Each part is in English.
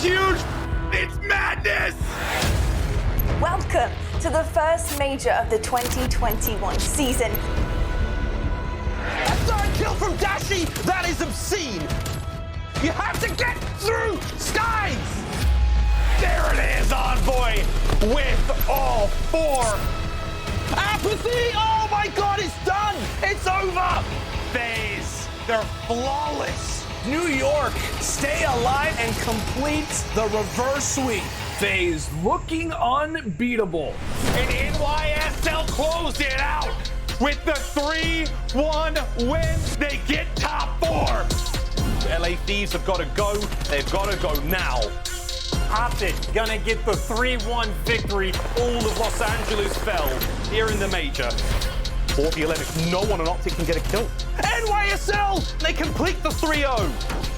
huge. It's madness. Welcome to the first major of the 2021 season. A third kill from Dashy? That is obscene! You have to get through skies! There it is, Envoy, with all four. aBeZy! Oh my god, it's done! It's over! FaZe, they're flawless. New York, stay alive and complete the reverse sweep. FaZe looking unbeatable. And NYSL closed it out with the 3-1 win. They get top four. LA Thieves have got to go. They've got to go now. OpTic gonna get the 3-1 victory. All of Los Angeles fell here in the major. 4v11, no one on OpTic can get a kill. NYSL, they complete the 3-0.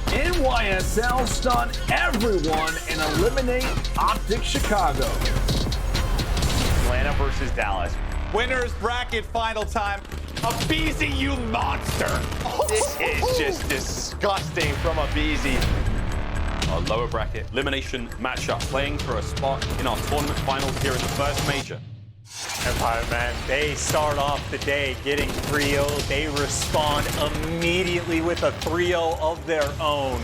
NYSL stun everyone and eliminate OpTic Chicago. Atlanta versus Dallas. Winners bracket final time. aBeZy, you monster. This is just disgusting from aBeZy. Our lower bracket elimination matchup, playing for a spot in our tournament finals here in the first major. Empire, man, they start off the day getting 3-0. They respond immediately with a 3-0 of their own.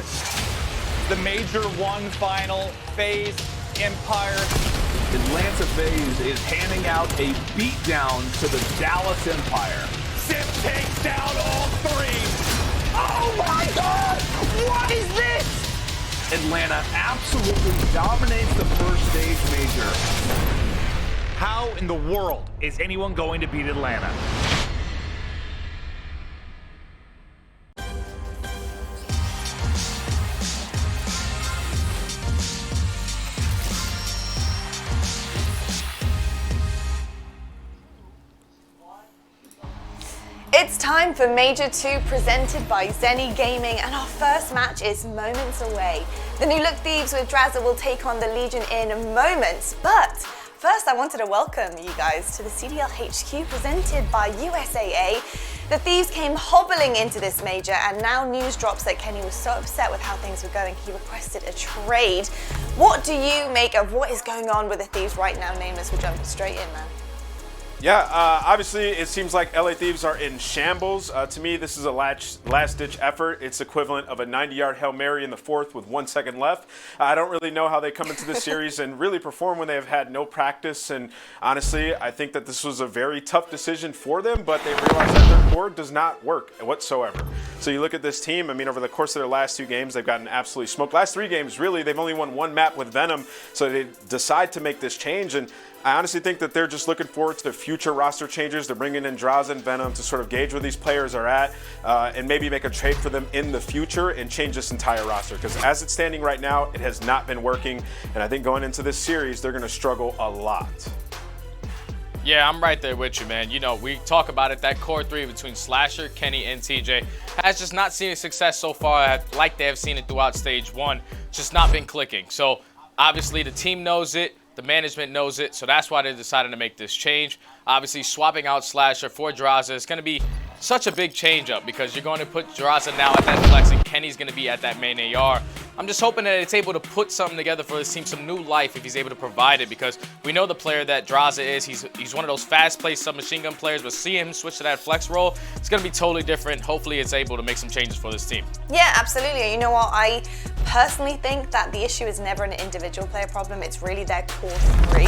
The Major 1 final, FaZe, Empire. Atlanta FaZe is handing out a beatdown to the Dallas Empire. Simp takes down all three. Oh my god! What is this? Atlanta absolutely dominates the first stage major. How in the world is anyone going to beat Atlanta? It's time for Major 2 presented by Zenny Gaming, and our first match is moments away. The new look Thieves with Drazah will take on the Legion in moments, but first I wanted to welcome you guys to the CDL HQ presented by USAA. The Thieves came hobbling into this major, and now news drops that Kenny was so upset with how things were going he requested a trade. What do you make of what is going on with the Thieves right now, Nameless? We're jumping straight in, man. Yeah, obviously it seems like LA Thieves are in shambles. To me, this is a last-ditch effort. It's equivalent of a 90-yard Hail Mary in the fourth with 1 second left. I don't really know how they come into this series and really perform when they have had no practice. And honestly, I think that this was a very tough decision for them, but they realized that their core does not work whatsoever. So you look at this team, I mean, over the course of their last 2 games, they've gotten absolutely smoked. Last 3 games, really, they've only won 1 map with Venom, so they decide to make this change. And I honestly think that they're just looking forward to the future roster changes. They're bringing in Drazah and Venom to sort of gauge where these players are at and maybe make a trade for them in the future and change this entire roster. Because as it's standing right now, it has not been working. And I think going into this series, they're going to struggle a lot. Yeah, I'm right there with you, man. You know, we talk about it, that core 3 between Slasher, Kenny, and TJ has just not seen success so far like they have seen it throughout stage 1. Just not been clicking. So obviously the team knows it. The management knows it, so that's why they decided to make this change. Obviously, swapping out Slasher for Drazah is going to be such a big change up because you're going to put Drazah now at that flex and Kenny's going to be at that main AR. I'm just hoping that it's able to put something together for this team, some new life if he's able to provide it, because we know the player that Drazah is. He's one of those fast-paced submachine gun players, but see him switch to that flex role, it's going to be totally different. Hopefully, it's able to make some changes for this team. Yeah, absolutely. You know what? I personally think that the issue is never an individual player problem. It's really their core 3,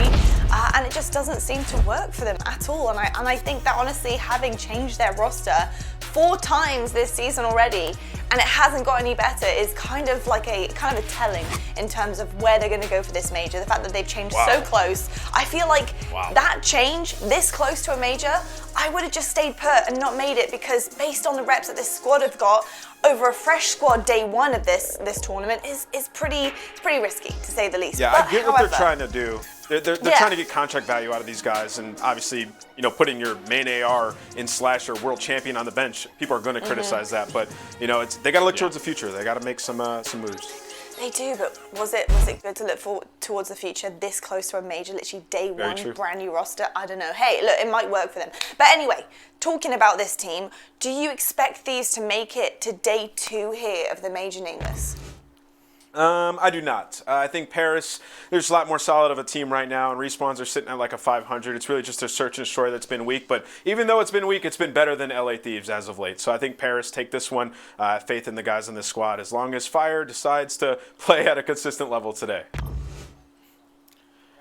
and it just doesn't seem to work for them at all. And I think that honestly, having changed their roster 4 times this season already, and it hasn't got any better, is kind of a telling in terms of where they're going to go for this major. The fact that they've changed so close, I feel like that change this close to a major, I would have just stayed put and not made it, because based on the reps that this squad have got over a fresh squad day 1 of this tournament is pretty risky, to say the least. Yeah, but I get what they're trying to do. They're trying to get contract value out of these guys, and obviously, you know, putting your main AR in Slasher world champion on the bench, people are going to criticize that. But you know, they got to look towards the future. They got to make some moves. They do, but was it good to look forward towards the future this close to a major, literally day 1, brand new roster? I don't know. Hey, look, it might work for them. But anyway, talking about this team, do you expect Thieves to make it to day 2 here of the major, Nameless? I do not. I think Paris, there's a lot more solid of a team right now, and Respawns are sitting at like a 500. It's really just their search and destroy that's been weak, but even though it's been weak, it's been better than LA Thieves as of late. So I think Paris take this one, faith in the guys in this squad, as long as Fire decides to play at a consistent level today.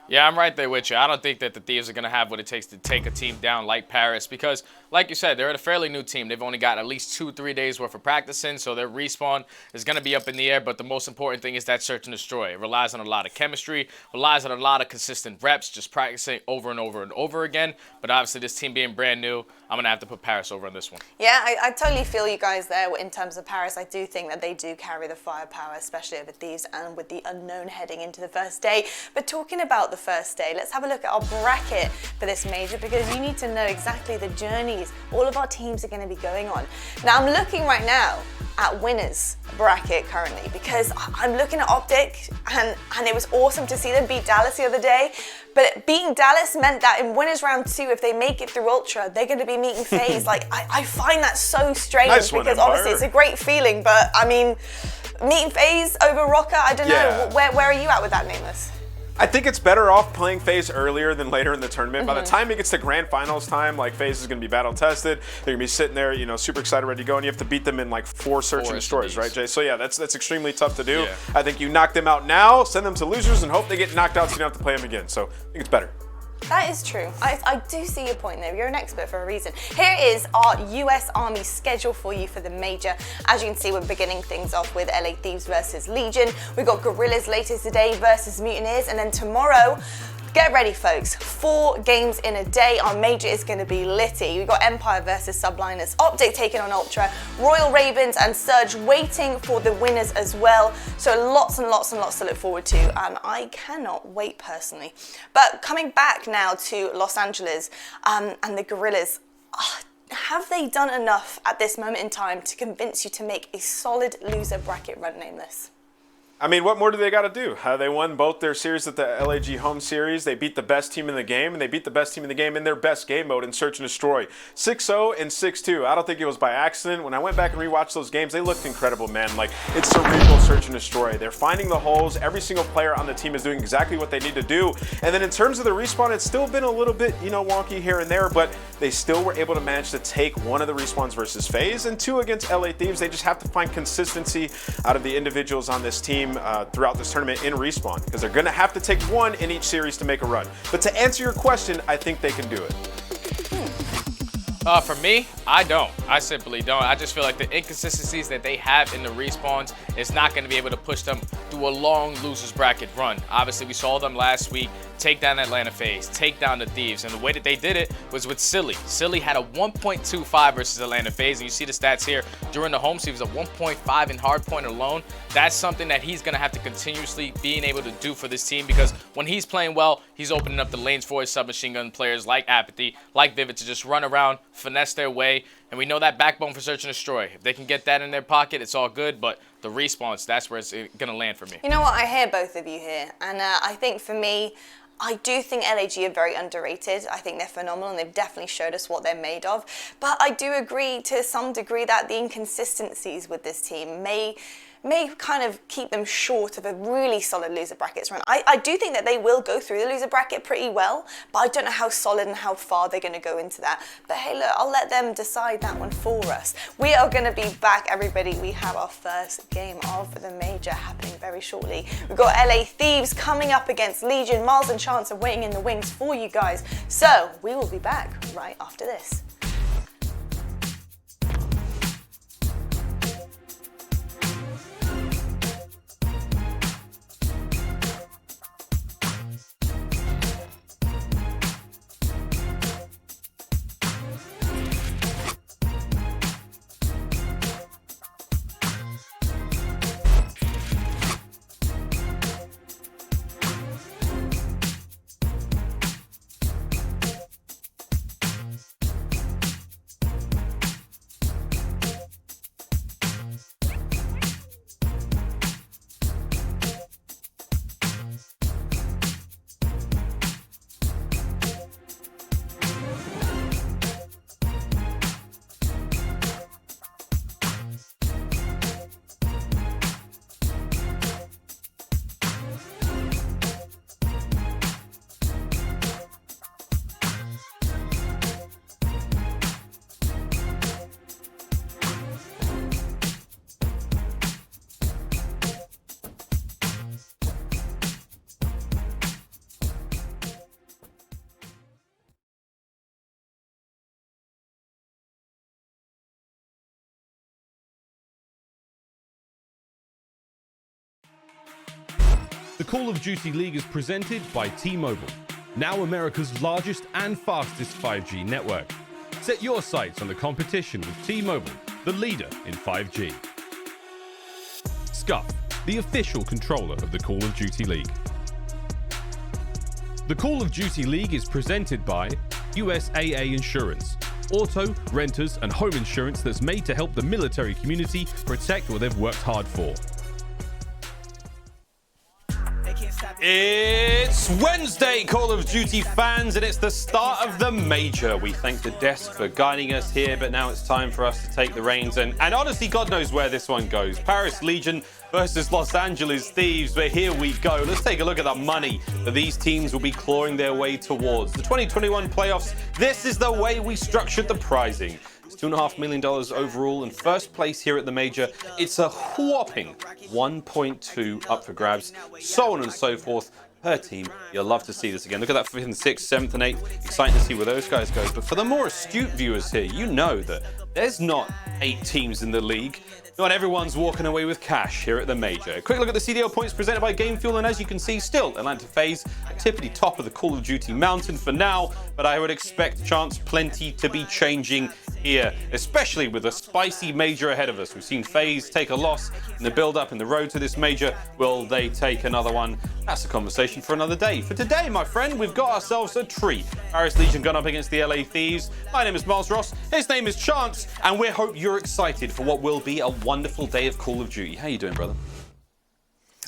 Yeah, I'm right there with you. I don't think that the Thieves are going to have what it takes to take a team down like Paris because, like you said, they're a fairly new team. They've only got at least 2-3 days worth of practicing, so their respawn is going to be up in the air, but the most important thing is that search and destroy. It relies on a lot of chemistry, relies on a lot of consistent reps, just practicing over and over and over again, but obviously this team being brand new, I'm going to have to put Paris over on this one. Yeah, I totally feel you guys there in terms of Paris. I do think that they do carry the firepower, especially over Thieves and with the unknown heading into the first day. But talking about the first day, let's have a look at our bracket for this major because you need to know exactly the journeys all of our teams are going to be going on. Now, I'm looking right now at winners bracket currently because I'm looking at OpTic and it was awesome to see them beat Dallas the other day. But beating Dallas meant that in winners round 2, if they make it through Ultra, they're going to be meeting FaZe. Like, I find that so strange because obviously it's a great feeling, but I mean, meeting FaZe over Røkkr, I don't know. Where are you at with that, Nameless? I think it's better off playing FaZe earlier than later in the tournament. By the time it gets to grand finals time, like FaZe is going to be battle tested. They're going to be sitting there, you know, super excited, ready to go, and you have to beat them in like 4 search and destroys, right, Jay? So yeah, that's extremely tough to do. Yeah. I think you knock them out now, send them to losers, and hope they get knocked out so you don't have to play them again. So I think it's better. That is true. I do see your point there. You're an expert for a reason. Here is our US Army schedule for you for the major. As you can see, we're beginning things off with LA Thieves versus Legion. We've got Guerrillas later today versus Mutineers. And then tomorrow, get ready, folks. 4 games in a day. Our major is going to be litty. We've got Empire versus Subliners, OpTic taking on Ultra, Royal Ravens and Surge waiting for the winners as well. So lots and lots and lots to look forward to, and I cannot wait personally. But coming back now to Los Angeles and the Guerrillas, have they done enough at this moment in time to convince you to make a solid loser bracket run, Nameless? I mean, what more do they got to do? They won both their series at the LAG home series. They beat the best team in the game, and they beat the best team in the game in their best game mode in Search and Destroy. 6-0 and 6-2. I don't think it was by accident. When I went back and rewatched those games, they looked incredible, man. Like, it's cerebral Search and Destroy. They're finding the holes. Every single player on the team is doing exactly what they need to do. And then in terms of the respawn, it's still been a little bit, you know, wonky here and there, but they still were able to manage to take 1 of the respawns versus FaZe and 2 against LA Thieves. They just have to find consistency out of the individuals on this team throughout this tournament in respawn, because they're going to have to take 1 in each series to make a run. But to answer your question, I think they can do it. For me, I don't. I simply don't. I just feel like the inconsistencies that they have in the respawns is not going to be able to push them through a long losers bracket run. Obviously, we saw them last week take down Atlanta FaZe, take down the Thieves, and the way that they did it was with Silly. Silly had a 1.25 versus Atlanta FaZe, and you see the stats here. During the home series, a 1.5 in hardpoint alone. That's something that he's going to have to continuously being able to do for this team, because when he's playing well, he's opening up the lanes for his submachine gun players like aBeZy, like Vivid, to just run around, finesse their way, and we know that backbone for Search and Destroy. If they can get that in their pocket, it's all good, but the respawns, that's where it's going to land for me. You know what? I hear both of you here, and I think for me, I do think LAG are very underrated. I think they're phenomenal and they've definitely showed us what they're made of. But I do agree to some degree that the inconsistencies with this team may kind of keep them short of a really solid loser brackets run. I do think that they will go through the loser bracket pretty well, but I don't know how solid and how far they're going to go into that. But hey, look, I'll let them decide that one for us. We are going to be back, everybody. We have our first game of the major happening very shortly. We've got LA Thieves coming up against Legion. Miles and Chance are waiting in the wings for you guys. So we will be back right after this. The Call of Duty League is presented by T-Mobile, now America's largest and fastest 5G network. Set your sights on the competition with T-Mobile, the leader in 5G. Scump, the official controller of the Call of Duty League. The Call of Duty League is presented by USAA Insurance, auto, renters, and home insurance that's made to help the military community protect what they've worked hard for. It's Wednesday, Call of Duty fans, and it's the start of the major. We thank the desk for guiding us here, but now it's time for us to take the reins. And honestly, God knows where this one goes. Paris Legion versus Los Angeles Thieves, but here we go. Let's take a look at the money that these teams will be clawing their way towards. The 2021 playoffs, this is the way we structured the prizing. It's $2.5 million overall in first place here at the major. It's a whopping 1.2 up for grabs, so on and so forth per team. You'll love to see this again. Look at that 5th and 6th, 7th and 8th. Exciting to see where those guys go. But for the more astute viewers here, you know that there's not 8 teams in the league. Not everyone's walking away with cash here at the major. A quick look at the CDL points presented by Game Fuel, and as you can see, still Atlanta FaZe at tippity top of the Call of Duty mountain for now, but I would expect chance plenty to be changing here, especially with a spicy major ahead of us. We've seen FaZe take a loss in the build-up in the road to this major. Will they take another one? That's a conversation for another day. For today, my friend, we've got ourselves a treat. Paris Legion gone up against the LA Thieves. My name is Miles Ross. His name is Chance, and we hope you're excited for what will be a wonderful day of Call of Duty. How you doing, brother?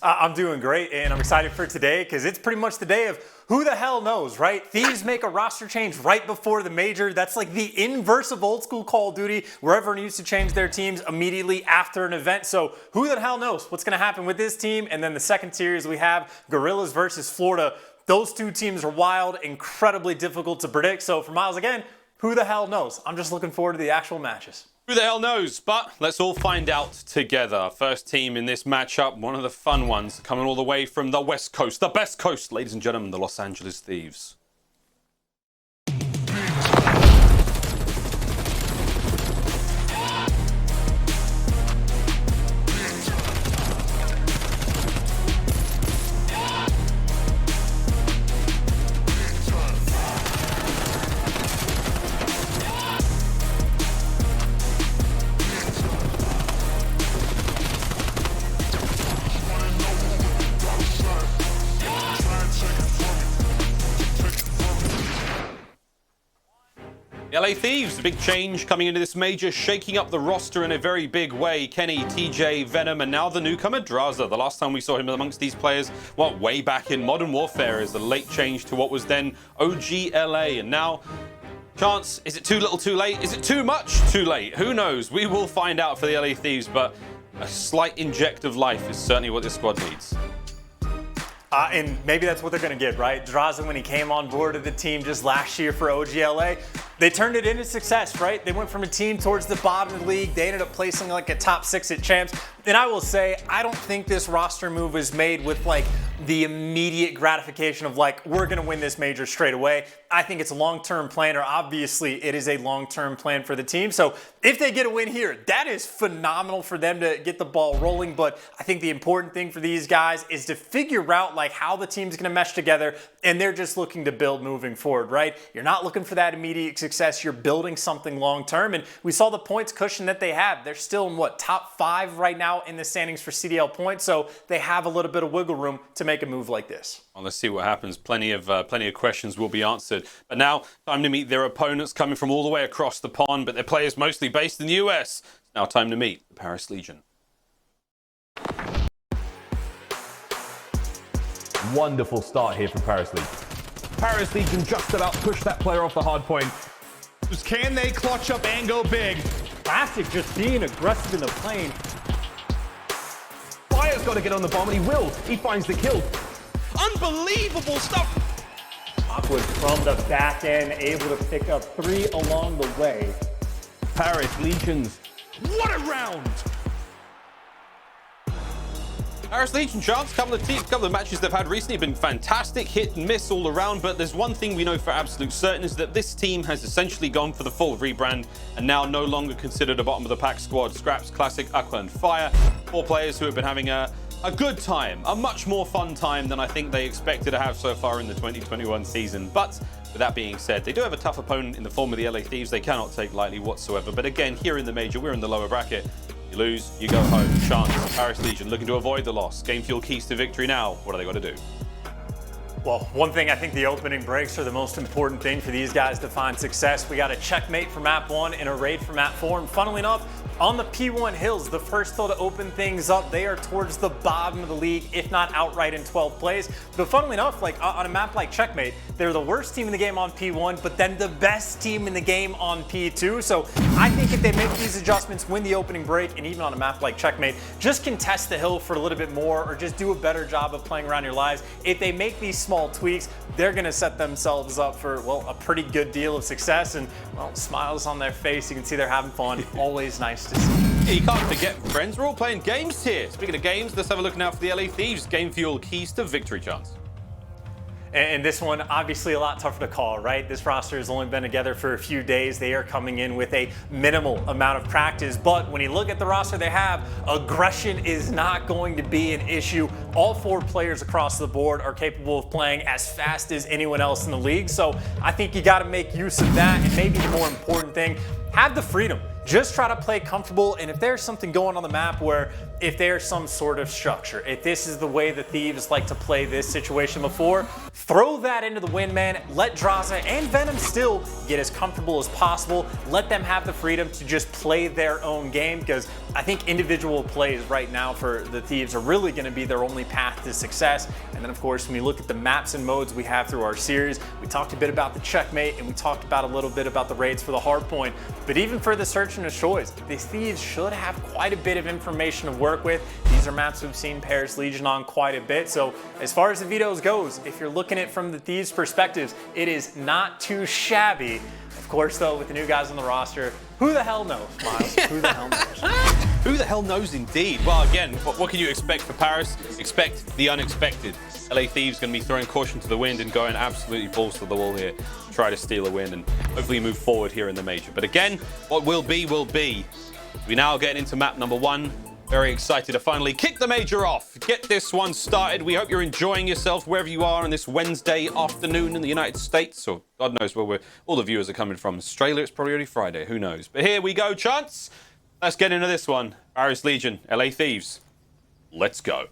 I'm doing great, and I'm excited for today because it's pretty much the day of who the hell knows, right? Thieves make a roster change right before the major. That's like the inverse of old school Call of Duty, where everyone used to change their teams immediately after an event. So who the hell knows what's going to happen with this team? And then the second series we have Guerrillas versus Florida. Those two teams are wild, incredibly difficult to predict. So for Miles again, who the hell knows? I'm just looking forward to the actual matches. Who the hell knows? But let's all find out together. First team in this matchup, one of the fun ones, coming all the way from the West Coast, the best coast, ladies and gentlemen, the Los Angeles Thieves. LA Thieves, a big change coming into this major, shaking up the roster in a very big way. Kenny, TJ, Venom, and now the newcomer Drazah. The last time we saw him amongst these players, well, way back in Modern Warfare, is the late change to what was then OG LA. And now, Chance, is it too little too late? Is it too much too late? Who knows? We will find out for the LA Thieves, but a slight inject of life is certainly what this squad needs. And maybe that's what they're going to get, right? Drazah, when he came on board of the team just last year for OGLA, they turned it into success, right? They went from a team towards the bottom of the league. They ended up placing like a top 6 at champs. And I will say, I don't think this roster move was made with like the immediate gratification of like, we're going to win this major straight away. I think it's a long-term plan, or obviously it is a long-term plan for the team. So if they get a win here, that is phenomenal for them to get the ball rolling. But I think the important thing for these guys is to figure out like how the team's going to mesh together, and they're just looking to build moving forward, right? You're not looking for that immediate success. You're building something long-term, and we saw the points cushion that they have. They're still in what, top 5 right now in the standings for CDL points, so they have a little bit of wiggle room to make a move like this. Well, let's see what happens. Plenty of questions will be answered. But now, time to meet their opponents coming from all the way across the pond, but their players mostly based in the US. It's now time to meet the Paris Legion. Wonderful start here for Paris Legion. Paris Legion just about pushed that player off the hard point. Just can they clutch up and go big? Classic just being aggressive in the plane. Fire's got to get on the bomb, and he will. He finds the kill. Unbelievable stuff. Awkward from the back end, able to pick up 3 along the way. Paris Legions. What a round! Paris Legion, Chance, couple of matches they've had recently have been fantastic, hit and miss all around, but there's one thing we know for absolute certain is that this team has essentially gone for the full rebrand and now no longer considered a bottom of the pack squad. Scraps, Classic, Aqua and Fire, 4 players who have been having a a good time, a much more fun time than I think they expected to have so far in the 2021 season. But with that being said, they do have a tough opponent in the form of the LA Thieves they cannot take lightly whatsoever. But again, here in the major, we're in the lower bracket. You lose, you go home. Chance, Paris Legion looking to avoid the loss. Game fuel keys to victory now. What do they got to do? Well, one thing, I think the opening breaks are the most important thing for these guys to find success. We got a checkmate for map 1 and a raid for map 4. And funnily enough, on the P1 hills, the first hill to open things up, they are towards the bottom of the league, if not outright in 12th place. But funnily enough, like on a map like Checkmate, they're the worst team in the game on P1, but then the best team in the game on P2. So I think if they make these adjustments, win the opening break, and even on a map like Checkmate, just contest the hill for a little bit more, or just do a better job of playing around your lives. If they make these small tweaks, they're gonna set themselves up for, well, a pretty good deal of success. And, well, smiles on their face, you can see they're having fun. Always nice to see. Yeah, you can't forget, friends, we're all playing games here. Speaking of games, let's have a look now for the LA Thieves. Game fuel keys to victory chance. And this one, obviously a lot tougher to call, right? This roster has only been together for a few days. They are coming in with a minimal amount of practice. But when you look at the roster they have, aggression is not going to be an issue. All 4 players across the board are capable of playing as fast as anyone else in the league. So I think you got to make use of that. And maybe the more important thing, have the freedom. Just try to play comfortable, and if there's something going on the map where if there's some sort of structure, if this is the way the Thieves like to play this situation before, throw that into the wind, man. Let Drazah and Venom still get as comfortable as possible. Let them have the freedom to just play their own game, because I think individual plays right now for the Thieves are really going to be their only path to success. And then, of course, when you look at the maps and modes we have through our series, we talked a bit about the checkmate, and we talked about a little bit about the raids for the hardpoint. But even for the search and destroys, the Thieves should have quite a bit of information to work with. These are maps we've seen Paris Legion on quite a bit. So as far as the vetoes goes, if you're looking at it from the Thieves' perspectives, it is not too shabby. Of course, though, with the new guys on the roster, who the hell knows, Miles? Who the hell knows? Who the hell knows indeed? Well, again, what can you expect for Paris? Expect the unexpected. LA Thieves going to be throwing caution to the wind and going absolutely balls to the wall here to try to steal a win and hopefully move forward here in the major. But again, what will be will be. We now get into map number 1. Very excited to finally kick the major off. Get this one started. We hope you're enjoying yourself wherever you are on this Wednesday afternoon in the United States, or God knows where all the viewers are coming from. Australia, it's probably already Friday. Who knows? But here we go, Chance. Let's get into this one. Paris Legion, LA Thieves. Let's go.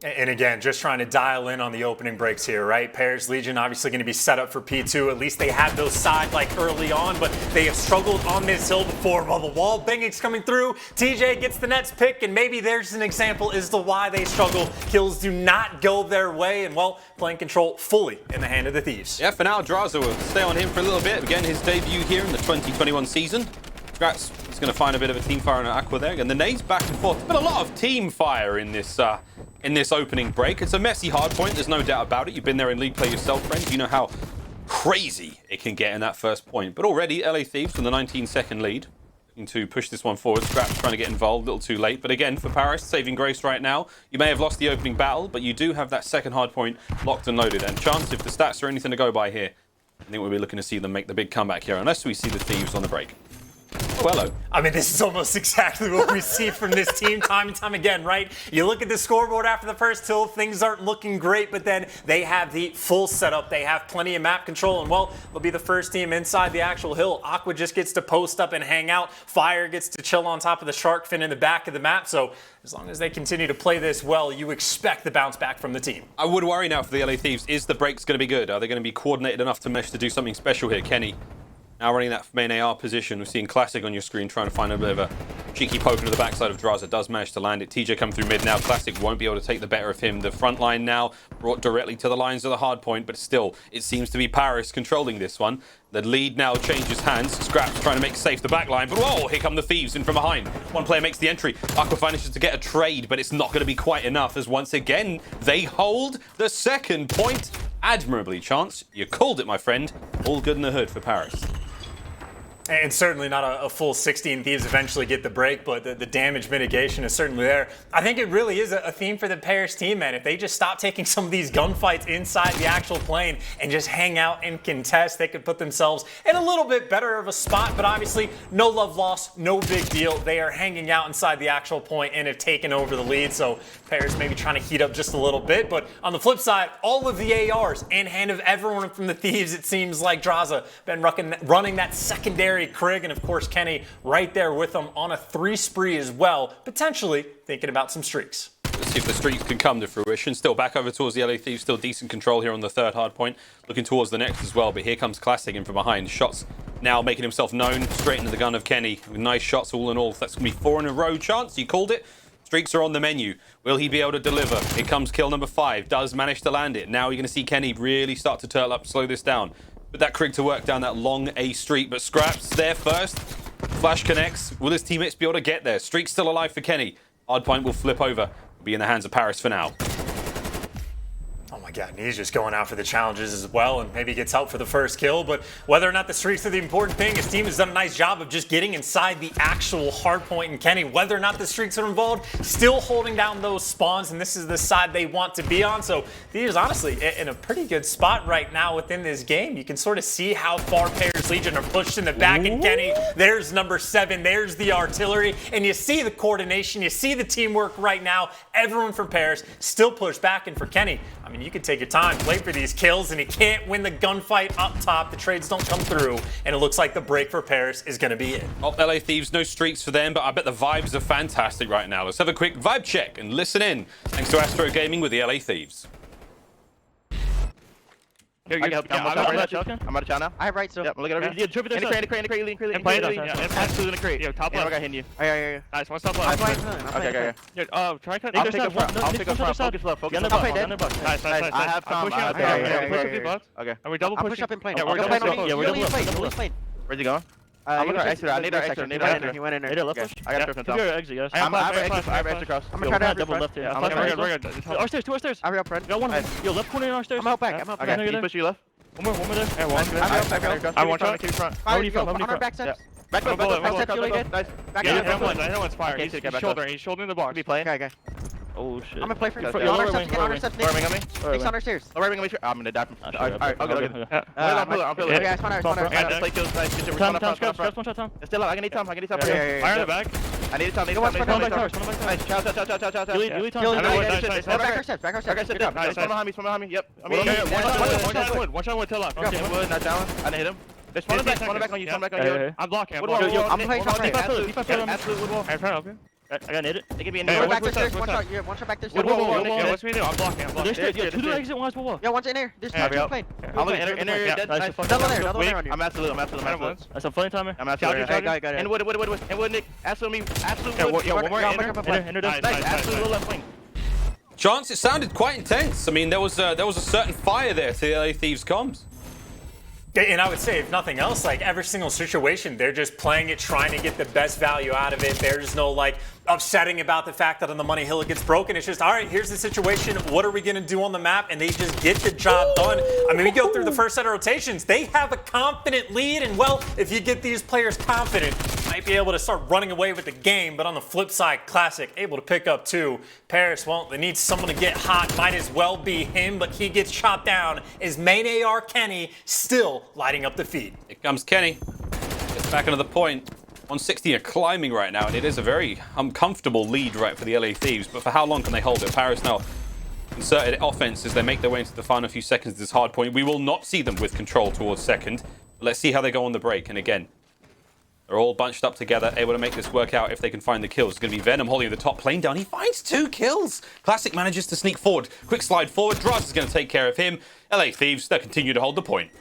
And again, just trying to dial in on the opening breaks here, right? Paris Legion obviously going to be set up for P2. At least they had those side like early on, but they have struggled on this hill before. While the wall banging's coming through, TJ gets the Nets pick, and maybe there's an example as to why they struggle. Kills do not go their way, and well, playing control fully in the hand of the Thieves. Yeah, for now, Drazah will stay on him for a little bit. Again, his debut here in the 2021 season. Congrats. He's going to find a bit of a team fire on Aqua there. And the nades back and forth. There's been a lot of team fire in this opening break. It's a messy hard point. There's no doubt about it. You've been there in league play yourself, friends. You know how crazy it can get in that first point. But already, LA Thieves with the 19-second lead. Looking to push this one forward. Scraps trying to get involved. A little too late. But again, for Paris, saving grace right now. You may have lost the opening battle, but you do have that second hard point locked and loaded. And Chance, if the stats are anything to go by here, I think we'll be looking to see them make the big comeback here. Unless we see the Thieves on the break. Oh, hello. I mean, this is almost exactly what we see from this team time and time again, right? You look at the scoreboard after the first hill, things aren't looking great, but then they have the full setup. They have plenty of map control, and well, they'll be the first team inside the actual hill. Aqua just gets to post up and hang out. Fire gets to chill on top of the shark fin in the back of the map, so as long as they continue to play this well, you expect the bounce back from the team. I would worry now for the LA Thieves. Is the breaks going to be good? Are they going to be coordinated enough to mesh to do something special here? Kenny now running that main AR position. We're seeing Classic on your screen trying to find a bit of a cheeky poke into the backside of Drazah. Does manage to land it. TJ come through mid now. Classic won't be able to take the better of him. The front line now brought directly to the lines of the hard point, but still, it seems to be Paris controlling this one. The lead now changes hands. Scraps trying to make safe the back line, but whoa, here come the Thieves in from behind. One player makes the entry. Aqua manages to get a trade, but it's not going to be quite enough as once again, they hold the second point. Admirably, Chance. You called it, my friend. All good in the hood for Paris. And certainly not a full 16 Thieves eventually get the break, but the damage mitigation is certainly there. I think it really is a theme for the Paris team, man. If they just stop taking some of these gunfights inside the actual plane and just hang out and contest, they could put themselves in a little bit better of a spot. But obviously, no love lost, no big deal. They are hanging out inside the actual point and have taken over the lead. So Paris maybe trying to heat up just a little bit. But on the flip side, all of the ARs in hand of everyone from the Thieves, it seems like Drazah been running that secondary Krig, and of course Kenny right there with them on a 3 spree as well, potentially thinking about some streaks. Let's see if the streaks can come to fruition. Still back over towards the LA Thieves, still decent control here on the 3rd hard point. Looking towards the next as well, but here comes Classic in from behind. Shots now making himself known, straight into the gun of Kenny. Nice shots all in all. That's going to be 4 in a row chance. You called it. Streaks are on the menu. Will he be able to deliver? Here comes kill number 5. Does manage to land it. Now you're going to see Kenny really start to turtle up, slow this down. Put that Krig to work down that long A streak, but Scraps there first. Flash connects. Will his teammates be able to get there? Streak's still alive for Kenny. Hardpoint will flip over. Be in the hands of Paris for now. Oh my God, and he's just going out for the challenges as well, and maybe gets help for the first kill. But whether or not the streaks are the important thing, his team has done a nice job of just getting inside the actual hard point. And Kenny, whether or not the streaks are involved, still holding down those spawns, and this is the side they want to be on. So Thieves honestly in a pretty good spot right now within this game. You can sort of see how far Paris Legion are pushed in the back. And Kenny, there's number 7, there's the artillery, and you see the coordination, you see the teamwork right now. Everyone from Paris still pushed back, and for Kenny, I mean, you can take your time, play for these kills, and he can't win the gunfight up top. The trades don't come through, and it looks like the break for Paris is going to be it. Oh, LA Thieves, no streaks for them, but I bet the vibes are fantastic right now. Let's have a quick vibe check and listen in. Thanks to Astro Gaming with the LA Thieves. Here, I'm out of town now. I have right still. Yep, I'm looking over here. In the crate. Absolutely in the crate. Yo, top left. I got hitting you. Yeah. Nice, one top left. Okay. Try cut. I'll pick up front. Focus left. I'll play dead. Nice. I have time. Okay. Are we double pushing? I'll push up in plane. Yeah, we're double plane. Where's he going? I'm gonna exit. I need our exit. He went in there. I got to exit, guys. I have exit cross. I'm gonna try to double left here. We're good. Our stairs, 2 our stairs. I'll front. Got one. Yo, left corner in our stairs. I'm out back. Okay, you push you left. One more there. Yeah, one. I want to keep front. How many front? On our back steps. Back steps. Nice. Yeah, that one's fire. He's shouldering the box. Be playing. Okay. Oh shit. I'm gonna play for you. On our steps. Nick's on our stairs. I'm gonna die from. Alright, I'll go. I'll pull it. Yeah, spawn out. Play kills. Nice. Scraps, one shot, Tom. Still up. I need Tom. Fire the back. I need Tom. Nice. Chow. You lead Tom. Back our steps. Nice. Spawn behind me. Yep. One shot wood. Tail off. Wood, not down. I didn't hit him. There's one back on you. I'm blocking. I'm playing top right. Absolute wood wall. I'm trying to help you. I got hit it. They can be in there. Back there. One shot back there. Yeah, what's me do? I'm blocking. There's 2 exit, one's wall. Yeah, one's in there. There's 2 plane. I'm looking in there. Double there on you. I'm absolute. That's a funny timer. I'm absolute. Got it. And wood, Nick. Absolute wood. Yeah, one more. Enter. Nice. Absolute left wing. Chance, it sounded quite intense. I mean, there was a certain fire there to the LA Thieves comms. And I would say, if nothing else, like every single situation, they're just playing it, trying to get the best value out of it. There's no like upsetting about the fact that on the money hill it gets broken. It's just, all right, here's the situation. What are we going to do on the map? And they just get the job done. I mean, we go through the first set of rotations. They have a confident lead. And well, if you get these players confident, you might be able to start running away with the game. But on the flip side, Classic able to pick up 2. Paris, well, they need someone to get hot. Might as well be him, but he gets shot down. Is main AR Kenny still lighting up the feed? Here comes Kenny. Gets back into the point. 160 are climbing right now, and it is a very uncomfortable lead right for the LA Thieves. But for how long can they hold it? Paris now concerted offense as they make their way into the final few seconds of this hard point. We will not see them with control towards second. But let's see how they go on the break. And again, they're all bunched up together, able to make this work out if they can find the kills. It's going to be Venom holding the top plane down. He finds 2 kills. Classic manages to sneak forward. Quick slide forward. Drazah is going to take care of him. LA Thieves, they'll continue to hold the point.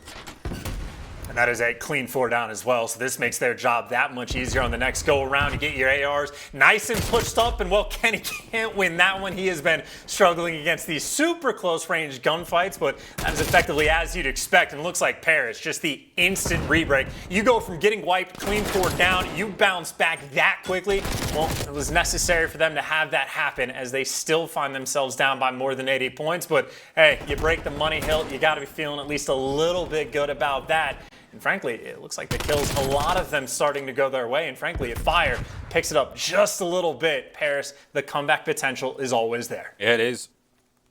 And that is a clean 4 down as well, so this makes their job that much easier on the next go around to get your ARs nice and pushed up. And well, Kenny can't win that one. He has been struggling against these super close range gunfights, but that is effectively as you'd expect. And it looks like Paris, just the instant rebreak. You go from getting wiped, clean 4 down, you bounce back that quickly. Well, it was necessary for them to have that happen as they still find themselves down by more than 80 points. But hey, you break the money hill, you got to be feeling at least a little bit good about that. And frankly, it looks like the kills, a lot of them starting to go their way. And frankly, if Fire picks it up just a little bit, Paris, the comeback potential is always there. Yeah, it is.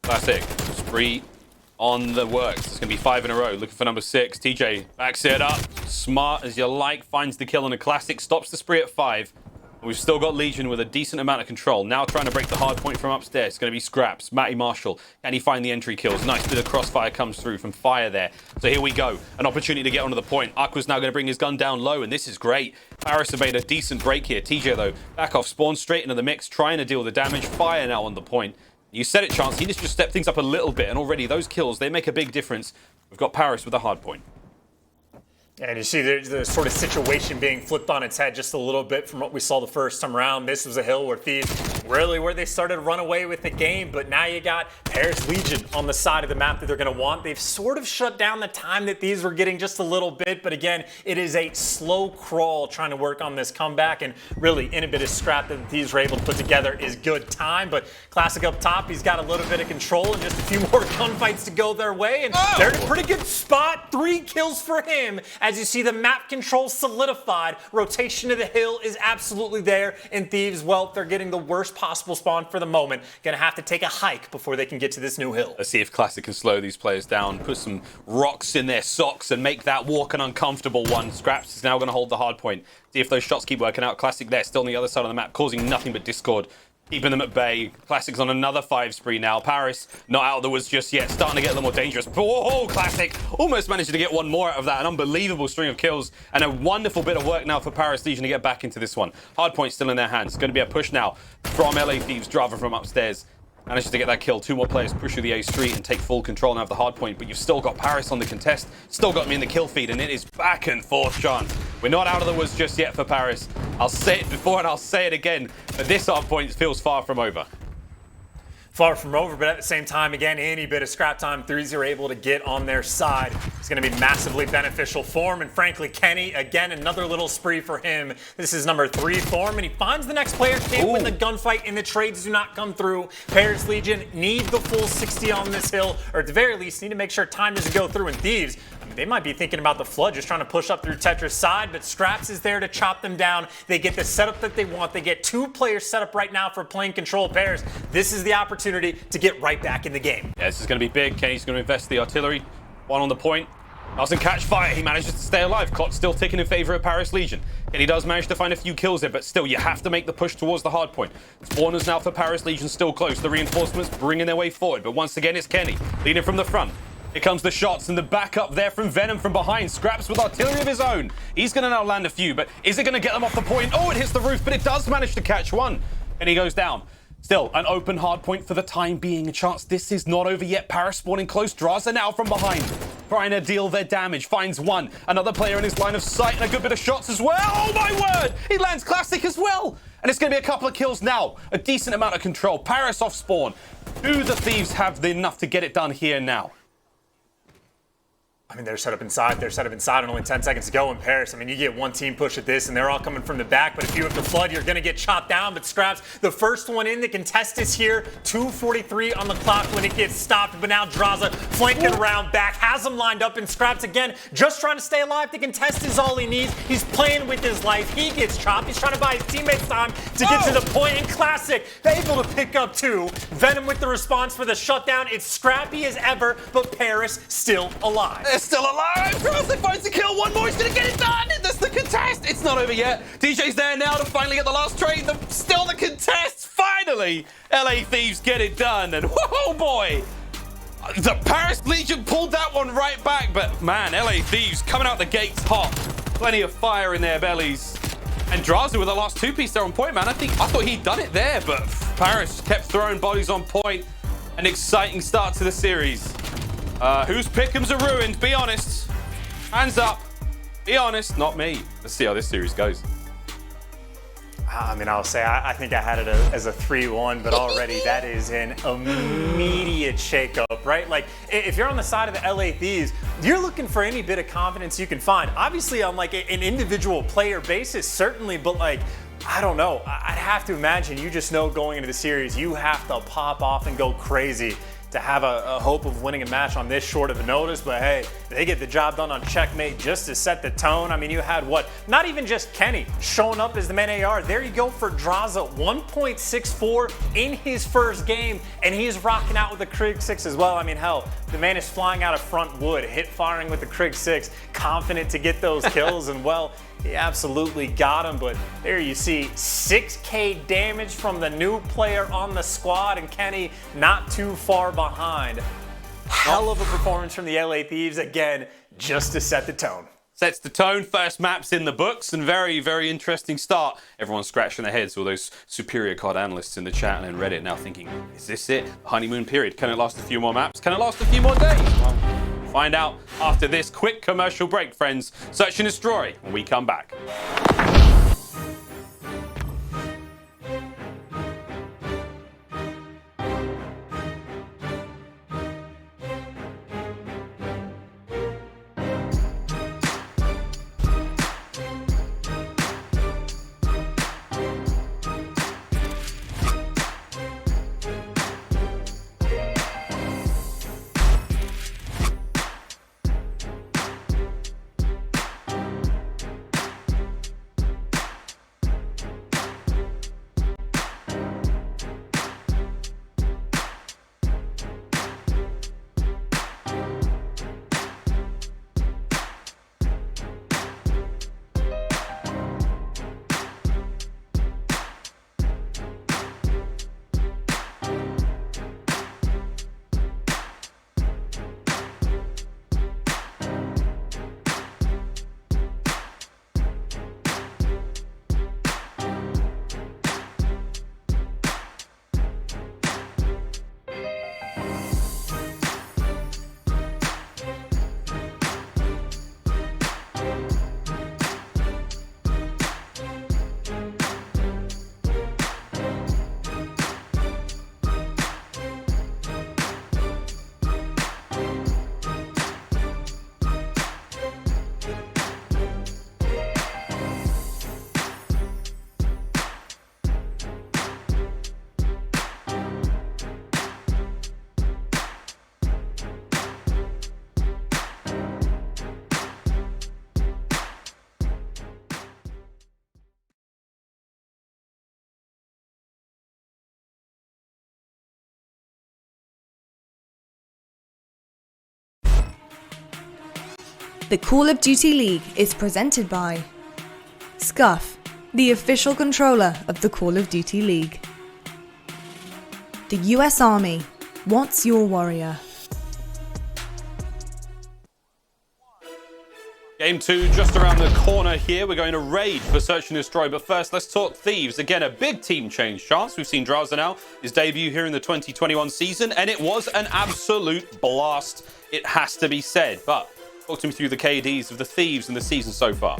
Classic. Spree on the works. It's going to be 5 in a row. Looking for number 6. TJ backs it up. Smart as you like. Finds the kill on a Classic. Stops the spree at 5. We've still got Legion with a decent amount of control. Now trying to break the hard point from upstairs. It's going to be Scraps. Matty Marshall. Can he find the entry kills? Nice bit of crossfire comes through from Fire there. So here we go. An opportunity to get onto the point. Aqua's now going to bring his gun down low, and this is great. Paris have made a decent break here. TJ, though, back off spawn, straight into the mix, trying to deal the damage. Fire now on the point. You said it, Chance. He needs to just step things up a little bit, and already those kills, they make a big difference. We've got Paris with a hard point. And you see the sort of situation being flipped on its head just a little bit from what we saw the first time around. This was a hill where Thieves really where they started to run away with the game, but now you got Paris Legion on the side of the map that they're going to want. They've sort of shut down the time that Thieves were getting just a little bit, but again, it is a slow crawl trying to work on this comeback, and really any bit of scrap that the Thieves were able to put together is good time. But Classic up top, he's got a little bit of control and just a few more gunfights to go their way, and they're in a pretty good spot. 3 kills for him. As you see the map control solidified, rotation to the hill is absolutely there, and Thieves, well, they're getting the worst possible spawn for the moment. Gonna have to take a hike before they can get to this new hill. Let's see if Classic can slow these players down, put some rocks in their socks and make that walk an uncomfortable one. Scraps is now gonna hold the hard point. See if those shots keep working out. Classic there, still on the other side of the map, causing nothing but discord. Keeping them at bay. Classic's on another 5 spree now. Paris not out of the woods just yet. Starting to get a little more dangerous. Whoa, Classic almost managed to get one more out of that. An unbelievable string of kills and a wonderful bit of work now for Paris Legion to get back into this one. Hardpoint still in their hands. It's going to be a push now from LA Thieves. Drazah from upstairs manages to get that kill. 2 more players push through the A street and take full control now of the hard point, but you've still got Paris on the contest, still got me in the kill feed, and it is back and forth, Sean. We're not out of the woods just yet for Paris. I'll say it before and I'll say it again, but this hard point feels far from over. Far from over, but at the same time, again, any bit of scrap time Thieves are able to get on their side is going to be massively beneficial for him. And frankly, Kenny, again, another little spree for him. This is number 3 for him, and he finds the next player. Can't win the gunfight, and the trades do not come through. Paris Legion need the full 60 on this hill, or at the very least, need to make sure time doesn't go through. And Thieves, I mean, they might be thinking about the flood, just trying to push up through Tetra's side, but Scraps is there to chop them down. They get the setup that they want. They get 2 players set up right now for playing control Paris. This is the opportunity to get right back in the game. Yeah, this is going to be big. Kenny's going to invest the artillery. 1 on the point. Doesn't catch fire. He manages to stay alive. Clock's still ticking in favor of Paris Legion. Kenny does manage to find a few kills there, but still, you have to make the push towards the hard point. Spawners now for Paris Legion still close. The reinforcements bringing their way forward, but once again, it's Kenny leading from the front. Here comes the shots and the backup there from Venom from behind. Scraps with artillery of his own. He's going to now land a few, but is it going to get them off the point? Oh, it hits the roof, but it does manage to catch one. And he goes down. Still, an open hard point for the time being. A chance this is not over yet. Paris spawning close. Drazah now from behind. Trying to deal their damage. Finds one. Another player in his line of sight and a good bit of shots as well. Oh my word! He lands Classic as well. And it's going to be a couple of kills now. A decent amount of control. Paris off spawn. Do the Thieves have enough to get it done here now? I mean, they're set up inside. They're set up inside and only 10 seconds to go in Paris. I mean, you get one team push at this, and they're all coming from the back. But if you have the flood, you're going to get chopped down. But Scraps, the first one in, the contest is here. 2:43 on the clock when it gets stopped. But now Drazah flanking around back, has him lined up. And Scraps, again, just trying to stay alive. The contest is all he needs. He's playing with his life. He gets chopped. He's trying to buy his teammates time to get to the point. And Classic, able to pick up 2. Venom with the response for the shutdown. It's scrappy as ever, but Paris still alive. They're still alive. Drazah finds the kill. One more. He's going to get it done. That's the contest. It's not over yet. DJ's there now to finally get the last trade. Still the contest. Finally, LA Thieves get it done. And whoa, boy. The Paris Legion pulled that one right back. But man, LA Thieves coming out the gates hot. Plenty of fire in their bellies. And Drazah with the last 2-piece there on point, man. I thought he'd done it there, but Paris kept throwing bodies on point. An exciting start to the series. Whose pick'ems are ruined? Be honest. Hands up. Be honest. Not me. Let's see how this series goes. I mean, I'll say I think I had it as a 3-1, but already that is an immediate shakeup, right? Like, if you're on the side of the LA Thieves, you're looking for any bit of confidence you can find. Obviously, on like an individual player basis, certainly, but like, I don't know. I'd have to imagine you just know going into the series, you have to pop off and go crazy to have a hope of winning a match on this short of a notice, but hey, they get the job done on checkmate just to set the tone. I mean, you had what? Not even just Kenny showing up as the main AR. There you go for Drazah, 1.64 in his first game, and he's rocking out with the Crimsix as well. I mean, hell, the man is flying out of front wood, hit firing with the Crimsix, confident to get those kills, and well, he absolutely got him, but there you see 6K damage from the new player on the squad, and Kenny not too far behind. Hell of a performance from the LA Thieves, again, just to set the tone. Sets the tone, first maps in the books, and very, very interesting start. Everyone's scratching their heads, all those superior card analysts in the chat and in Reddit now thinking, is this it? Honeymoon period. Can it last a few more maps? Can it last a few more days? Well, find out after this quick commercial break, friends. Search and destroy when we come back. The Call of Duty League is presented by Scuff, the official controller of the Call of Duty League. The US Army wants your warrior. Game 2 just around the corner here. We're going to raid for Search and Destroy, but first let's talk Thieves. Again, a big team change chance. We've seen Drazah now, his debut here in the 2021 season, and it was an absolute blast, it has to be said. But talk to me through the KDs of the Thieves in the season so far.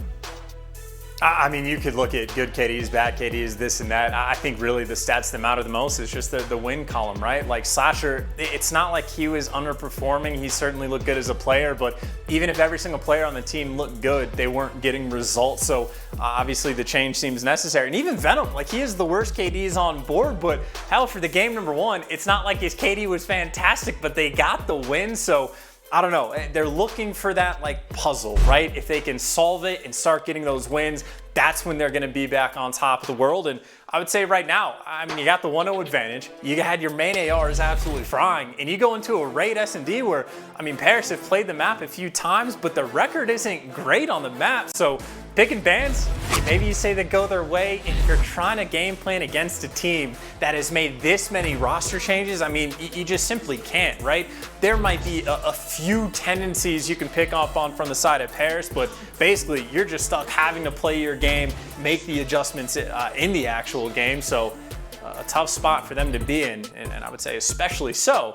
I mean, you could look at good KDs, bad KDs, this and that. I think really the stats that matter the most is just the win column, right? Like Slasher, it's not like he was underperforming. He certainly looked good as a player, but even if every single player on the team looked good, they weren't getting results. So obviously the change seems necessary. And even Venom, like he is the worst KDs on board, but hell, for the game number one, it's not like his KD was fantastic, but they got the win. So I don't know, they're looking for that like puzzle, right? If they can solve it and start getting those wins, that's when they're gonna be back on top of the world. And I would say right now, I mean, you got the 1-0 advantage, you had your main ARs absolutely frying, and you go into a raid S&D where, I mean, Paris have played the map a few times, but the record isn't great on the map. So picking bans, maybe you say they go their way, and if you're trying to game plan against a team that has made this many roster changes, I mean, you just simply can't, right? There might be a few tendencies you can pick up on from the side of Paris, but basically you're just stuck having to play your game, make the adjustments in the actual game. So a tough spot for them to be in, and I would say especially so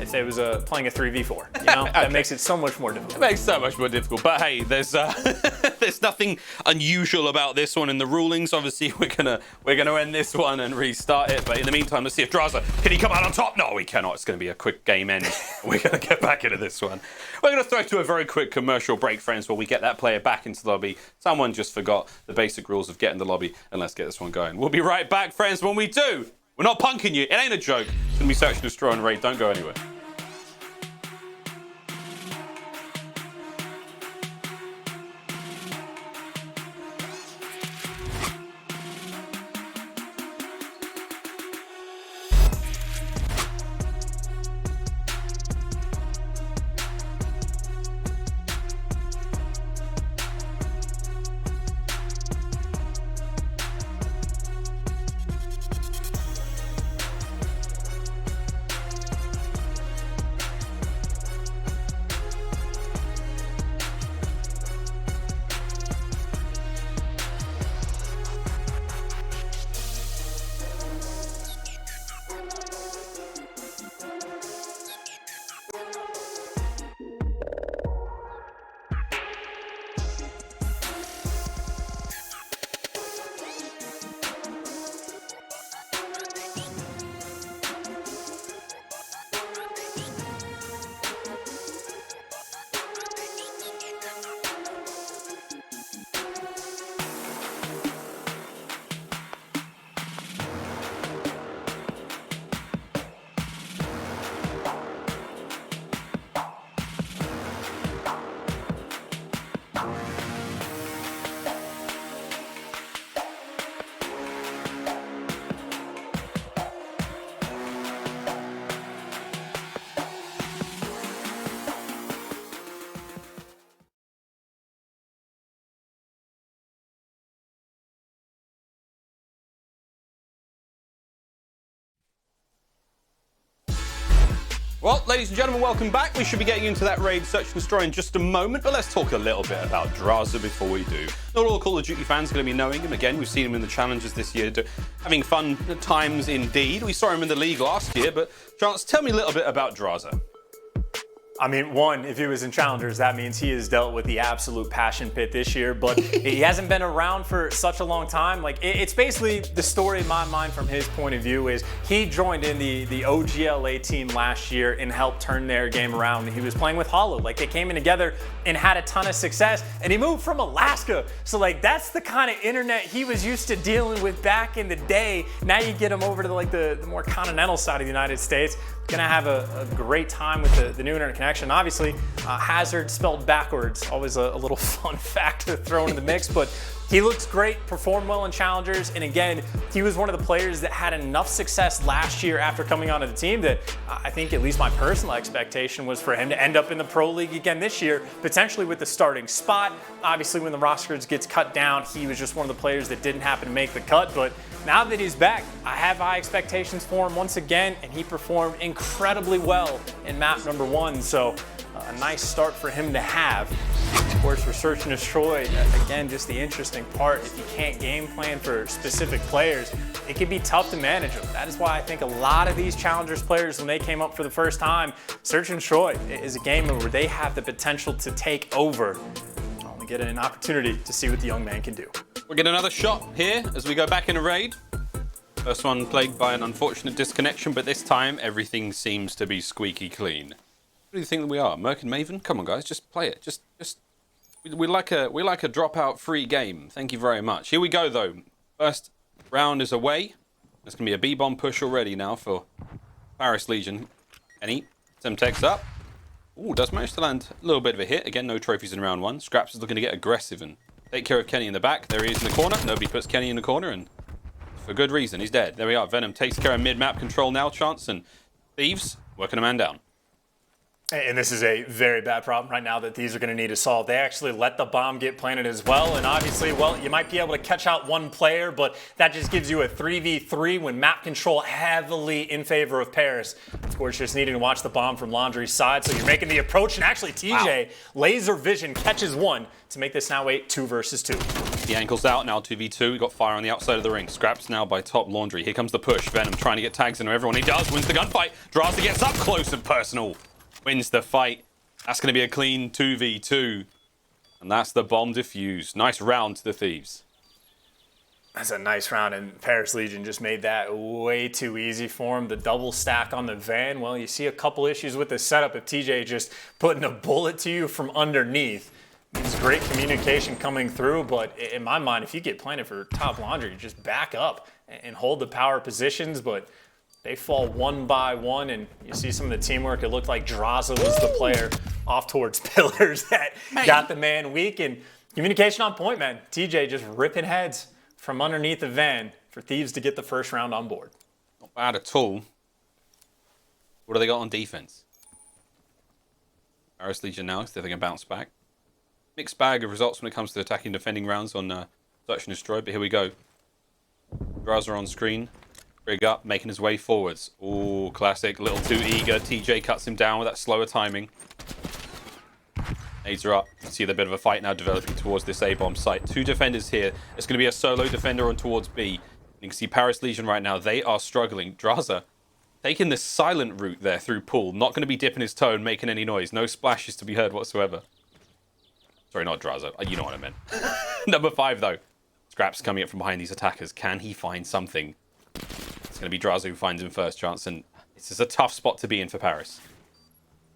if they was playing a 3v4, you know? Okay. That makes it so much more difficult. It makes it so much more difficult, but hey, there's there's nothing unusual about this one in the rulings. Obviously, we're gonna end this one and restart it, but in the meantime, let's see if Drazah, can he come out on top? No, he cannot. It's gonna be a quick game end. We're gonna get back into this one. We're gonna throw to a very quick commercial break, friends, where we get that player back into the lobby. Someone just forgot the basic rules of getting the lobby, and let's get this one going. We'll be right back, friends, when we do We're not punking you. It ain't a joke. It's going to be Search and Destroy on Raid. Don't go anywhere. Well, ladies and gentlemen, welcome back. We should be getting into that raid Search and Destroy in just a moment, but let's talk a little bit about Drazah before we do. Not all Call of Duty fans are going to be knowing him. Again, we've seen him in the challenges this year, having fun times indeed. We saw him in the league last year, but Chance, tell me a little bit about Drazah. I mean, one, if he was in Challengers, that means he has dealt with the absolute passion pit this year, but he hasn't been around for such a long time. Like, it's basically the story in my mind from his point of view is he joined in the OGLA team last year and helped turn their game around. He was playing with Hollow. Like, they came in together and had a ton of success, and he moved from Alaska. So, like, that's the kind of internet he was used to dealing with back in the day. Now you get him over to, like, the more continental side of the United States. Gonna have a great time with the new internet connection. Obviously, Hazard spelled backwards, always a little fun fact to throw in the mix, but he looks great, performed well in Challengers, and again, he was one of the players that had enough success last year after coming onto the team that I think at least my personal expectation was for him to end up in the Pro League again this year, potentially with the starting spot. Obviously, when the rosters gets cut down, he was just one of the players that didn't happen to make the cut, but now that he's back, I have high expectations for him once again, and he performed incredibly well in map number 1, so a nice start for him to have. Of course, for Search and Destroy, again, just the interesting part, if you can't game plan for specific players, it can be tough to manage them. That is why I think a lot of these Challengers players, when they came up for the first time, Search and Destroy is a game where they have the potential to take over. Only get an opportunity to see what the young man can do. We'll get another shot here as we go back in a raid. First one plagued by an unfortunate disconnection, but this time everything seems to be squeaky clean. What do you think that we are? Merc and Maven? Come on, guys, just play it. Just we like a dropout free game. Thank you very much. Here we go though. First round is away. There's gonna be a B-bomb push already now for Paris Legion. Any Semtex up. Ooh, does manage to land a little bit of a hit. Again, no trophies in round 1. Scraps is looking to get aggressive and take care of Kenny in the back. There he is in the corner. Nobody puts Kenny in the corner, and for good reason. He's dead. There we are. Venom takes care of mid-map control now, Chance, and Thieves working a man down. And this is a very bad problem right now that these are going to need to solve. They actually let the bomb get planted as well, and obviously, well, you might be able to catch out one player, but that just gives you a 3v3 when map control heavily in favor of Paris. Of course, just needing to watch the bomb from Laundry's side, so you're making the approach, and actually TJ, laser vision, catches one to make this now a 2 versus 2. The ankle's out, now 2v2. We got fire on the outside of the ring. Scraps now by top Laundry. Here comes the push. Venom trying to get tags into everyone. He does, wins the gunfight. Drazah gets up close and personal. Wins the fight. That's going to be a clean 2v2. And that's the bomb defused. Nice round to the Thieves. That's a nice round, and Paris Legion just made that way too easy for him. The double stack on the van, well, you see a couple issues with the setup. If TJ just putting a bullet to you from underneath, It's great communication coming through, but in my mind, if you get planted for top laundry, you just back up and hold the power positions, but they fall one by one, and you see some of the teamwork. It looked like Drazah was the player off towards pillars that got the man weak, and communication on point, man. TJ just ripping heads from underneath the van for Thieves to get the first round on board. Not bad at all. What do they got on defense? Paris Legion now, so they're going to bounce back. Mixed bag of results when it comes to attacking defending rounds on Search and Destroy, but here we go. Drazah on screen. Rig up, making his way forwards. Ooh, classic, little too eager. TJ cuts him down with that slower timing. Nades are up. You see the bit of a fight now developing towards this A-bomb site. 2 defenders here. It's going to be a solo defender on towards B. You can see Paris Legion right now. They are struggling. Drazah taking this silent route there through pool. Not going to be dipping his toe and making any noise. No splashes to be heard whatsoever. Sorry, not Drazah. You know what I meant. Number 5, though. Scraps coming up from behind these attackers. Can he find something? It's going to be Drazah who finds him first chance, and this is a tough spot to be in for Paris.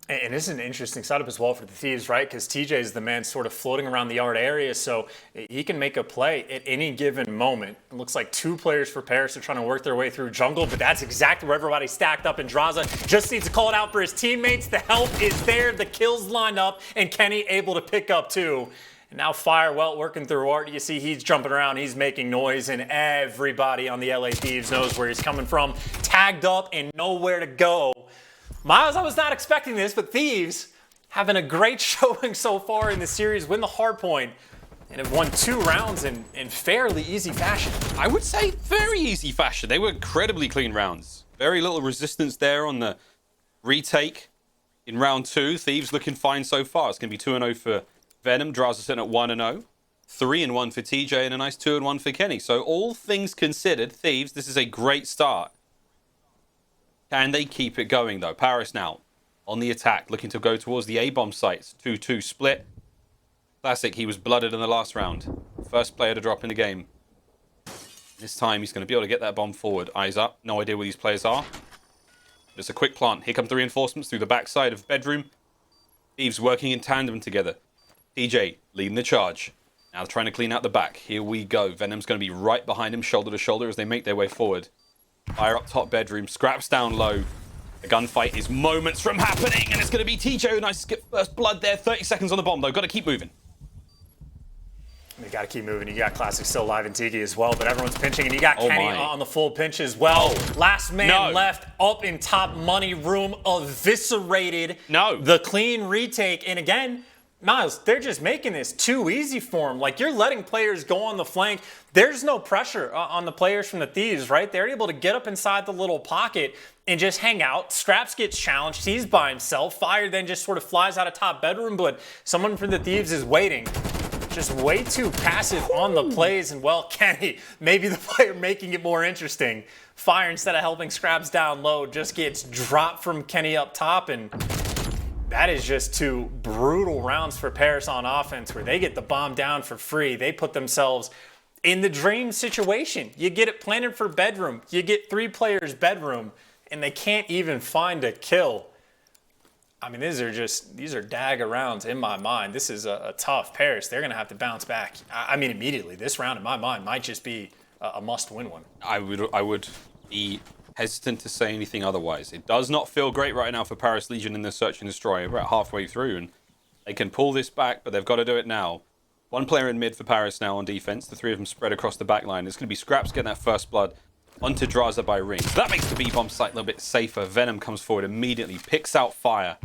And this is an interesting setup as well for the Thieves, right? Because TJ is the man sort of floating around the yard area, so he can make a play at any given moment. It looks like 2 players for Paris are trying to work their way through jungle, but that's exactly where everybody's stacked up, and Drazah just needs to call it out for his teammates. The help is there, the kills lined up, and Kenny able to pick up 2. And now Firewell working through Art. You see he's jumping around, he's making noise, and everybody on the LA Thieves knows where he's coming from. Tagged up and nowhere to go. Miles, I was not expecting this, but Thieves having a great showing so far in the series, win the hard point, and have won 2 rounds in fairly easy fashion. I would say very easy fashion. They were incredibly clean rounds. Very little resistance there on the retake in round 2. Thieves looking fine so far. It's going to be 2-0 for Venom. Drazah sitting at 1-0. 3-1 for TJ and a nice 2-1 for Kenny. So all things considered, Thieves, this is a great start. Can they keep it going, though? Paris now on the attack, looking to go towards the A-bomb sites. 2-2 split. Classic, he was blooded in the last round. First player to drop in the game. This time, he's going to be able to get that bomb forward. Eyes up. No idea where these players are. Just a quick plant. Here come the reinforcements through the backside of bedroom. Thieves working in tandem together. TJ leading the charge. Now trying to clean out the back. Here we go. Venom's going to be right behind him, shoulder to shoulder, as they make their way forward. Fire up top bedroom, Scraps down low. The gunfight is moments from happening, and it's going to be TJ who nice to get first blood there. 30 seconds on the bomb, though. Got to keep moving. You got to keep moving. You got Classic still alive in Tiki as well, but everyone's pinching, and you got Kenny on the full pinch as well. Last man left up in top money room, eviscerated. The clean retake, and again, Miles, they're just making this too easy for him. Like, you're letting players go on the flank. There's no pressure on the players from the Thieves, right? They're able to get up inside the little pocket and just hang out. Scraps gets challenged. He's by himself. Fire then just sort of flies out of top bedroom, but someone from the Thieves is waiting. Just way too passive on the plays. And, well, Kenny, maybe the player making it more interesting. Fire, instead of helping Scraps down low, just gets dropped from Kenny up top, and that is just 2 brutal rounds for Paris on offense, where they get the bomb down for free. They put themselves in the dream situation. You get it planted for bedroom. You get 3 players bedroom, and they can't even find a kill. I mean, these are dagger rounds in my mind. This is a tough Paris. They're going to have to bounce back. I mean, immediately. This round, in my mind, might just be a must-win one. I would be hesitant to say anything otherwise. It does not feel great right now for Paris Legion in the Search and Destroy. We're about halfway through, and they can pull this back, but they've got to do it now. 1 player in mid for Paris now on defense. The 3 of them spread across the back line. It's going to be Scraps getting that first blood onto Drazah by ring. So that makes the B-bomb site a little bit safer. Venom comes forward immediately, picks out Fire.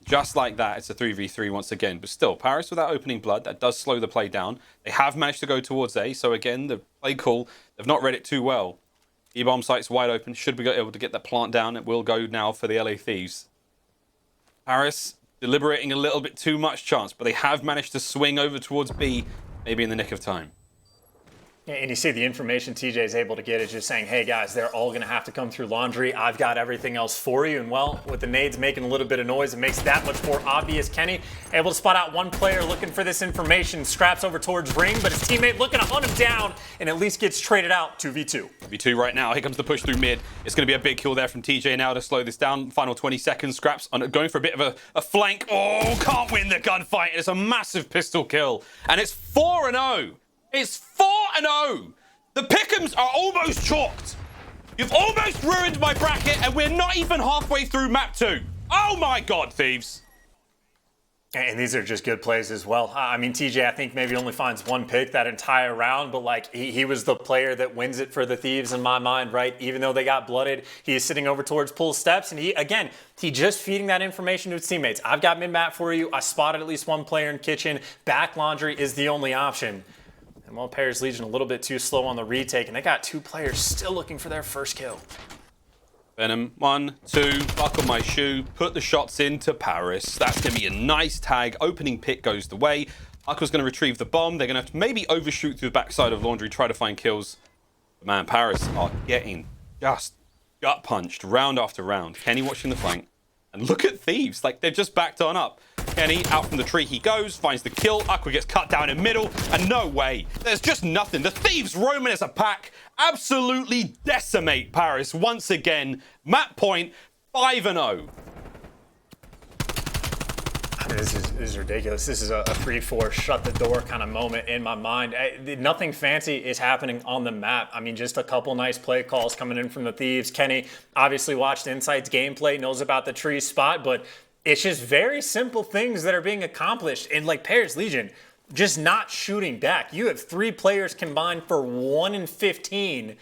Just like that, it's a 3v3 once again. But still, Paris without opening blood, that does slow the play down. They have managed to go towards A, so again, the play call, they've not read it too well. E-bomb site's wide open. Should be able to get that plant down. It will go now for the LA Thieves. Paris deliberating a little bit too much chance, but they have managed to swing over towards B, maybe in the nick of time. And you see the information TJ is able to get is just saying, hey guys, they're all going to have to come through laundry. I've got everything else for you. And well, with the nades making a little bit of noise, it makes that much more obvious. Kenny able to spot out one player looking for this information, scraps over towards Ring, but his teammate looking to hunt him down and at least gets traded out 2v2. 2v2 right now. Here comes the push through mid. It's going to be a big kill there from TJ now to slow this down. Final 20 seconds. Scraps on going for a bit of a flank. Oh, can't win the gunfight. It's a massive pistol kill. And it's 4-0. It's 4-0. The pick'ems are almost chalked. You've almost ruined my bracket, and we're not even halfway through map 2. Oh my God, Thieves. And these are just good plays as well. I mean, TJ, I think maybe only finds one pick that entire round, but like he was the player that wins it for the Thieves in my mind, right? Even though they got blooded, he is sitting over towards pool steps, and he just feeding that information to his teammates. I've got mid-map for you. I spotted at least one player in kitchen. Back laundry is the only option. And while Paris Legion a little bit too slow on the retake, and they got 2 players still looking for their first kill. Venom, 1, 2, buckle my shoe, put the shots into Paris. That's going to be a nice tag. Opening pick goes the way. Aqua's going to retrieve the bomb. They're going to have to maybe overshoot through the backside of Laundry, try to find kills. But man, Paris are getting just gut punched round after round. Kenny watching the flank. And look at Thieves, like they've just backed on up. Kenny, out from the tree he goes, finds the kill. Aqua gets cut down in middle, and no way. There's just nothing. The Thieves roaming as a pack absolutely decimate Paris once again. Map point, 5-0. This is ridiculous. This is a 3-4 shut the door kind of moment in my mind. Nothing fancy is happening on the map. I mean, just a couple nice play calls coming in from the Thieves. Kenny obviously watched Insight's gameplay, knows about the tree spot, but it's just very simple things that are being accomplished. And like Paris Legion, just not shooting back. You have 3 players combined for 1 in 15.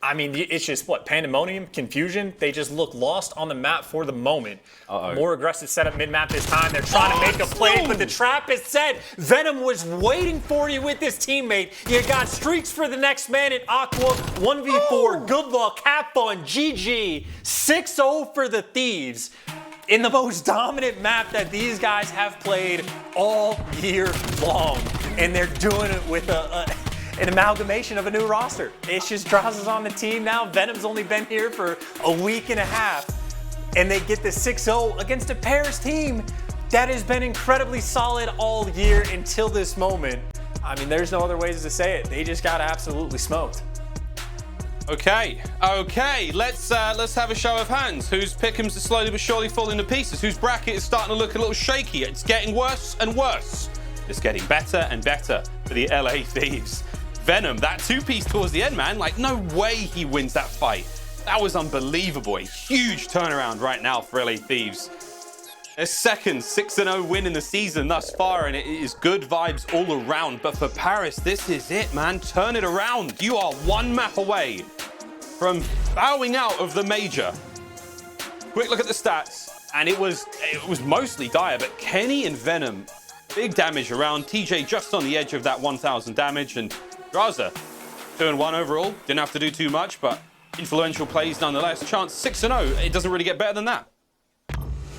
I mean, it's just what? Pandemonium, confusion. They just look lost on the map for the moment. More aggressive setup mid-map this time. They're trying to make a play, but the trap is set. Venom was waiting for you with his teammate. You got streaks for the next man at Aqua. 1v4. Good luck. Have fun. GG. 6-0 for the Thieves. In the most dominant map that these guys have played all year long. And they're doing it with an amalgamation of a new roster. It's just Drazah's on the team now. Venom's only been here for a week and a half. And they get the 6-0 against a Paris team that has been incredibly solid all year until this moment. I mean, there's no other ways to say it. They just got absolutely smoked. Okay, let's have a show of hands. Whose pick'ems are slowly but surely falling to pieces? Whose bracket is starting to look a little shaky? It's getting worse and worse. It's getting better and better for the LA Thieves. Venom, that 2-piece towards the end, man. Like, no way he wins that fight. That was unbelievable. A huge turnaround right now for LA Thieves. Their second 6-0 win in the season thus far, and it is good vibes all around. But for Paris, this is it, man. Turn it around. You are 1 map away from bowing out of the major. Quick look at the stats, and it was mostly dire, but Kenny and Venom, big damage around. TJ just on the edge of that 1,000 damage, and Drazah, 2-1 overall. Didn't have to do too much, but influential plays nonetheless. Chance 6-0. It doesn't really get better than that.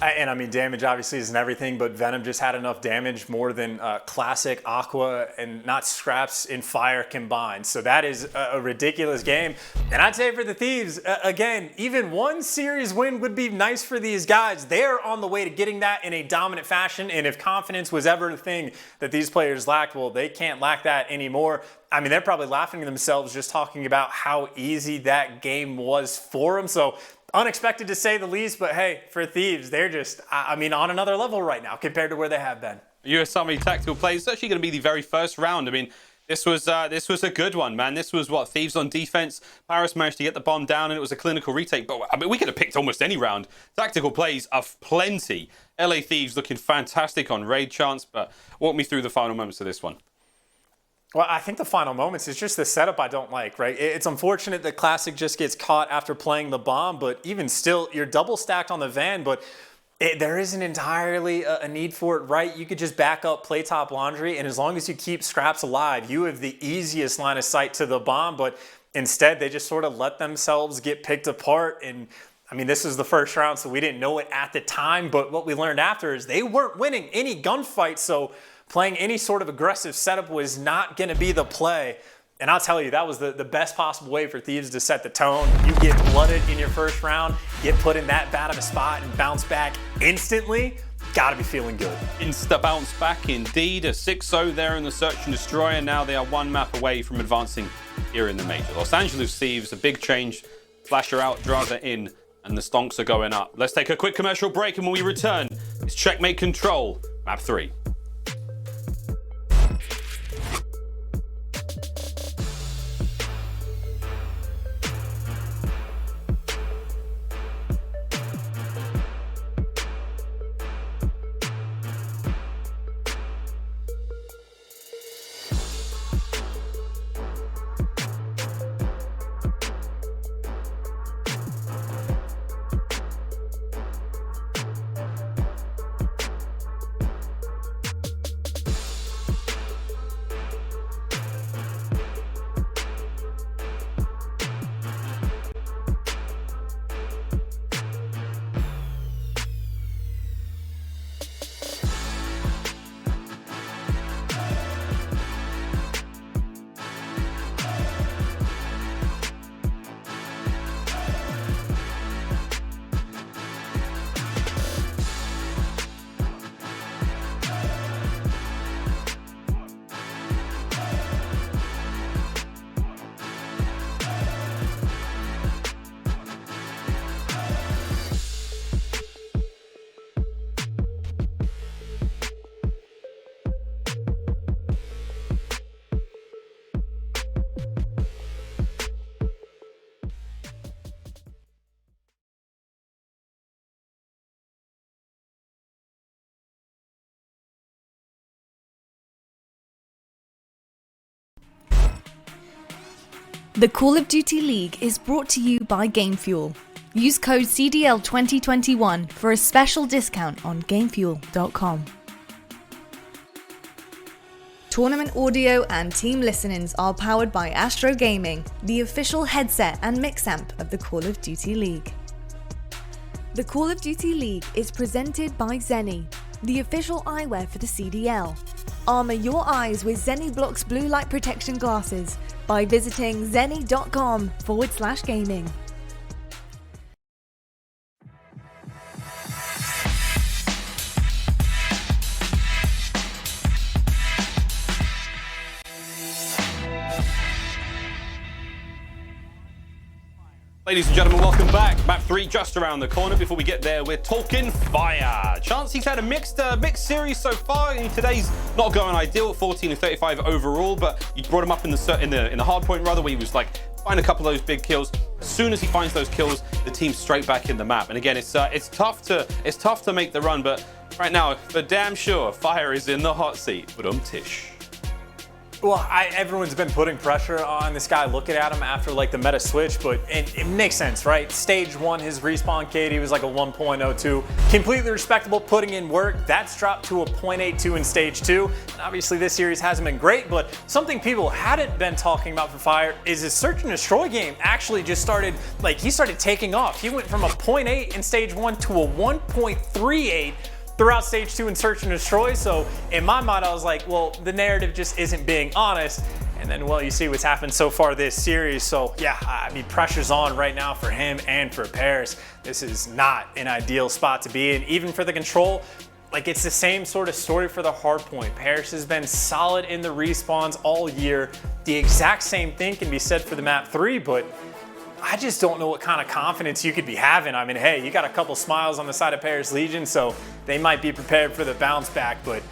And I mean, damage obviously isn't everything, but Venom just had enough damage more than classic Aqua and not Scraps in Fire combined. So that is a ridiculous game. And I'd say for the Thieves, again, even 1 series win would be nice for these guys. They're on the way to getting that in a dominant fashion. And if confidence was ever the thing that these players lacked, well, they can't lack that anymore. I mean, they're probably laughing to themselves just talking about how easy that game was for them. So unexpected to say the least, but hey, for Thieves, they're just, I mean, on another level right now compared to where they have been. US Army tactical plays. It's actually going to be the very first round. I mean, this was a good one, man. This was what, Thieves on defense. Paris managed to get the bomb down, and it was a clinical retake. But I mean, we could have picked almost any round. Tactical plays are plenty. LA Thieves looking fantastic on raid chance. But walk me through the final moments of this one. Well, I think the final moments is just the setup I don't like, right? It's unfortunate that Classic just gets caught after playing the bomb, but even still, you're double stacked on the van, but there isn't entirely a need for it, right? You could just back up, play top laundry, and as long as you keep Scraps alive, you have the easiest line of sight to the bomb, but instead they just sort of let themselves get picked apart. And I mean, this is the first round, so we didn't know it at the time, but what we learned after is they weren't winning any gunfights, so playing any sort of aggressive setup was not going to be the play. And I'll tell you, that was the best possible way for Thieves to set the tone. You get blooded in your first round, get put in that bad of a spot and bounce back instantly. Gotta be feeling good. Insta bounce back indeed. A 6-0 there in the Search and Destroy, and now they are one map away from advancing here in the Major. Los Angeles Thieves, a big change. Flasher out, Drazah in, and the stonks are going up. Let's take a quick commercial break, and when we return, it's Checkmate Control, map 3. The Call of Duty League is brought to you by GameFuel. Use code CDL2021 for a special discount on GameFuel.com. Tournament audio and team listenings are powered by Astro Gaming, the official headset and mix amp of the Call of Duty League. The Call of Duty League is presented by Zenni, the official eyewear for the CDL. Armour your eyes with Zenni Blocks blue light protection glasses by visiting zenni.com/gaming. Ladies and gentlemen, welcome back. Map 3 just around the corner. Before we get there, we're talking fire. Chancey's had a mixed series so far. I mean, today's not going ideal, 14 and 35 overall, but you brought him up in the hard point rather, where he was like find a couple of those big kills. As soon as he finds those kills, the team's straight back in the map. And again, it's tough to make the run, but right now, for damn sure, fire is in the hot seat. But Tish. Well, everyone's been putting pressure on this guy looking at him after like the meta switch, but it makes sense, right? Stage 1, his respawn KD was like a 1.02. Completely respectable, putting in work. That's dropped to a 0.82 in stage 2. And obviously this series hasn't been great, but something people hadn't been talking about for Fire is his search and destroy game actually just started, he started taking off. He went from a 0.8 in stage 1 to a 1.38 throughout stage 2 in search and destroy. So in my mind, I was like, well, the narrative just isn't being honest. And then, well, you see what's happened so far this series. So yeah, I mean, pressure's on right now for him and for Paris. This is not an ideal spot to be in, even for the control. It's the same sort of story for the hard point. Paris has been solid in the respawns all year. The exact same thing can be said for the map 3, but I just don't know what kind of confidence you could be having. I mean, hey, you got a couple smiles on the side of Paris Legion, so they might be prepared for the bounce back, but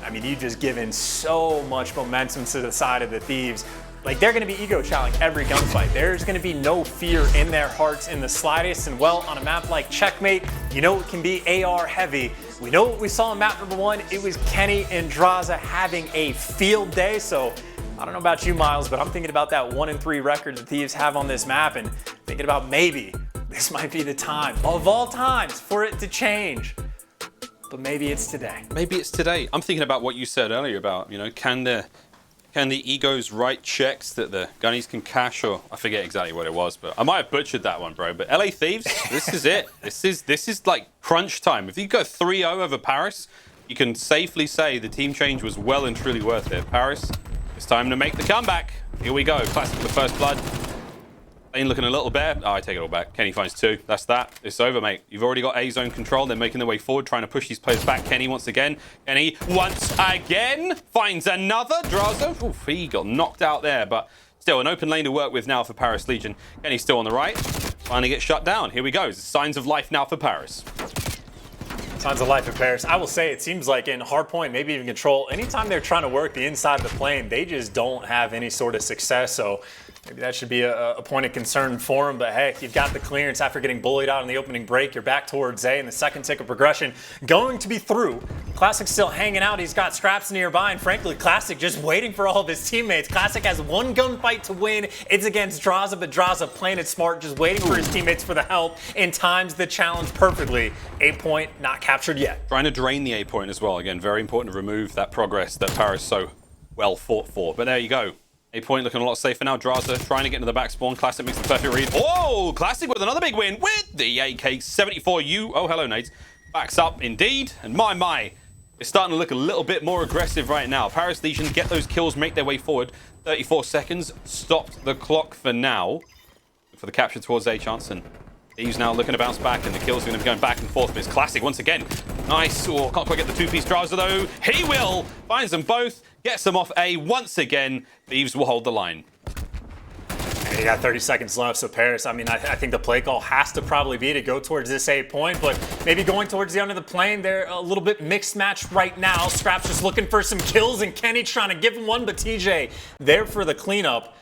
I mean, you've just given so much momentum to the side of the Thieves. They're gonna be ego challenging every gunfight. There's gonna be no fear in their hearts in the slightest, and well, on a map like Checkmate, you know it can be AR heavy. We know what we saw in map number 1, it was Kenny and Drazah having a field day, so I don't know about you, Miles, but I'm thinking about that 1-3 record the Thieves have on this map and thinking about maybe this might be the time of all times for it to change. But maybe it's today. Maybe it's today. I'm thinking about what you said earlier about, can the egos write checks that the gunnies can cash, or I forget exactly what it was, but I might have butchered that one, bro. But LA Thieves, this is it. This is like crunch time. If you go 3-0 over Paris, you can safely say the team change was well and truly worth it. Paris, it's time to make the comeback. Here we go. Classic for the first blood. Lane looking a little better. Oh, I take it all back. Kenny finds 2. That's that. It's over, mate. You've already got A zone control. They're making their way forward, trying to push these players back. Kenny once again. Kenny once again finds another. Drazah. Oof, he got knocked out there, but still an open lane to work with now for Paris Legion. Kenny's still on the right. Finally gets shut down. Here we go. Signs of life now for Paris. Signs of life in Paris. I will say it seems like in hardpoint, maybe even control, anytime they're trying to work the inside of the plane, they just don't have any sort of success. So maybe that should be a point of concern for them. But hey, you've got the clearance after getting bullied out in the opening break. You're back towards A, and the second tick of progression going to be through. Classic's still hanging out. He's got Scraps nearby, and frankly, Classic just waiting for all of his teammates. Classic has one gunfight to win. It's against Drazah, but Drazah playing it smart, just waiting for his teammates for the help, and times the challenge perfectly. 8 point, not captured yet. Trying to drain the A point as well. Again, very important to remove that progress that Paris so well fought for. But there you go. A point looking a lot safer now. Drazah trying to get into the back spawn. Classic makes the perfect read. Oh, Classic with another big win with the AK-74U. Oh, hello, Nate. Backs up indeed. And my, it's starting to look a little bit more aggressive right now. Paris Legion get those kills, make their way forward. 34 seconds. Stopped the clock for now. For the capture towards A chance. And Thieves now looking to bounce back, and the kills are going to be going back and forth. But it's Classic once again. Nice. Oh, can't quite get the two-piece Drazah though. He will. Finds them both. Gets them off A once again. Thieves will hold the line. And you got 30 seconds left, so Paris, I mean, I think the play call has to probably be to go towards this A point, but maybe going towards the end of the plane, they're a little bit mixed match right now. Scraps just looking for some kills, and Kenny trying to give him one, but TJ there for the cleanup.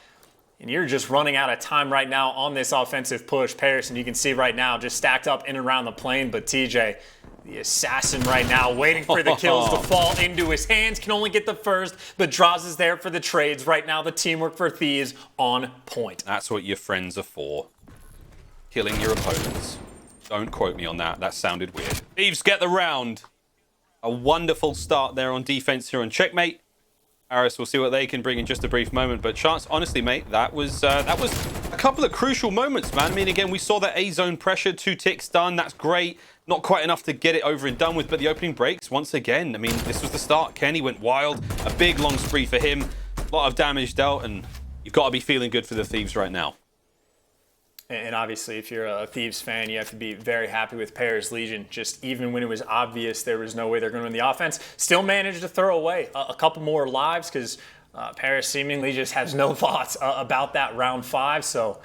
And you're just running out of time right now on this offensive push, Paris, and you can see right now just stacked up in and around the plane, but TJ, the assassin right now, waiting for the kills to fall into his hands, can only get the first, but Drazah's there for the trades. Right now, the teamwork for Thieves on point. That's what your friends are for. Killing your opponents. Don't quote me on that. That sounded weird. Thieves get the round. A wonderful start there on defense here on Checkmate. Paris, we'll see what they can bring in just a brief moment. But Chance, honestly, mate, that was a couple of crucial moments, man. I mean, again, we saw that A-zone pressure, 2 ticks done. That's great. Not quite enough to get it over and done with, but the opening breaks, once again, I mean, this was the start. Kenny went wild. A big, long spree for him. A lot of damage dealt, and you've got to be feeling good for the Thieves right now. And obviously, if you're a Thieves fan, you have to be very happy with Paris Legion. Just even when it was obvious there was no way they're going to win the offense, still managed to throw away a couple more lives because Paris seemingly just has no thoughts about that round 5. So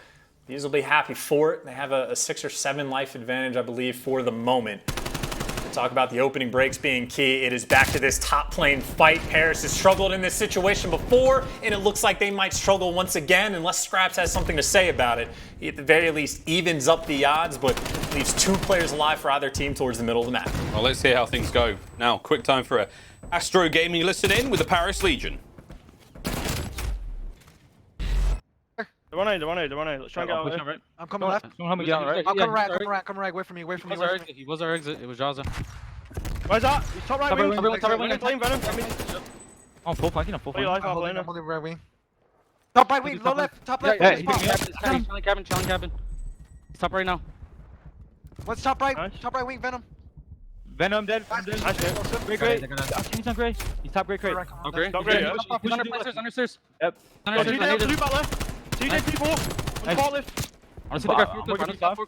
these will be happy for it. They have a 6 or 7 life advantage, I believe, for the moment. Talk about the opening breaks being key. It is back to this top plane fight. Paris has struggled in this situation before, and it looks like they might struggle once again unless Scraps has something to say about it. He at the very least evens up the odds, but leaves 2 players alive for either team towards the middle of the map. Well, let's hear how things go. Now, quick time for a Astro Gaming. You listen in with the Paris Legion. The one A. Let's try and get out of it. I'm coming left. I'm coming right. Wait for me. He was our exit. It was Drazah. Where's that? He's top right wing. Top right wing. Blame Venom. I'm full flanking. I'm full flanking. I'm holding right wing. Top right wing. Low left. Top left. Challenge cabin. He's top right now. What's top right? Top right wing. Venom. Venom dead. Great. He's on gray. He's top gray crate. Okay. He's understairs. Yep. TJ back left. TJ P4. Ball lift. Honestly, they got 4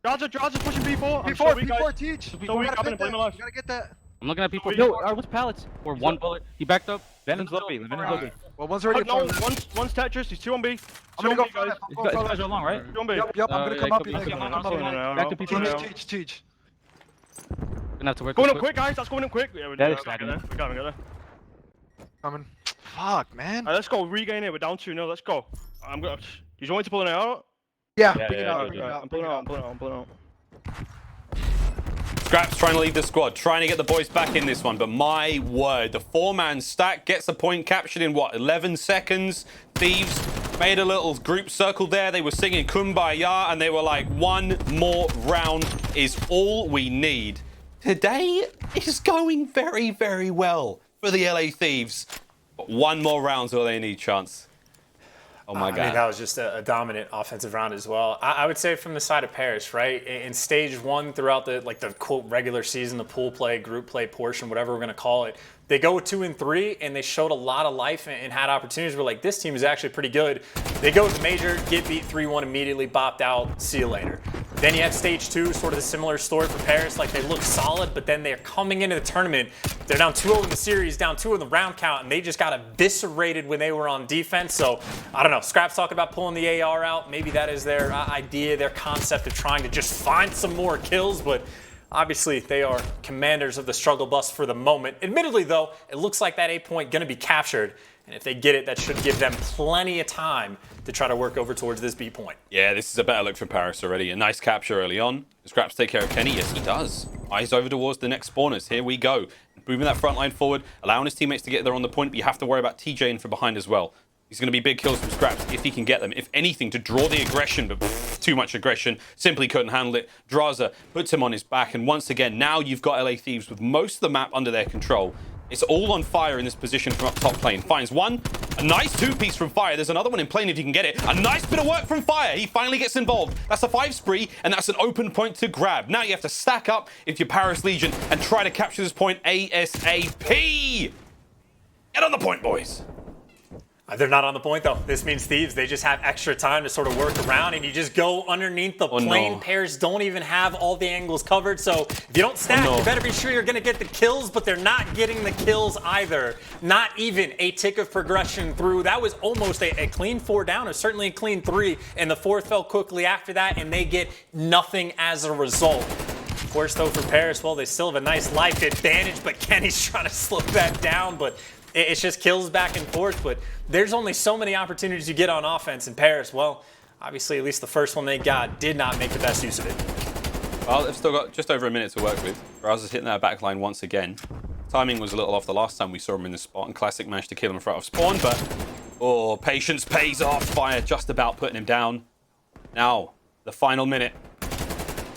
Drazah pushing P4. P4 teach. So weak, I'm gonna blame my life. You gotta get that. I'm looking at people. Yo, what's pallets? Or 1 bullet. He backed up. Venom's low B. Well, one's already. No, one's Tetris. He's 2 on B. I'm gonna go guys. You guys are long, right? 2 on B. Yep. I'm gonna come up. Back to people. Teach. Gonna have to work. Going up quick, guys. That's going up quick. Yeah, we got there. Coming. Fuck, man. Let's go. Regain it. We're down 2-0. Let's go. I'm gonna. Do you want me to pull it out? Yeah. I'm pulling out. Scraps trying to lead the squad, trying to get the boys back in this one, but my word, the 4-man stack gets a point captured in what, 11 seconds? Thieves made a little group circle there. They were singing Kumbaya, and they were like, 1 more round is all we need. Today is going very, very well for the LA Thieves. But 1 more round's all they need, Chance. Oh my God. I mean, that was just a dominant offensive round as well. I would say from the side of Paris, right? In stage one, throughout the quote regular season, the pool play, group play portion, whatever we're going to call it, they go with 2 and 3, and they showed a lot of life and had opportunities where, like, this team is actually pretty good. They go to the major, get beat 3-1 immediately, bopped out, see you later. Then you have stage 2, sort of the similar story for Paris. Like, they look solid, but then they're coming into the tournament. They're down 2-0 in the series, down 2 in the round count, and they just got eviscerated when they were on defense. So, I don't know. Scrap's talking about pulling the AR out. Maybe that is their idea, their concept of trying to just find some more kills, but obviously, they are commanders of the struggle bus for the moment. Admittedly, though, it looks like that 8 point going to be captured. And if they get it, that should give them plenty of time to try to work over towards this B point. Yeah, this is a better look for Paris already. A nice capture early on. Scraps take care of Kenny. Yes, he does. Eyes over towards the next spawners. Here we go. Moving that front line forward, allowing his teammates to get there on the point, but you have to worry about TJ in from behind as well. He's going to be big kills from Scraps if he can get them. If anything, to draw the aggression, but too much aggression. Simply couldn't handle it. Drazah puts him on his back. And once again, now you've got LA Thieves with most of the map under their control. It's all on Fire in this position from up top lane. Finds one. A nice 2-piece from Fire. There's another one in plane if you can get it. A nice bit of work from Fire. He finally gets involved. That's a 5 spree, and that's an open point to grab. Now you have to stack up if you're Paris Legion and try to capture this point ASAP. Get on the point, boys. They're not on the point, though. This means Thieves, they just have extra time to sort of work around, and you just go underneath the plane. No. Pairs don't even have all the angles covered, so if you don't stack, you better be sure you're going to get the kills, but they're not getting the kills either. Not even a tick of progression through. That was almost a clean 4 down, or certainly a clean 3, and the 4th fell quickly after that, and they get nothing as a result. Of course, though, for Paris, well, they still have a nice life advantage, but Kenny's trying to slow that down, but it's just kills back and forth. But there's only so many opportunities you get on offense in Paris. Well, obviously, at least the first one they got did not make the best use of it. Well, they've still got just over a minute to work with. Drazah's hitting that back line once again. Timing was a little off the last time we saw him in the spot, and Classic managed to kill him in front of spawn, but patience pays off. Fire just about putting him down. Now, the final minute.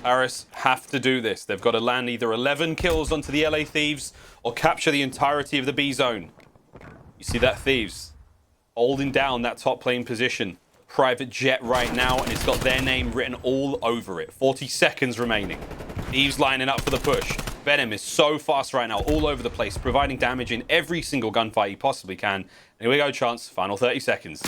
Paris have to do this. They've got to land either 11 kills onto the LA Thieves or capture the entirety of the B zone. You see that Thieves holding down that top lane position. Private jet right now, and it's got their name written all over it. 40 seconds remaining. Thieves lining up for the push. Venom is so fast right now, all over the place, providing damage in every single gunfight he possibly can. And here we go, Chance. Final 30 seconds.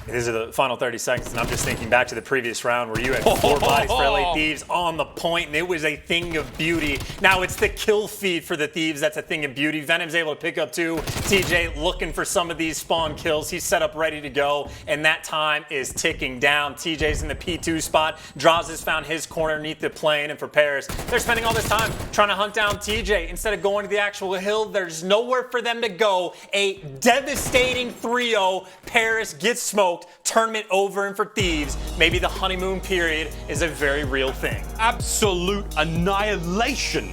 These are the final 30 seconds, and I'm just thinking back to the previous round where you had 4 bodies for LA Thieves on the point, and it was a thing of beauty. Now it's the kill feed for the Thieves that's a thing of beauty. Venom's able to pick up 2. TJ looking for some of these spawn kills. He's set up ready to go, and that time is ticking down. TJ's in the P2 spot. Drazah's found his corner underneath the plane, and for Paris, they're spending all this time trying to hunt down TJ. Instead of going to the actual hill, there's nowhere for them to go. A devastating 3-0. Paris gets smoked. Tournament over, and for Thieves, maybe the honeymoon period is a very real thing. Absolute annihilation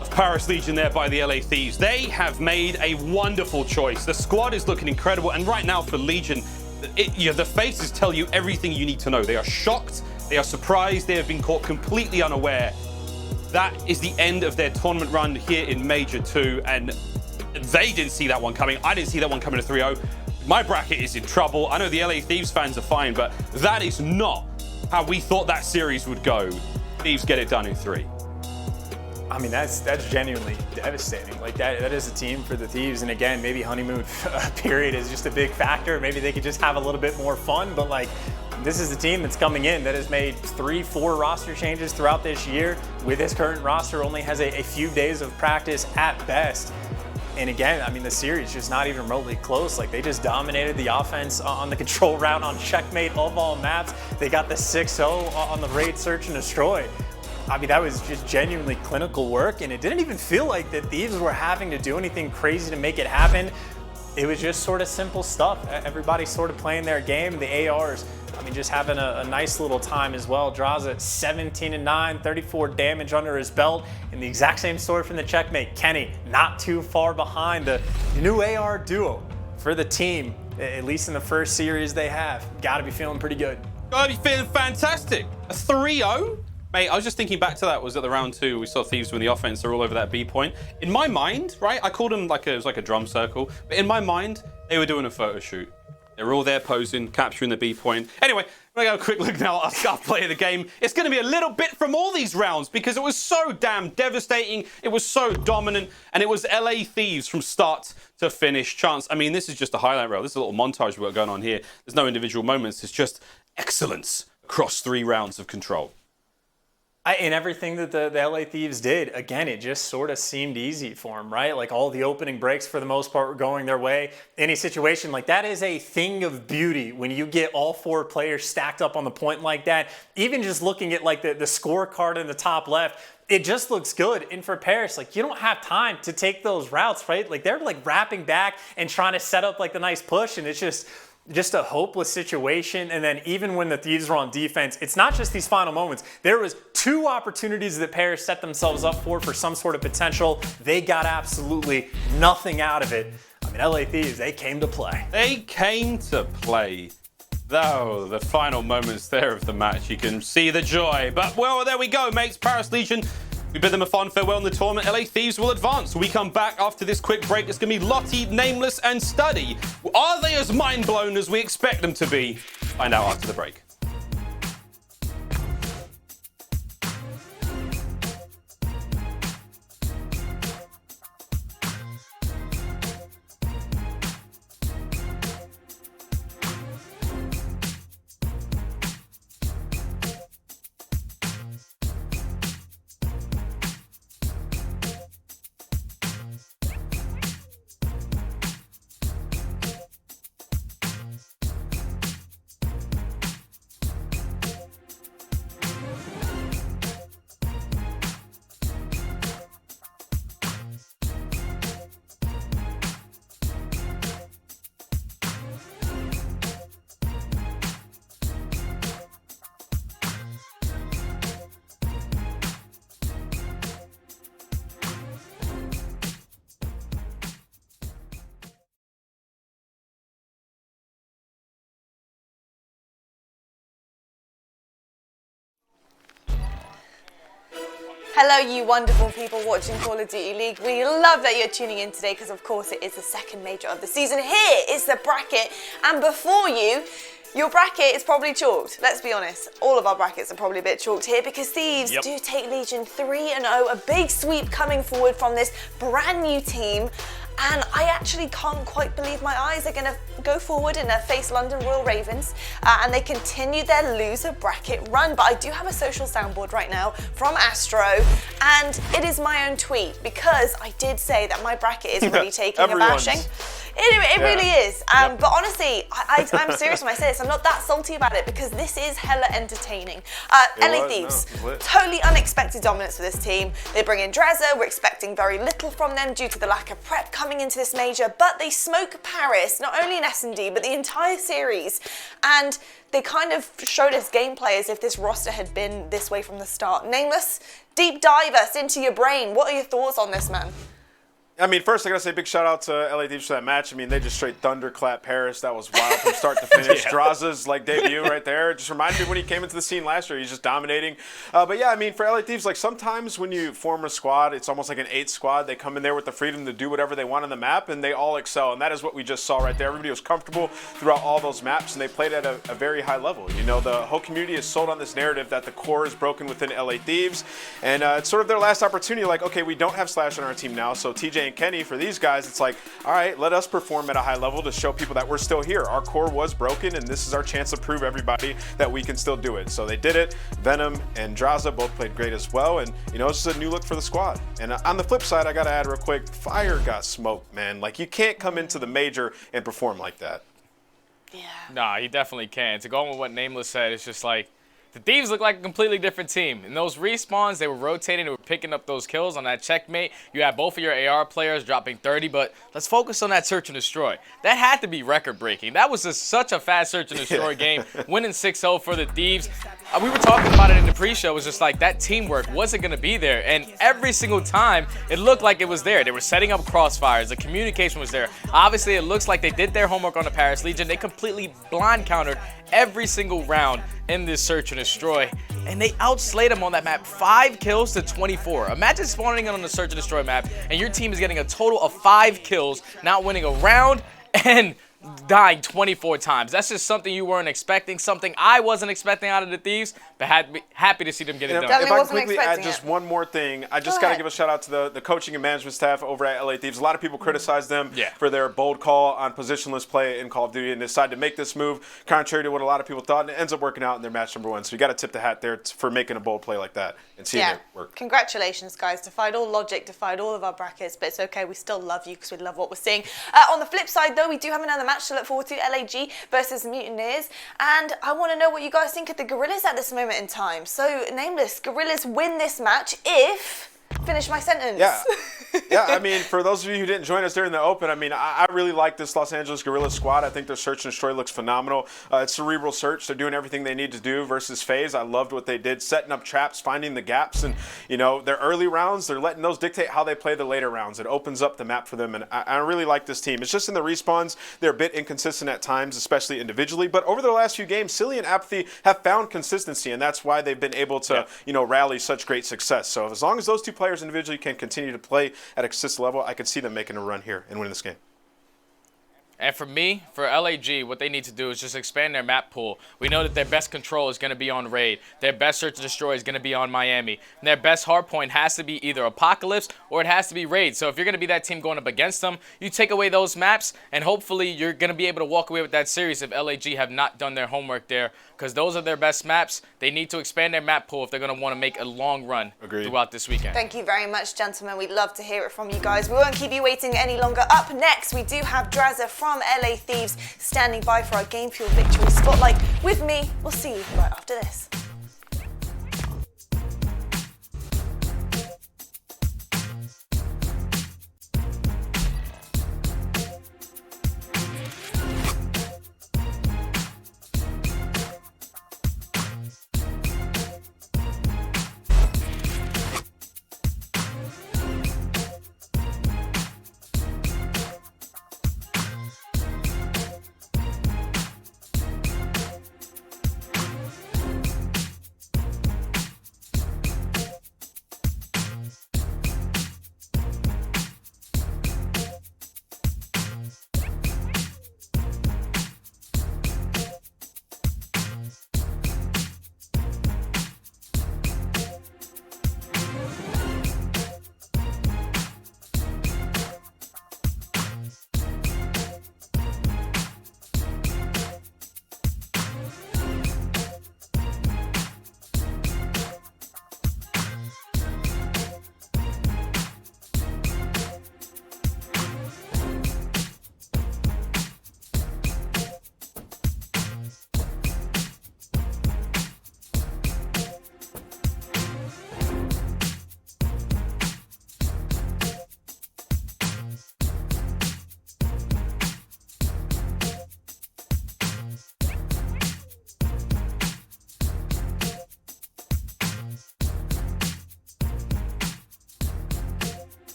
of Paris Legion there by the LA Thieves. They have made a wonderful choice. The squad is looking incredible, and right now for Legion, the faces tell you everything you need to know. They are shocked, they are surprised, they have been caught completely unaware. That is the end of their tournament run here in Major 2, and they didn't see that one coming. I didn't see that one coming to 3-0. My bracket is in trouble. I know the LA Thieves fans are fine, but that is not how we thought that series would go. Thieves get it done in 3. I mean, that's genuinely devastating. Like, that is a team for the Thieves, and again, maybe honeymoon period is just a big factor. Maybe they could just have a little bit more fun, but like, this is the team that's coming in that has made 3-4 roster changes throughout this year. With his current roster, only has a few days of practice at best. And again, I mean, the series just not even remotely close. Like, they just dominated the offense on the control round on checkmate of all maps. They got the 6-0 on the raid search and destroy. I mean, that was just genuinely clinical work, and it didn't even feel like the Thieves were having to do anything crazy to make it happen. It was just sort of simple stuff. Everybody sort of playing their game. The ARs, I mean, just having a nice little time as well. Drazah 17-9, 34 damage under his belt. And the exact same story from the checkmate. Kenny not too far behind. The new AR duo for the team, at least in the first series they have. Got to be feeling pretty good. Got to be feeling fantastic. A 3-0? Mate, I was just thinking back to that. Was at the round 2. We saw Thieves win the offense. They're all over that B point. In my mind, right, I called them like it was like a drum circle. But in my mind, they were doing a photo shoot. They're all there posing, capturing the B point. Anyway, we're going to have a quick look now at our Scump play of the game. It's going to be a little bit from all these rounds because it was so damn devastating. It was so dominant. And it was LA Thieves from start to finish. Chance, I mean, this is just a highlight reel. This is a little montage we've got going on here. There's no individual moments. It's just excellence across 3 rounds of control. In everything that the LA Thieves did, again, it just sort of seemed easy for them, right? Like all the opening breaks for the most part were going their way. Any situation like that is a thing of beauty when you get all 4 players stacked up on the point like that. Even just looking at like the scorecard in the top left, it just looks good. And for Paris, like you don't have time to take those routes, right? Like they're like wrapping back and trying to set up like the nice push, and it's just a hopeless situation. And then even when the Thieves were on defense, it's not just these final moments. There was 2 opportunities that Paris set themselves up for some sort of potential. They got absolutely nothing out of it. I mean, LA Thieves, they came to play. They came to play. Though the final moments there of the match, you can see the joy. But well, there we go, mates. Paris Legion, we bid them a fond farewell in the tournament. LA Thieves will advance. We come back after this quick break. It's going to be Lottie, Nameless, and Standy. Are they as mind-blown as we expect them to be? Find out after the break. Hello, you wonderful people watching Call of Duty League. We love that you're tuning in today because, of course, it is the second major of the season. Here is the bracket, and before you, your bracket is probably chalked. Let's be honest, all of our brackets are probably a bit chalked here because Thieves do take Legion 3-0, a big sweep coming forward from this brand new team. And I actually can't quite believe my eyes. They're going to go forward and face London Royal Ravens, and they continue their loser bracket run. But I do have a social soundboard right now from Astro, and it is my own tweet because I did say that my bracket is really taking a bashing. It really is. But honestly, I'm serious when I say this. I'm not that salty about it because this is hella entertaining. LA Thieves, totally unexpected dominance for this team. They bring in Drazah. We're expecting very little from them due to the lack of prep coming into this major, but they smoke Paris, not only in S&D, but the entire series. And they kind of showed us gameplay as if this roster had been this way from the start. Nameless, deep dive us into your brain. What are your thoughts on this, man? I mean, first I gotta say big shout out to LA Thieves for that match. I mean, they just straight thunderclap Paris. That was wild from start to finish. Drazah's like debut right there. It just reminded me when he came into the scene last year. He's just dominating. But yeah, I mean, for LA Thieves, like sometimes when you form a squad, it's almost like an 8 squad. They come in there with the freedom to do whatever they want on the map, and they all excel. And that is what we just saw right there. Everybody was comfortable throughout all those maps, and they played at a very high level. You know, the whole community is sold on this narrative that the core is broken within LA Thieves, and it's sort of their last opportunity. Like, okay, we don't have Slash on our team now, so TJ and Kenny, for these guys, it's like, all right, let us perform at a high level to show people that we're still here. Our core was broken, and this is our chance to prove everybody that we can still do it. So they did it. Venom and Drazah both played great as well, and you know, it's just a new look for the squad. And on the flip side, I gotta add real quick, Fire got smoked, man. Like, you can't come into the major and perform like that. Yeah. Nah, he definitely can. To go on with what Nameless said, it's just like, the Thieves look like a completely different team. In those respawns, they were rotating, they were picking up those kills on that checkmate. You had both of your AR players dropping 30, but let's focus on that search and destroy. That had to be record breaking. That was just such a fast search and destroy game. Winning 6-0 for the Thieves. We were talking about it in the pre-show. It was just like that teamwork wasn't going to be there. And every single time, it looked like it was there. They were setting up crossfires. The communication was there. Obviously, it looks like they did their homework on the Paris Legion. They completely blind countered every single round in this search and destroy, and they outslayed them on that map. 5 kills to 24. Imagine spawning in on the search and destroy map, and your team is getting a total of 5 kills, not winning a round, and dying 24 times. That's just something you weren't expecting, something I wasn't expecting out of the Thieves, but happy to see them get it done. If I can quickly add just one more thing, I just got to give a shout out to the coaching and management staff over at LA Thieves. A lot of people criticize them for their bold call on positionless play in Call of Duty and decided to make this move contrary to what a lot of people thought, and it ends up working out in their match #1. So you got to tip the hat there for making a bold play like that and seeing it work. Congratulations, guys. Defied all logic, defied all of our brackets, but it's okay. We still love you because we love what we're seeing. On the flip side, though, we do have another match to look forward to, LAG versus Mutineers, and I want to know what you guys think of the Guerrillas at this moment in time. So, Nameless, Guerrillas win this match if... Finish my sentence. Yeah, I mean, for those of you who didn't join us during the Open, I mean, I really like this Los Angeles Guerrillas squad. I think their search and destroy looks phenomenal. It's cerebral search. They're doing everything they need to do versus FaZe. I loved what they did, setting up traps, finding the gaps, and, you know, their early rounds, they're letting those dictate how they play the later rounds. It opens up the map for them, and I really like this team. It's just in the respawns, they're a bit inconsistent at times, especially individually, but over the last few games, Cilly and aBeZy have found consistency, and that's why they've been able to, you know, rally such great success. So as long as those two players individually can continue to play at a consistent level, I could see them making a run here and winning this game. And for me, for LAG, what they need to do is just expand their map pool. We know that their best control is going to be on Raid. Their best search and destroy is going to be on Miami. And their best hardpoint has to be either Apocalypse or it has to be Raid. So if you're going to be that team going up against them, you take away those maps, and hopefully you're going to be able to walk away with that series if LAG have not done their homework there, because those are their best maps. They need to expand their map pool if they're going to want to make a long run throughout this weekend. Thank you very much, gentlemen. We'd love to hear it from you guys. We won't keep you waiting any longer. Up next, we do have Drazah from LA Thieves standing by for our Game Fuel Victory Spotlight with me. We'll see you right after this.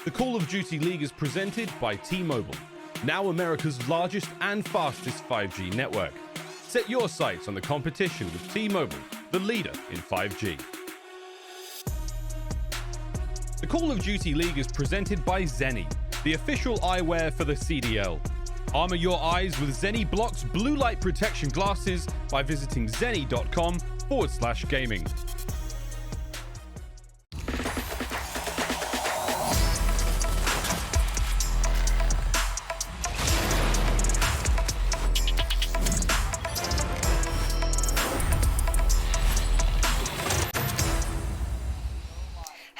The Call of Duty League is presented by T-Mobile, now America's largest and fastest 5G network. Set your sights on the competition with T-Mobile, the leader in 5G. The Call of Duty League is presented by Zenni, the official eyewear for the CDL. Armor your eyes with Zenni Blocks blue light protection glasses by visiting zenni.com/gaming.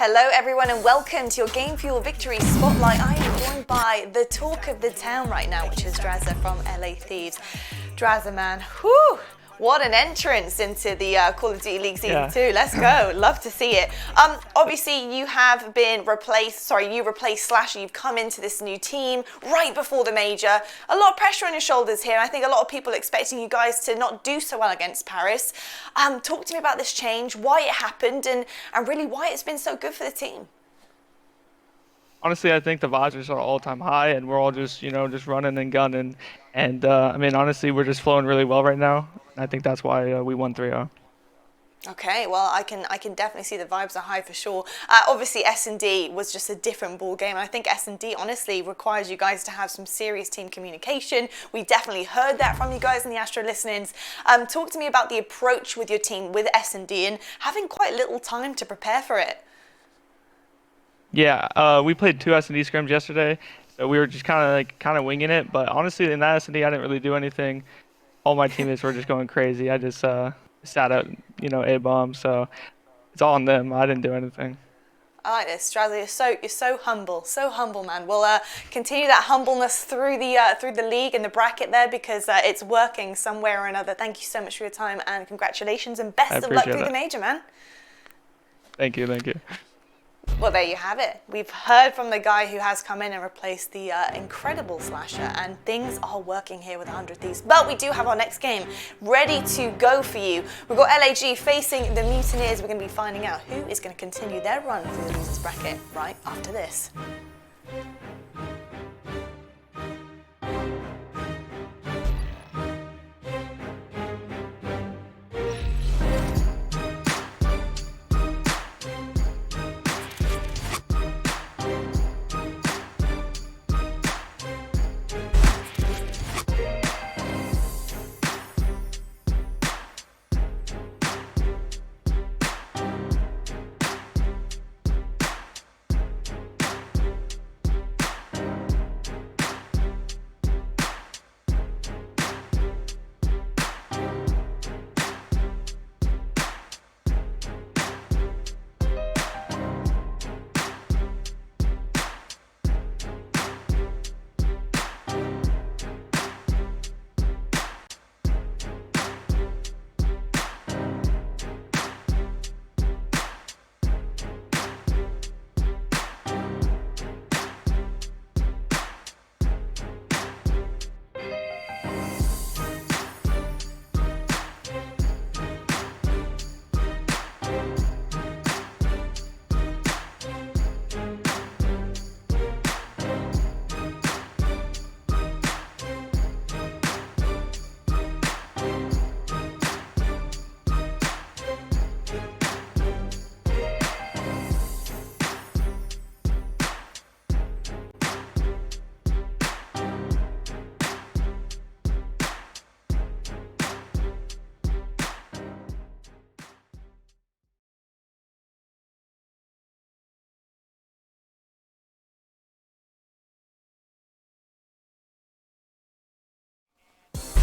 Hello everyone and welcome to your Game Fuel Victory Spotlight. I am joined by the talk of the town right now, which is Drazah from LA Thieves. Drazah, man, whew, what an entrance into the Call of Duty League Season 2. Let's go, love to see it. Obviously you have been replaced, you replaced Slasher, you've come into this new team right before the major. A lot of pressure on your shoulders here, and I think a lot of people are expecting you guys to not do so well against Paris. Talk to me about this change, why it happened, and really why it's been so good for the team. honestly, I think the vibes are sort of all-time high, and we're all just, you know, just running and gunning. And I mean, honestly, we're just flowing really well right now. I think that's why we won 3-0. Okay, well, I can definitely see the vibes are high for sure. Obviously, S&D was just a different ball game. I think S&D honestly requires you guys to have some serious team communication. We definitely heard that from you guys in the Astro listenings. Talk to me about the approach with your team with S&D and having quite little time to prepare for it. Yeah, we played 2 S&D scrims yesterday, so we were just kind of winging it. But honestly, in that S&D, I didn't really do anything. All my teammates were just going crazy. I just sat out, you know, A-bomb, so it's all on them. I didn't do anything. I like this, Drazah. You're so humble, man. We'll continue that humbleness through the league and the bracket there, because it's working somewhere or another. Thank you so much for your time, and congratulations and best of luck through the major, man. Thank you, thank you. Well, there you have it. We've heard from the guy who has come in and replaced the incredible Slasher, and things are working here with 100 Thieves. But we do have our next game ready to go for you. We've got LAG facing the Mutineers. We're going to be finding out who is going to continue their run through the losers bracket right after this.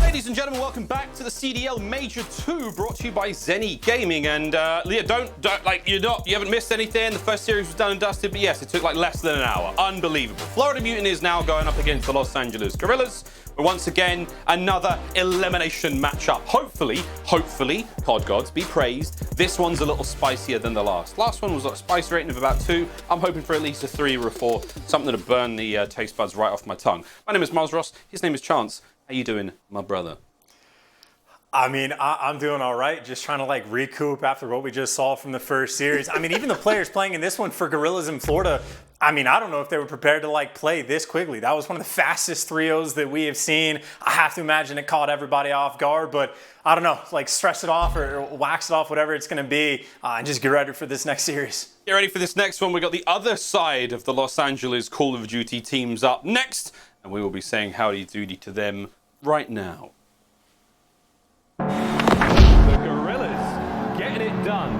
Ladies and gentlemen, welcome back to the CDL Major 2, brought to you by Zenny Gaming. And Leah, you haven't missed anything. The first series was done and dusted, but yes, it took like less than an hour. Unbelievable. Florida Mutineers now going up against the Los Angeles Guerrillas. But once again, another elimination matchup. Hopefully, COD gods be praised, this one's a little spicier than the last. Last one was a spice rating of about 2. I'm hoping for at least a 3 or a 4, something to burn the taste buds right off my tongue. My name is Miles Ross. His name is Chance. How you doing, my brother? I mean, I'm doing all right. Just trying to like recoup after what we just saw from the first series. I mean, even the players playing in this one for Guerrillas in Florida, I mean, I don't know if they were prepared to like play this quickly. That was one of the fastest 3-0s that we have seen. I have to imagine it caught everybody off guard, but I don't know, like stress it off or wax it off, whatever it's going to be, and just get ready for this next series. Get ready for this next one. We got the other side of the Los Angeles Call of Duty teams up next, and we will be saying howdy doody to them right now. The Guerrillas getting it done.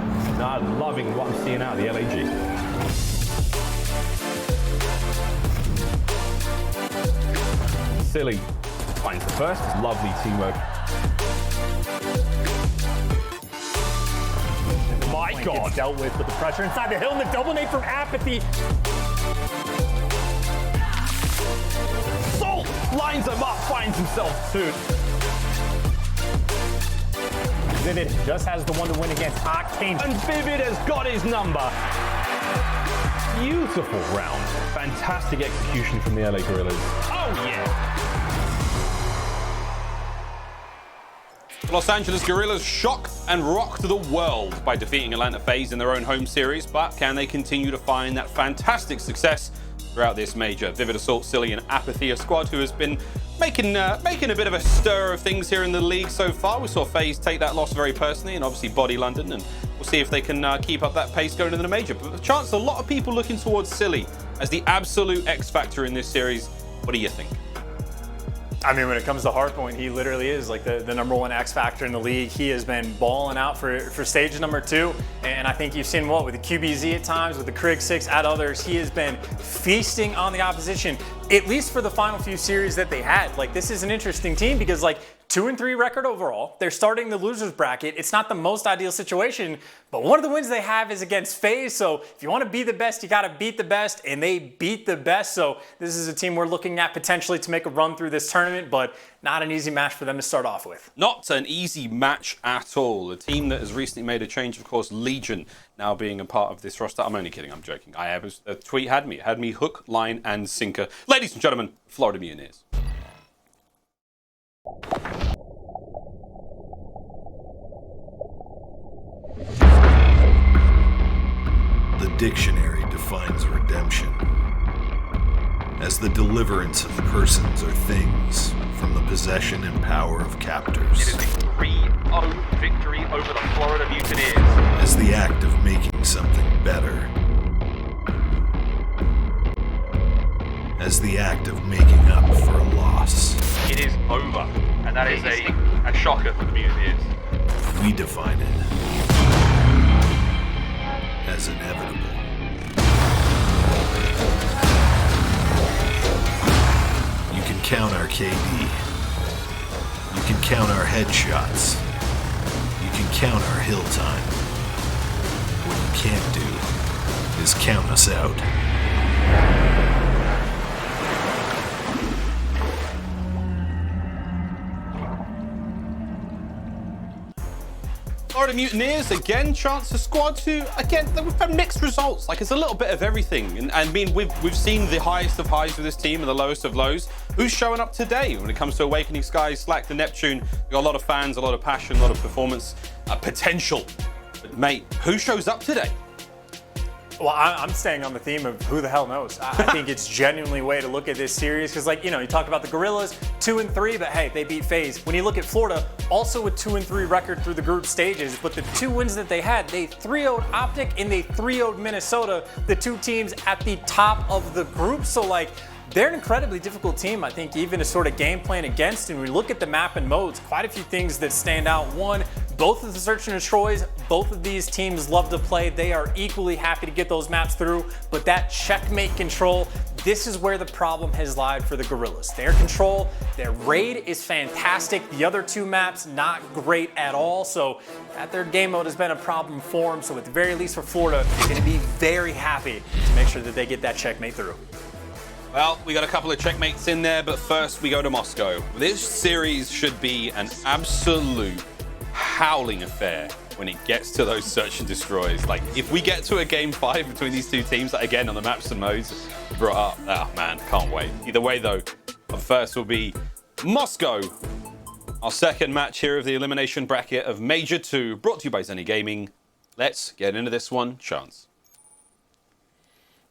I'm loving what I'm seeing out of the LAG. Silly finds the first. Lovely teamwork. My God. Dealt with the pressure inside the hill and the double nade from aBeZy. Salt lines him up, finds himself too. Vivid just has the one to win against Octane. And Vivid has got his number. Beautiful round. Fantastic execution from the LA Guerrillas. Oh yeah. The Los Angeles Guerrillas shock and rock the world by defeating Atlanta FaZe in their own home series, but can they continue to find that fantastic success throughout this major. Vivid Assault, Cellium, and aBeZy, a squad who has been making a bit of a stir of things here in the league so far. We saw FaZe take that loss very personally and obviously body London, and we'll see if they can keep up that pace going into the major. But the chance, a lot of people looking towards Cellium as the absolute X factor in this series. What do you think? I mean, when it comes to hardpoint, he literally is like the #1 X factor in the league. He has been balling out for stage number 2. And I think you've seen what with the QBZ at times, with the Crimsix, at others, he has been feasting on the opposition, at least for the final few series that they had. Like, this is an interesting team because, like, 2-3 record overall. They're starting the losers bracket. It's not the most ideal situation, but one of the wins they have is against FaZe. So if you want to be the best, you got to beat the best, and they beat the best. So this is a team we're looking at potentially to make a run through this tournament, but not an easy match for them to start off with. Not an easy match at all. A team that has recently made a change, of course, Legion now being a part of this roster. I'm only kidding, I'm joking. I have a tweet had me hook, line, and sinker. Ladies and gentlemen, Florida Mutineers. The dictionary defines redemption as the deliverance of persons or things from the possession and power of captors. It is a 3-0 victory over the Florida Mutineers. As the act of making something better. As the act of making up for a loss. It is over, and that is a shocker for the Mutineers. We define it as inevitable. You can count our KD. You can count our headshots. You can count our hill time. What you can't do is count us out. Florida Mutineers, again, chance the squad to, again, we've had mixed results. Like, it's a little bit of everything. And I mean, we've seen the highest of highs with this team and the lowest of lows. Who's showing up today when it comes to Awakening Skies, Slack the Neptune? We've got a lot of fans, a lot of passion, a lot of performance potential. But mate, who shows up today? Well, I'm staying on the theme of who the hell knows. I think it's genuinely a way to look at this series because, like, you know, you talk about the Guerrillas, 2-3, but hey, they beat FaZe. When you look at Florida, also a 2-3 record through the group stages, but the 2 wins that they had, they 3-0'd OpTic and they 3-0'd Minnesota, the 2 teams at the top of the group. So, like, they're an incredibly difficult team, I think, even to sort of game plan against. And we look at the map and modes, quite a few things that stand out. One, both of the Search and Destroys, both of these teams love to play. They are equally happy to get those maps through, but that checkmate control, this is where the problem has lied for the Guerrillas. Their control, their raid is fantastic. The other 2 maps, not great at all. So that third game mode has been a problem for them. So at the very least for Florida, they're gonna be very happy to make sure that they get that checkmate through. Well, we got a couple of checkmates in there, but first we go to Moscow. This series should be an absolute howling affair when it gets to those search and destroys. Like, if we get to a game 5 between these 2 teams, again on the maps and modes brought up, oh man, can't wait. Either way though, up first will be Moscow, our second match here of the elimination bracket of Major 2, brought to you by Zenny Gaming. Let's get into this one, Chance.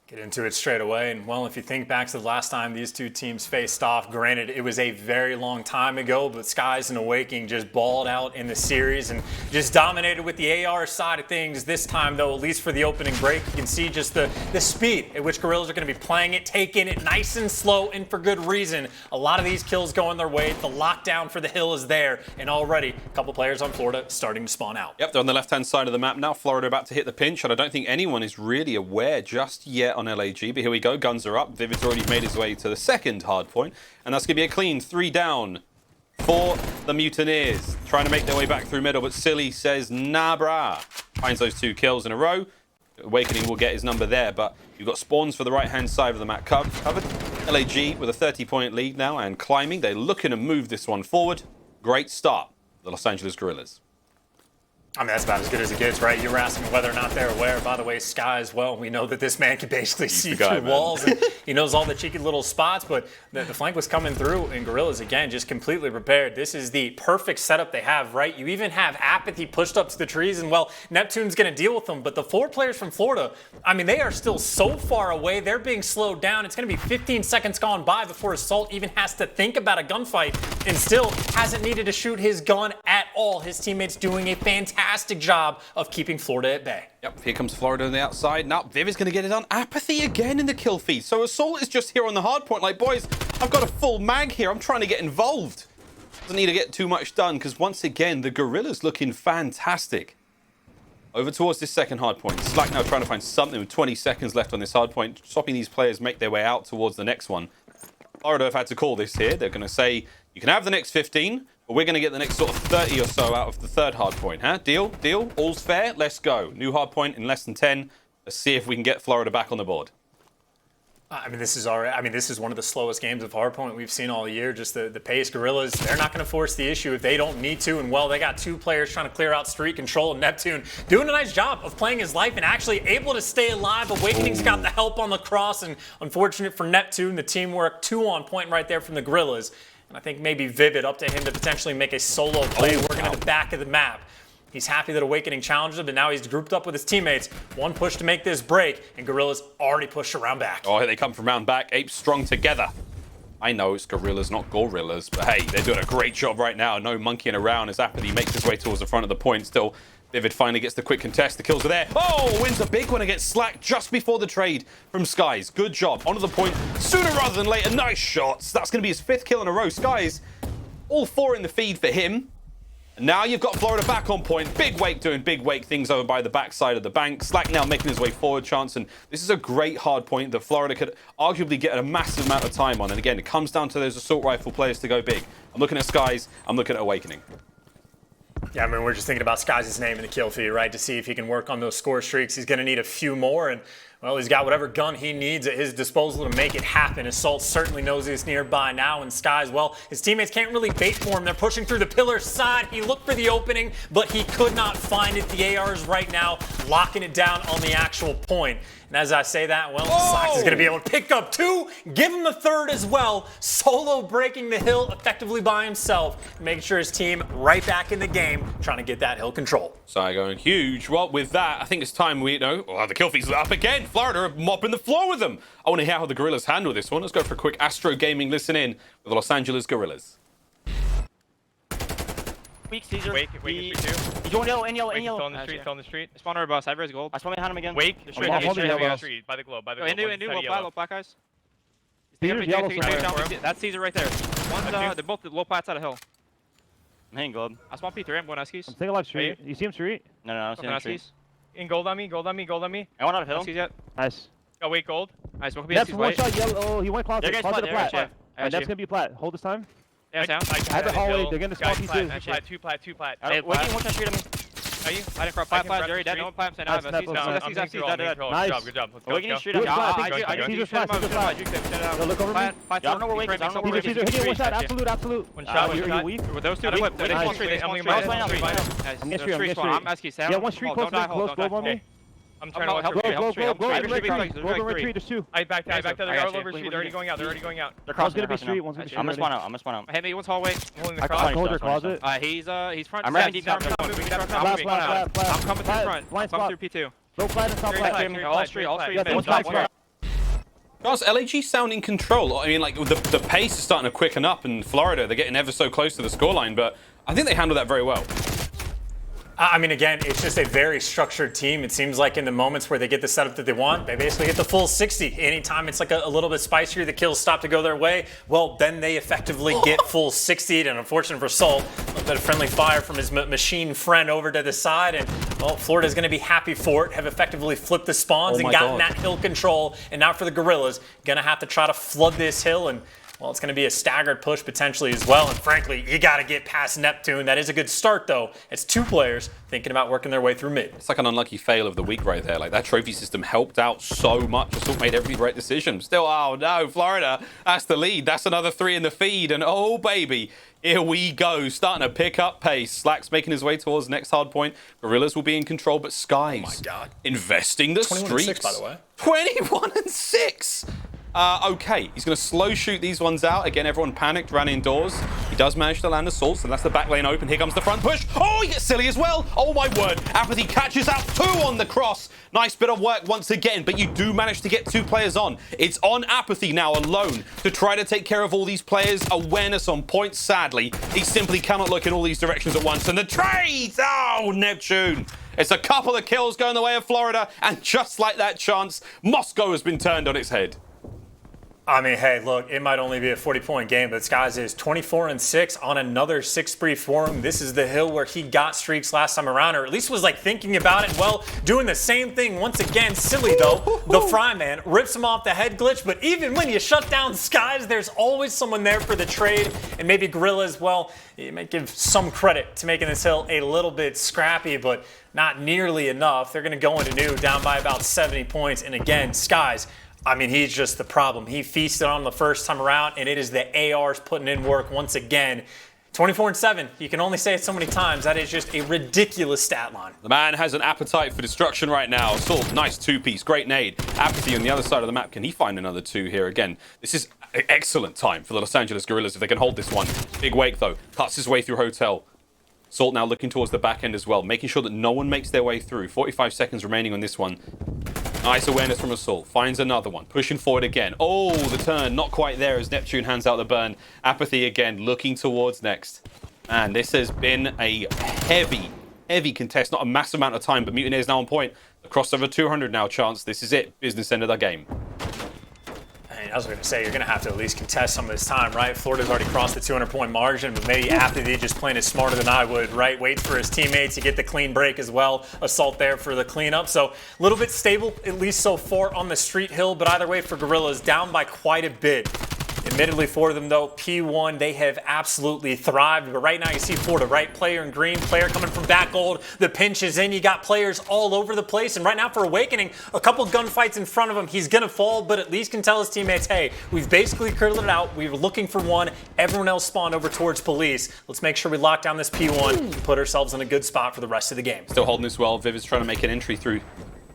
Get into it straight away. And well, if you think back to the last time these 2 teams faced off, granted it was a very long time ago, but Skies and Awakening just balled out in the series and just dominated with the AR side of things. This time though, at least for the opening break, you can see just the speed at which Guerrillas are going to be playing it, taking it nice and slow, and for good reason. A lot of these kills going their way. The lockdown for the hill is there, and already a couple players on Florida starting to spawn out. Yep, they're on the left-hand side of the map now. Florida about to hit the pinch, and I don't think anyone is really aware just yet on LAG, but here we go. Guns are up. Vivid's already made his way to the second hard point, and that's going to be a clean 3 down for the Mutineers. Trying to make their way back through middle, but Silly says, nah, brah. Finds those 2 kills in a row. Awakening will get his number there, but you've got spawns for the right-hand side of the map covered. LAG with a 30-point lead now and climbing. They're looking to move this one forward. Great start, the Los Angeles Guerrillas. I mean, that's about as good as it gets, right? You were asking whether or not they're aware. By the way, Sky as well. We know that this man can basically see through walls, and he knows all the cheeky little spots, but the flank was coming through, and Guerrillas, again, just completely prepared. This is the perfect setup they have, right? You even have aBeZy pushed up to the trees, and, well, Neptune's going to deal with them, but the 4 players from Florida, I mean, they are still so far away. They're being slowed down. It's going to be 15 seconds gone by before Assault even has to think about a gunfight, and still hasn't needed to shoot his gun at all. His teammates doing a fantastic job of keeping Florida at bay. Yep, here comes Florida on the outside. Now, Viv is going to get it on. aBeZy again in the kill feed. So Assault is just here on the hard point. Like, boys, I've got a full mag here. I'm trying to get involved. Doesn't need to get too much done because, once again, the Guerrillas looking fantastic. Over towards this second hard point. Slack now trying to find something with 20 seconds left on this hard point, stopping these players make their way out towards the next one. Florida have had to call this here. They're going to say, you can have the next 15, but we're going to get the next sort of 30 or so out of the third hard point, huh? Deal? Deal? All's fair? Let's go. New hard point in less than 10. Let's see if we can get Florida back on the board. I mean, this is one of the slowest games of hardpoint we've seen all year. Just the pace. Guerrillas, they're not going to force the issue if they don't need to. And, well, they got 2 players trying to clear out street control, and Neptune doing a nice job of playing his life and actually able to stay alive. Awakening's got the help on the cross, and unfortunate for Neptune, the teamwork 2 on point right there from the Guerrillas. And I think maybe Vivid, up to him to potentially make a solo play working at the back of the map. He's happy that Awakening challenged him, but now he's grouped up with his teammates. 1 push to make this break, and Guerrillas already pushed around back. Oh, here they come from round back. Apes strong together. I know it's Guerrillas, not Gorillas, but hey, they're doing a great job right now. No monkeying around as aBeZy makes his way towards the front of the point. Still, Vivid finally gets the quick contest. The kills are there. Oh, wins a big one against Slack just before the trade from Skies. Good job. Onto the point sooner rather than later. Nice shots. That's going to be his 5th kill in a row. Skies, all 4 in the feed for him. And now you've got Florida back on point. Big Wake doing big Wake things over by the backside of the bank. Slack now making his way forward, chance. And this is a great hard point that Florida could arguably get a massive amount of time on. And again, it comes down to those assault rifle players to go big. I'm looking at Skies. I'm looking at Awakening. Yeah, I mean, we're just thinking about Skies' name in the kill feed, right? To see if he can work on those score streaks. He's going to need a few more, and, well, he's got whatever gun he needs at his disposal to make it happen. Assault certainly knows he's nearby now, and Skies, well, his teammates can't really bait for him. They're pushing through the pillar side. He looked for the opening, but he could not find it. The ARs right now locking it down on the actual point. And as I say that, well, Slacks is going to be able to pick up 2, give him a 3rd as well. Solo breaking the hill effectively by himself, making sure his team right back in the game, trying to get that hill control. So going huge. Well, with that, I think it's time we know. Oh, the kill feed's up again. Florida are mopping the floor with them. I want to hear how the Guerrillas handle this one. Let's go for a quick Astro Gaming listen in with the Los Angeles Guerrillas. Weak Caesar. Wake is 3-2. He's going yellow, in yellow, in yellow. Still on the street. Spawn over bus. I've raised gold. I spawn behind him again. Wake. Straight By yellow. the globe. Into, Black guys. yellow. That's Caesar right there. One's, they're both low plats out of hill. I'm hitting gold. I spawn P3. I'm going Huskies. I'm taking left street. You see him street? No, I don't see him street. In gold on me. I went out of hill. Huskies yet. Nice. Oh, wait, gold. Nice. Smoke That's one shot yellow. Oh, he went closet. They're Closet to plat. plat. And that's going to be plat. Hold this time. Yeah, down. I have the hallway. They're going to spawn P2. Two plat. Waiting, one shot street on me. Are you? I didn't cross plat. Jerry, dead. No plat. Nice. Awakening street on me. Look over me. I don't know where Wake is. I don't know where Wake is. Hit it one shot. Absolute. One shot. You're weak. With those two, they spawn street. I'm asking Sam. Yeah, one street close globe on me. I'm trying to help Go retreat. There's 2. I back to they're all over street. They're already going out. They're crossing. One's going to be street. I'm gonna spawn out. Hey, maybe one's hallway. Holding the I cross. hold your closet. He's front. I'm running deep down. I'm coming through front. Blind I'm spot. coming through P2. Go flat and top flat. All street. Guys, LAG sound in control. I mean, like, the pace is starting to quicken up, and Florida, they're getting ever so close to the scoreline, but I think they handle that very well. I mean, again, it's just a very structured team. It seems like in the moments where they get the setup that they want, they basically get the full 60. Anytime it's like a little bit spicier, the kills stop to go their way, well, then they effectively get full 60. And unfortunate for Soul, a little bit of friendly fire from his machine friend over to the side. And, well, Florida's going to be happy for it, have effectively flipped the spawns and gotten that hill control. And now for the Guerrillas, going to have to try to flood this hill. And well, it's going to be a staggered push potentially as well. And frankly, you got to get past Neptune. That is a good start, though. It's 2 players thinking about working their way through mid. It's like an unlucky fail of the week right there. Like, that trophy system helped out so much. Assault made every right decision. Still, oh no, Florida, that's the lead. That's another 3 in the feed. And oh, baby, here we go. Starting to pick up pace. Slack's making his way towards next hard point. Guerrillas will be in control, but Skies, oh my God, investing the 21 streaks. 6, by the way. 21 and 6. Okay, he's going to slow shoot these ones out. Again, everyone panicked, ran indoors. He does manage to land assaults, and that's the back lane open. Here comes the front push. Oh, he gets silly as well. Oh, my word. aBeZy catches out 2 on the cross. Nice bit of work once again, but you do manage to get 2 players on. It's on aBeZy now alone to try to take care of all these players. Awareness on point, sadly. He simply cannot look in all these directions at once. And the trades! Oh, Neptune. It's a couple of kills going the way of Florida, and just like that chance, Moscow has been turned on its head. I mean, hey, look, it might only be a 40-point game, but Skies is 24 and 6 on another 6 spree for him. This is the hill where he got streaks last time around, or at least was like thinking about it. Well, doing the same thing once again. Silly though, the Fry Man rips him off the head glitch. But even when you shut down Skies, there's always someone there for the trade. And maybe Guerrillas, well, you might give some credit to making this hill a little bit scrappy, but not nearly enough. They're going to go into new down by about 70 points. And again, Skies, I mean, he's just the problem. He feasted on the first time around, and it is the ARs putting in work once again. 24 and 7. You can only say it so many times. That is just a ridiculous stat line. The man has an appetite for destruction right now. Assault, nice 2-piece, great nade. aBeZy on the other side of the map. Can he find another 2 here again? This is an excellent time for the Los Angeles Guerrillas if they can hold this one. Big wake, though. Cuts his way through Hotel. Assault now looking towards the back end as well, making sure that no one makes their way through. 45 seconds remaining on this one. Nice awareness from Assault. Finds another one. Pushing forward again. Oh, the turn. Not quite there as Neptune hands out the burn. aBeZy again looking towards next. And this has been a heavy contest. Not a massive amount of time, but Mutineers now on point. The crossover 200 now chance. This is it. Business end of the game. I was going to say, you're going to have to at least contest some of this time, right? Florida's already crossed the 200-point margin, but maybe aBeZy just playing it smarter than I would, right? Waits for his teammates to get the clean break as well. Assault there for the cleanup. So a little bit stable, at least so far on the street hill, but either way for Guerrillas, down by quite a bit. Admittedly for them, though, P1, they have absolutely thrived. But right now you see Florida, right? Player in green, player coming from back gold. The pinch is in. You got players all over the place. And right now for Awakening, a couple gunfights in front of him. He's going to fall, but at least can tell his teammates, hey, we've basically cleared it out. We were looking for one. Everyone else spawned over towards police. Let's make sure we lock down this P1 and put ourselves in a good spot for the rest of the game. Still holding this well. Viv is trying to make an entry through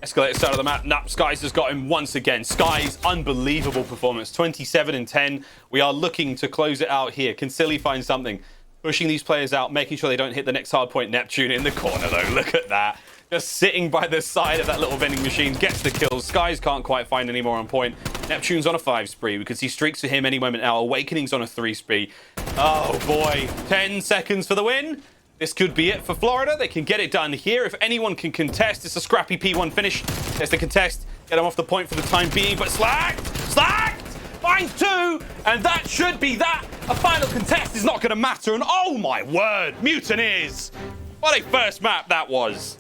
Escalator side of the map. Nah, Skies has got him once again. Skies, unbelievable performance. 27 and 10. We are looking to close it out here. Can Silly find something? Pushing these players out, making sure they don't hit the next hard point. Neptune in the corner, though. Look at that. Just sitting by the side of that little vending machine. Gets the kills. Skies can't quite find any more on point. Neptune's on a 5 spree. We could see streaks for him any moment now. Awakening's on a 3 spree. Oh, boy. 10 seconds for the win. This could be it for Florida. They can get it done here. If anyone can contest, it's a scrappy P1 finish. There's the contest. Get them off the point for the time being, but slacked! Finds 2, and that should be that. A final contest is not going to matter, and oh my word, Mutineers! What a first map that was.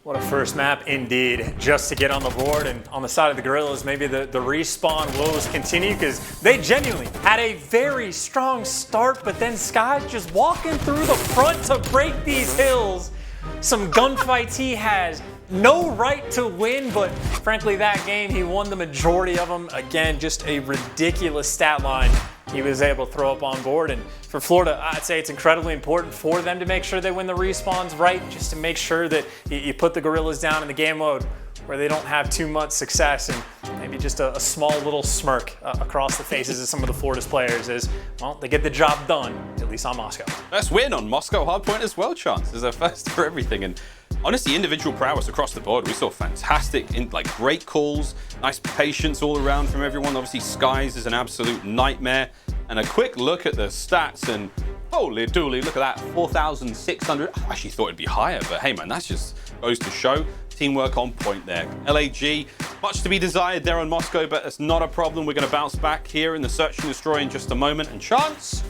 What a first map indeed, just to get on the board. And on the side of the Guerrillas, maybe the respawn woes continue because they genuinely had a very strong start, but then Skies just walking through the front to break these hills. Some gunfights he has no right to win, but frankly that game he won the majority of them. Again, just a ridiculous stat line he was able to throw up on board. And for Florida, I'd say it's incredibly important for them to make sure they win the respawns right, just to make sure that you put the Guerrillas down in the game mode where they don't have too much success, and maybe just a small little smirk across the faces of some of the Florida's players is, well, they get the job done, at least on Moscow. First win on Moscow hardpoint as well, Chance. There's a first for everything. And honestly, individual prowess across the board. We saw fantastic, great calls, nice patience all around from everyone. Obviously, Skies is an absolute nightmare. And a quick look at the stats, and holy dooly, look at that, 4,600. I actually thought it'd be higher, but hey man, that just goes to show teamwork on point there. LAG, much to be desired there on Moscow, but it's not a problem. We're going to bounce back here in the Search and Destroy in just a moment. And Chance,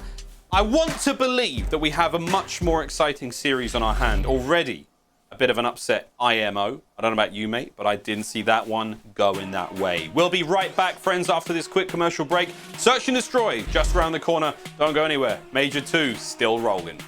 I want to believe that we have a much more exciting series on our hand already. bit of an upset IMO. I don't know about you, mate, but I didn't see that one going that way. We'll be right back, friends, after this quick commercial break. Search and Destroy, just around the corner. Don't go anywhere. Major 2, still rolling.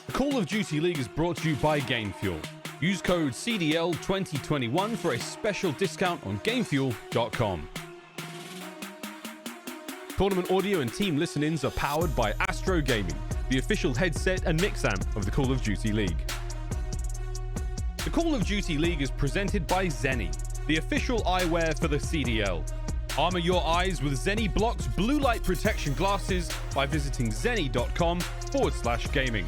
The Call of Duty League is brought to you by GameFuel. Use code CDL2021 for a special discount on GameFuel.com. Tournament audio and team listen-ins are powered by Astro Gaming, the official headset and mix amp of the Call of Duty League. The Call of Duty League is presented by Zenni, the official eyewear for the CDL. Armor your eyes with Zenni Blocks blue light protection glasses by visiting zenni.com/gaming.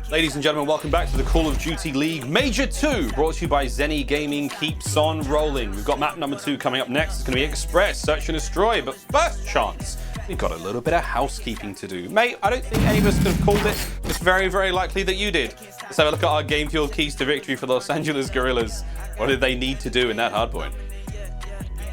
Ladies and gentlemen, welcome back to the Call of Duty League Major 2, brought to you by Zenni Gaming. Keeps on rolling. We've got map number 2 coming up next. It's going to be Express, Search and Destroy, but first chance, we've got a little bit of housekeeping to do. Mate, I don't think any of us could have called it. It's very, very likely that you did. Let's have a look at our game fuel keys to victory for the Los Angeles Guerrillas. What did they need to do in that hardpoint?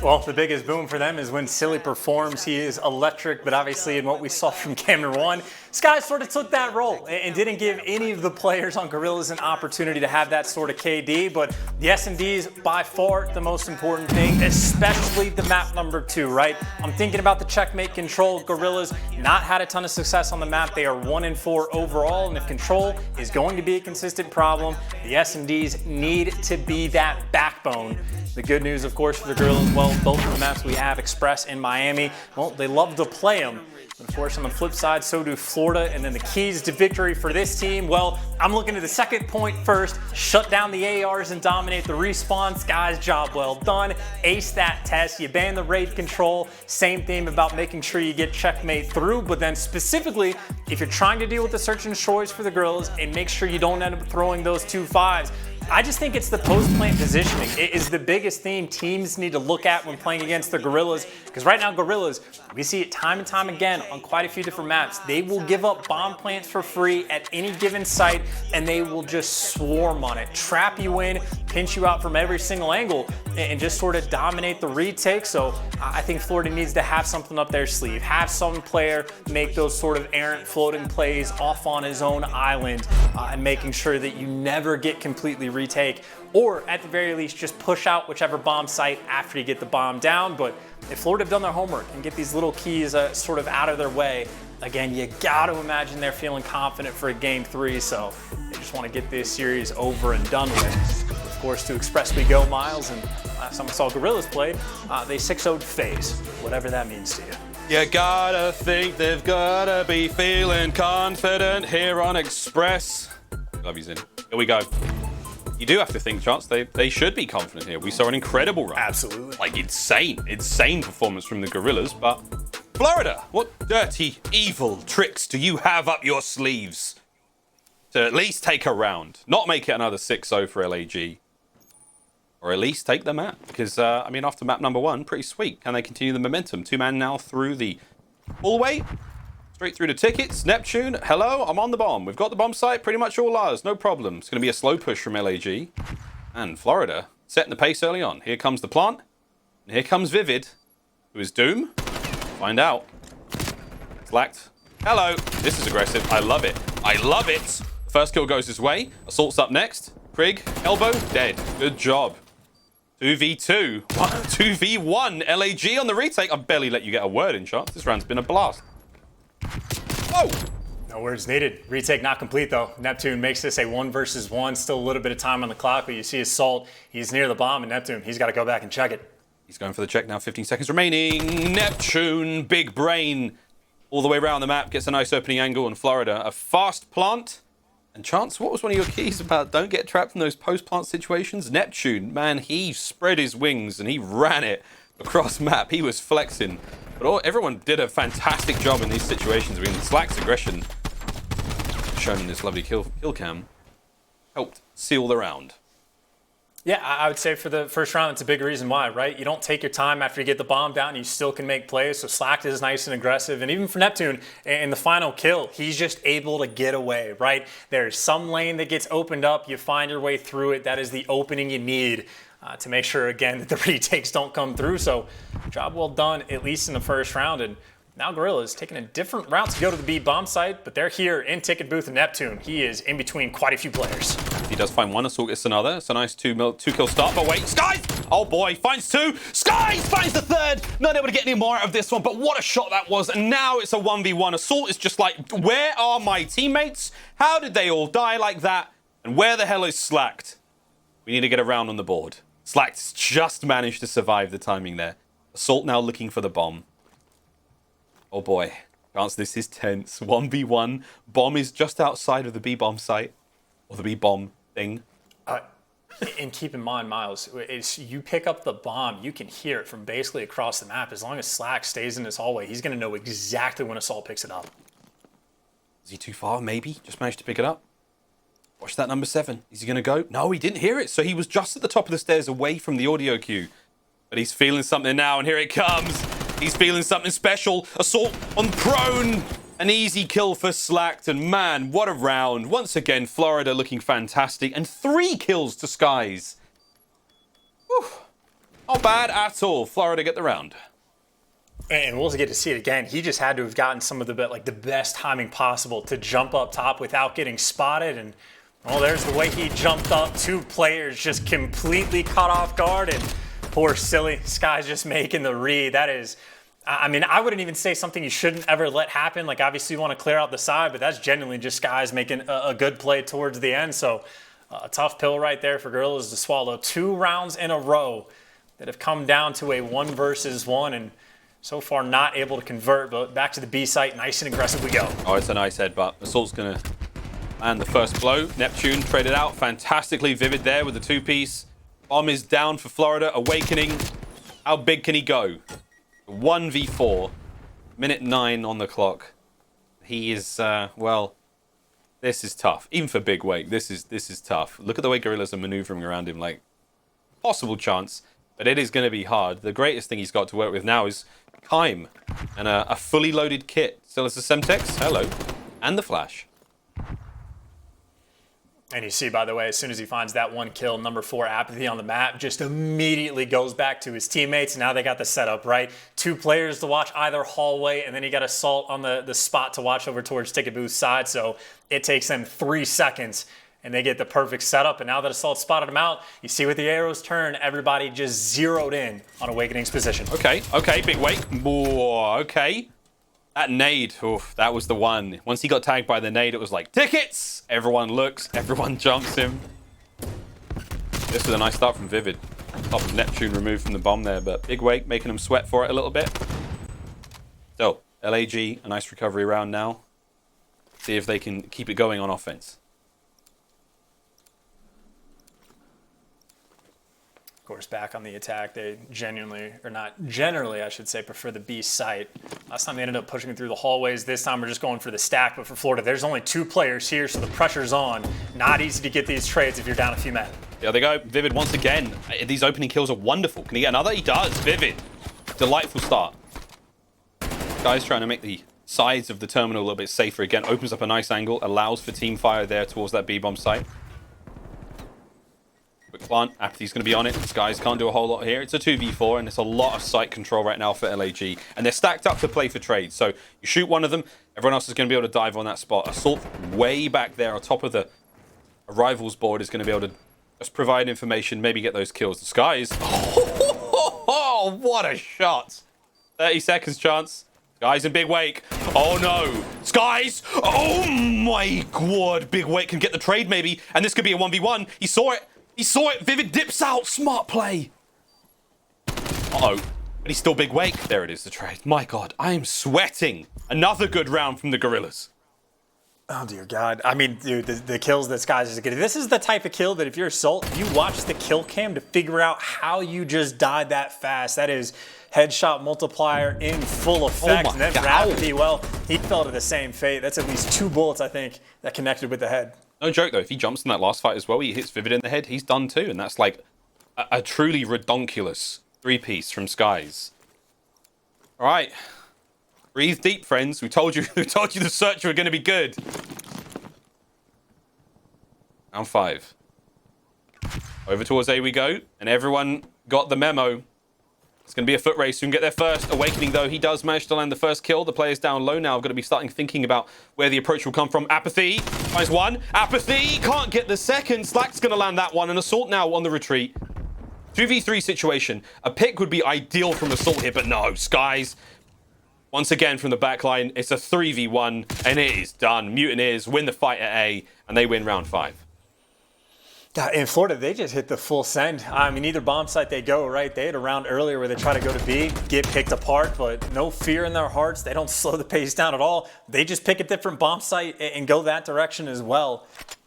Well, the biggest boom for them is when Silly performs. He is electric, but obviously in what we saw from game number 1, Sky sort of took that role and didn't give any of the players on Guerrillas an opportunity to have that sort of KD, but the S&Ds by far the most important thing, especially the map number 2, right? I'm thinking about the checkmate control. Guerrillas not had a ton of success on the map. They are 1-4 overall, and if control is going to be a consistent problem, the S&Ds need to be that backbone. The good news, of course, for the Guerrillas, well, both of the maps we have, Express and Miami, well, they love to play them. But of course, on the flip side, so do Florida. And then the keys to victory for this team, well, I'm looking at the second point first. Shut down the ARs and dominate the respawn. Guys, job well done. Ace that test. You ban the raid control. Same theme about making sure you get checkmate through. But then specifically, if you're trying to deal with the search and destroys for the Guerrillas, and make sure you don't end up throwing those 2 5s. I just think it's the post-plant positioning. It is the biggest theme teams need to look at when playing against the Guerrillas. Because right now, Guerrillas, we see it time and time again on quite a few different maps. They will give up bomb plants for free at any given site, and they will just swarm on it. Trap you in, pinch you out from every single angle, and just sort of dominate the retake. So I think Florida needs to have something up their sleeve. Have some player make those sort of errant floating plays off on his own island, and making sure that you never get completely retake, or at the very least just push out whichever bomb site after you get the bomb down. But if Florida have done their homework and get these little keys sort of out of their way, again, you got to imagine they're feeling confident for a game 3, so they just want to get this series over and done with. Of course, to Express we go, Miles, and last time I saw Guerrillas play, they 6-0'd FaZe, whatever that means to you. You gotta think they've gotta be feeling confident here on Express. Love you, Zin. Here we go. you do have to think, Chance, they should be confident here. We saw an incredible run. Absolutely. Like, insane performance from the Guerrillas, but Florida, what dirty, evil tricks do you have up your sleeves to at least take a round? Not make it another 6-0 for LAG. Or at least take the map. Because, I mean, after map number 1, pretty sweet. Can they continue the momentum? 2-man now through the hallway. Straight through to tickets. Neptune, hello, I'm on the bomb. We've got the bomb site, pretty much all ours, no problem. It's going to be a slow push from LAG. And Florida, setting the pace early on. Here comes the plant. And here comes Vivid, who is Doom. Find out. Slacked. Hello. This is aggressive. I love it. I love it. First kill goes his way. Assault's up next. Prig, elbow, dead. Good job. 2v2. 2v1. LAG on the retake. I barely let you get a word in, Chance. This round's been a blast. Whoa! No words needed. Retake not complete, though. Neptune makes this a 1 versus 1. Still a little bit of time on the clock, but you see Assault. He's near the bomb, and Neptune, he's got to go back and check it. He's going for the check now. 15 seconds remaining. Neptune, big brain. All the way around the map. Gets a nice opening angle in Florida. A fast plant. And Chance, what was one of your keys about don't get trapped in those post-plant situations? Neptune, man, he spread his wings and he ran it across map. He was flexing. But everyone did a fantastic job in these situations. I mean, Slack's aggression, shown in this lovely kill cam, helped seal the round. Yeah, I would say for the first round, it's a big reason why, right? You don't take your time after you get the bomb down, you still can make plays. So Slack is nice and aggressive. And even for Neptune, in the final kill, he's just able to get away, right? There's some lane that gets opened up. You find your way through it. That is the opening you need to make sure, again, that the retakes don't come through. So job well done, at least in the first round. And now Guerrillas taking a different route to go to the B bomb site, but they're here in ticket booth of Neptune. He is in between quite a few players. He does find one, Assault gets another. It's a nice two kill start, but wait, Skies! Oh boy, finds two. Skies finds the third. Not able to get any more out of this one, but what a shot that was. And now it's a 1v1. Assault is just like, where are my teammates? How did they all die like that? And where the hell is Slacked? We need to get a round on the board. Slacked's just managed to survive the timing there. Assault now looking for the bomb. Oh boy, Chance, this is tense. 1v1. Bomb is just outside of the B-bomb site. Or the B-bomb thing. And keep in mind, Miles, you pick up the bomb, you can hear it from basically across the map. As long as Slack stays in this hallway, he's going to know exactly when Assault picks it up. Is he too far? Maybe. Just managed to pick it up. Watch that number 7. Is he going to go? No, he didn't hear it. So he was just at the top of the stairs away from the audio cue. But he's feeling something now, and here it comes. He's feeling something special. Assault on prone. An easy kill for Slacked. And man, what a round. Once again, Florida looking fantastic. And 3 kills to Skies. Whew. Not bad at all. Florida get the round. And we'll get to see it again. He just had to have gotten some of the best timing possible to jump up top without getting spotted. And well, there's the way he jumped up. 2 players just completely caught off guard. And poor silly Sky's just making the read. That is, I mean, I wouldn't even say something you shouldn't ever let happen. Like, obviously you want to clear out the side, but that's genuinely just Sky's making a good play towards the end. So a tough pill right there for Guerrillas to swallow. 2 rounds in a row that have come down to a 1 versus 1. And so far not able to convert, but back to the B site, nice and aggressive we go. Oh, it's a nice headbutt. Assault's going to land the first blow. Neptune traded out fantastically. Vivid there with the 2-piece. Bomb is down for Florida. Awakening. How big can he go? 1v4. Minute 9 on the clock. He is, well, this is tough. Even for Big Wake, this is tough. Look at the way Guerrillas are maneuvering around him. Like, possible chance, but it is going to be hard. The greatest thing he's got to work with now is Kime and a fully loaded kit. Still has the Semtex, hello, and the Flash. And you see, by the way, as soon as he finds that 1 kill, number 4 aBeZy on the map just immediately goes back to his teammates. Now they got the setup, right? 2 players to watch either hallway, and then you got Assault on the spot to watch over towards ticket booth side. So it takes them 3 seconds, and they get the perfect setup. And now that Assault spotted him out, you see with the arrows turn, everybody just zeroed in on Awakening's position. Okay, Big Wake. Whoa, okay. That nade, oof, that was the one. Once he got tagged by the nade, it was like, tickets! Everyone looks, everyone jumps him. This was a nice start from Vivid. Top of Neptune removed from the bomb there, but Big Wake making him sweat for it a little bit. So, LAG, a nice recovery round now. See if they can keep it going on offense. Of course, back on the attack, they genuinely, or not generally, I should say, prefer the B site. Last time they ended up pushing through the hallways. This time we're just going for the stack. But for Florida, there's only 2 players here, so the pressure's on. Not easy to get these trades if you're down a few men. There they go. Vivid once again. These opening kills are wonderful. Can he get another? He does. Vivid. Delightful start. Guys trying to make the sides of the terminal a little bit safer again. Opens up a nice angle. Allows for team fire there towards that B-bomb site. Quick plant. aBeZy's going to be on it. Skies can't do a whole lot here. It's a 2v4, and it's a lot of site control right now for LAG. And they're stacked up to play for trades. So you shoot one of them, everyone else is going to be able to dive on that spot. Assault way back there on top of the arrivals board is going to be able to just provide information, maybe get those kills. The Skies. Oh, what a shot. 30 seconds chance. Skies in Big Wake. Oh no. Skies. Oh my god. Big Wake can get the trade maybe. And this could be a 1v1. He saw it. He saw it. Vivid dips out. Smart play. Uh-oh. But he's still Big Wake. There it is, the trade. My god. I am sweating. Another good round from the Guerrillas. Oh, dear God. I mean, dude, the kills that Skies is getting. This is the type of kill that if you're Assault, you watch the kill cam to figure out how you just died that fast. That is headshot multiplier in full effect. And then Rapidly, well, he fell to the same fate. That's at least 2 bullets, I think, that connected with the head. No joke, though. If he jumps in that last fight as well, he hits Vivid in the head, he's done too. And that's like a truly redonkulous 3-piece from Skies. All right. Breathe deep, friends. We told you the search were going to be good. Round 5. Over towards A we go, and everyone got the memo. It's going to be a foot race. Who can get there first? Awakening, though, he does manage to land the first kill. The players down low now are going to be starting thinking about where the approach will come from. aBeZy finds one. aBeZy can't get the second. Slack's going to land that one, and Assault now on the retreat. 2v3 situation. A pick would be ideal from Assault here, but no. Skies. Once again from the backline, it's a 3v1, and it is done. Mutineers win the fight at A, and they win round 5. In Florida, they just hit the full send. I mean, either bomb site they go, right? They had a round earlier where they try to go to B, get picked apart, but no fear in their hearts. They don't slow the pace down at all. They just pick a different bomb site and go that direction as well.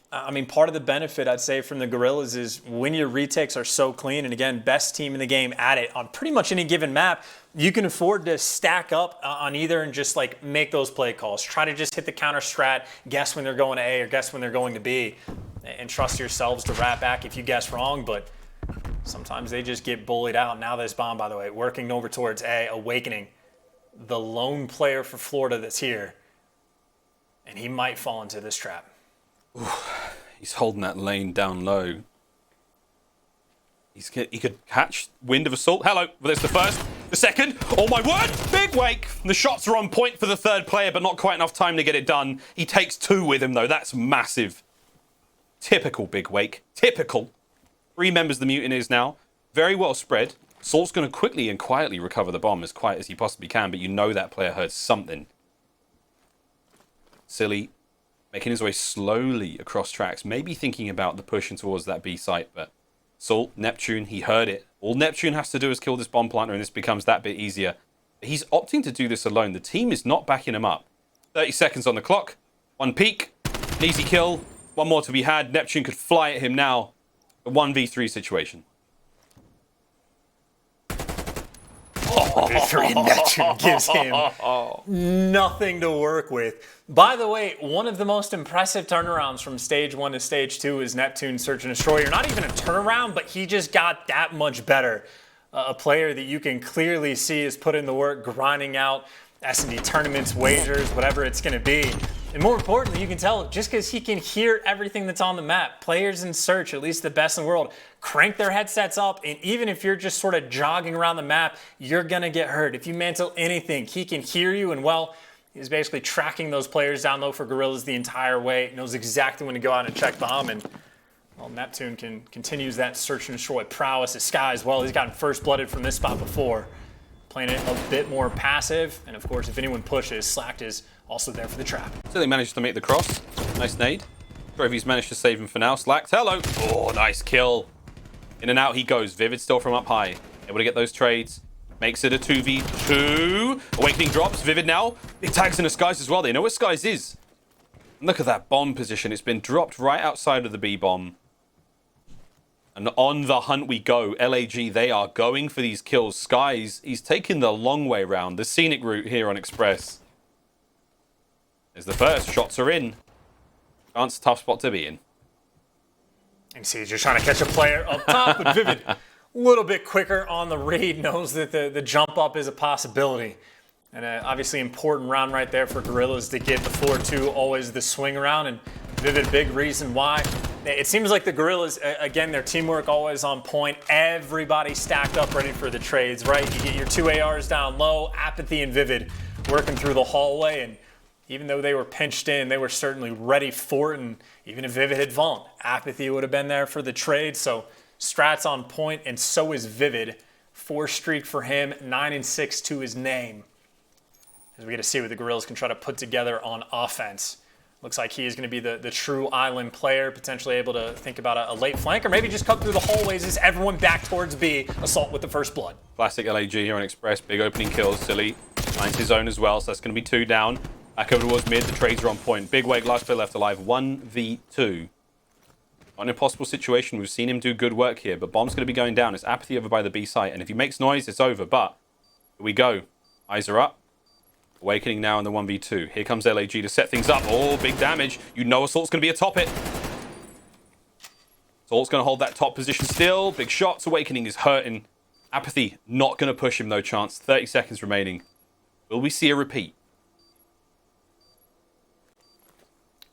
I mean, part of the benefit, I'd say, from the Guerrillas is when your retakes are so clean, and again, best team in the game at it on pretty much any given map, you can afford to stack up on either and just like make those play calls. Try to just hit the counter strat, guess when they're going to A or guess when they're going to B, and trust yourselves to rat back if you guess wrong, but sometimes they just get bullied out. Now this bomb, by the way, working over towards A, Awakening, the lone player for Florida that's here, and he might fall into this trap. Ooh, he's holding that lane down low. He could catch wind of Assault. Hello, well, there's the first. The second. Oh my word! Big Wake! The shots are on point for the third player, but not quite enough time to get it done. He takes 2 with him, though. That's massive. Typical Big Wake. Typical. 3 members of the Mutineers now. Very well spread. Assault's going to quickly and quietly recover the bomb as quiet as he possibly can, but you know that player heard something. Silly. Making his way slowly across tracks, maybe thinking about the push towards that B site, but Assault, Neptune, he heard it. All Neptune has to do is kill this bomb planter, and this becomes that bit easier. He's opting to do this alone. The team is not backing him up. 30 seconds on the clock. 1 peek. An easy kill. 1 more to be had. Neptune could fly at him now. A 1v3 situation. Neptune gives him nothing to work with. By the way, one of the most impressive turnarounds from stage 1 to stage 2 is Neptune Search and Destroy. Not even a turnaround, but he just got that much better. A player that you can clearly see is put in the work, grinding out S&D tournaments, wagers, whatever it's going to be. And more importantly, you can tell just because he can hear everything that's on the map. Players in Search, at least the best in the world, crank their headsets up, and even if you're just sort of jogging around the map, you're going to get hurt. If you mantle anything, he can hear you, and well, he's basically tracking those players down low for Guerrillas the entire way, knows exactly when to go out and check bomb, and well, Neptune continues that Search and Destroy prowess at Sky as well. He's gotten first-blooded from this spot before, playing it a bit more passive, and of course, if anyone pushes, Slacked is also there for the trap. So they managed to make the cross. Nice nade. Trophy's managed to save him for now. Slacked, hello. Oh, nice kill. In and out he goes. Vivid still from up high. Able to get those trades. Makes it a 2v2. Awakening drops. Vivid now. Big tags in the Skies as well. They know where Skies is. And look at that bomb position. It's been dropped right outside of the B bomb. And on the hunt we go. LAG, they are going for these kills. Skies, he's taking the long way round, the scenic route here on Express. There's the first. Shots are in. Chance, tough spot to be in. And see, just trying to catch a player up top, but Vivid a little bit quicker on the read, knows that the jump up is a possibility. And obviously important round right there for Guerrillas to get the 4-2, always the swing around. And Vivid, big reason why. It seems like the Guerrillas, again, their teamwork always on point. Everybody stacked up ready for the trades, right? You get your 2 ARs down low, aBeZy and Vivid working through the hallway. And even though they were pinched in, they were certainly ready for it. And even if Vivid had fallen, aBeZy would have been there for the trade. So strats on point, and so is Vivid. 4 streak for him, 9-6 to his name. As we get to see what the Guerrillas can try to put together on offense. Looks like he is going to be the true island player, potentially able to think about a late flank, or maybe just cut through the hallways as everyone back towards B, assault with the first blood. Classic LAG here on Express, big opening kills. Silly finds his own as well, so that's going to be 2 down. Back over towards mid, the trades are on point. Big Wake, last player left alive, 1v2. Not an impossible situation, we've seen him do good work here, but Bomb's going to be going down. It's aBeZy over by the B site, and if he makes noise, it's over, but here we go. Eyes are up. Awakening now in the 1v2. Here comes LAG to set things up. Oh, big damage. You know Assault's going to be atop it. Assault's going to hold that top position still. Big shots. Awakening is hurting. aBeZy not going to push him, no chance. 30 seconds remaining. Will we see a repeat?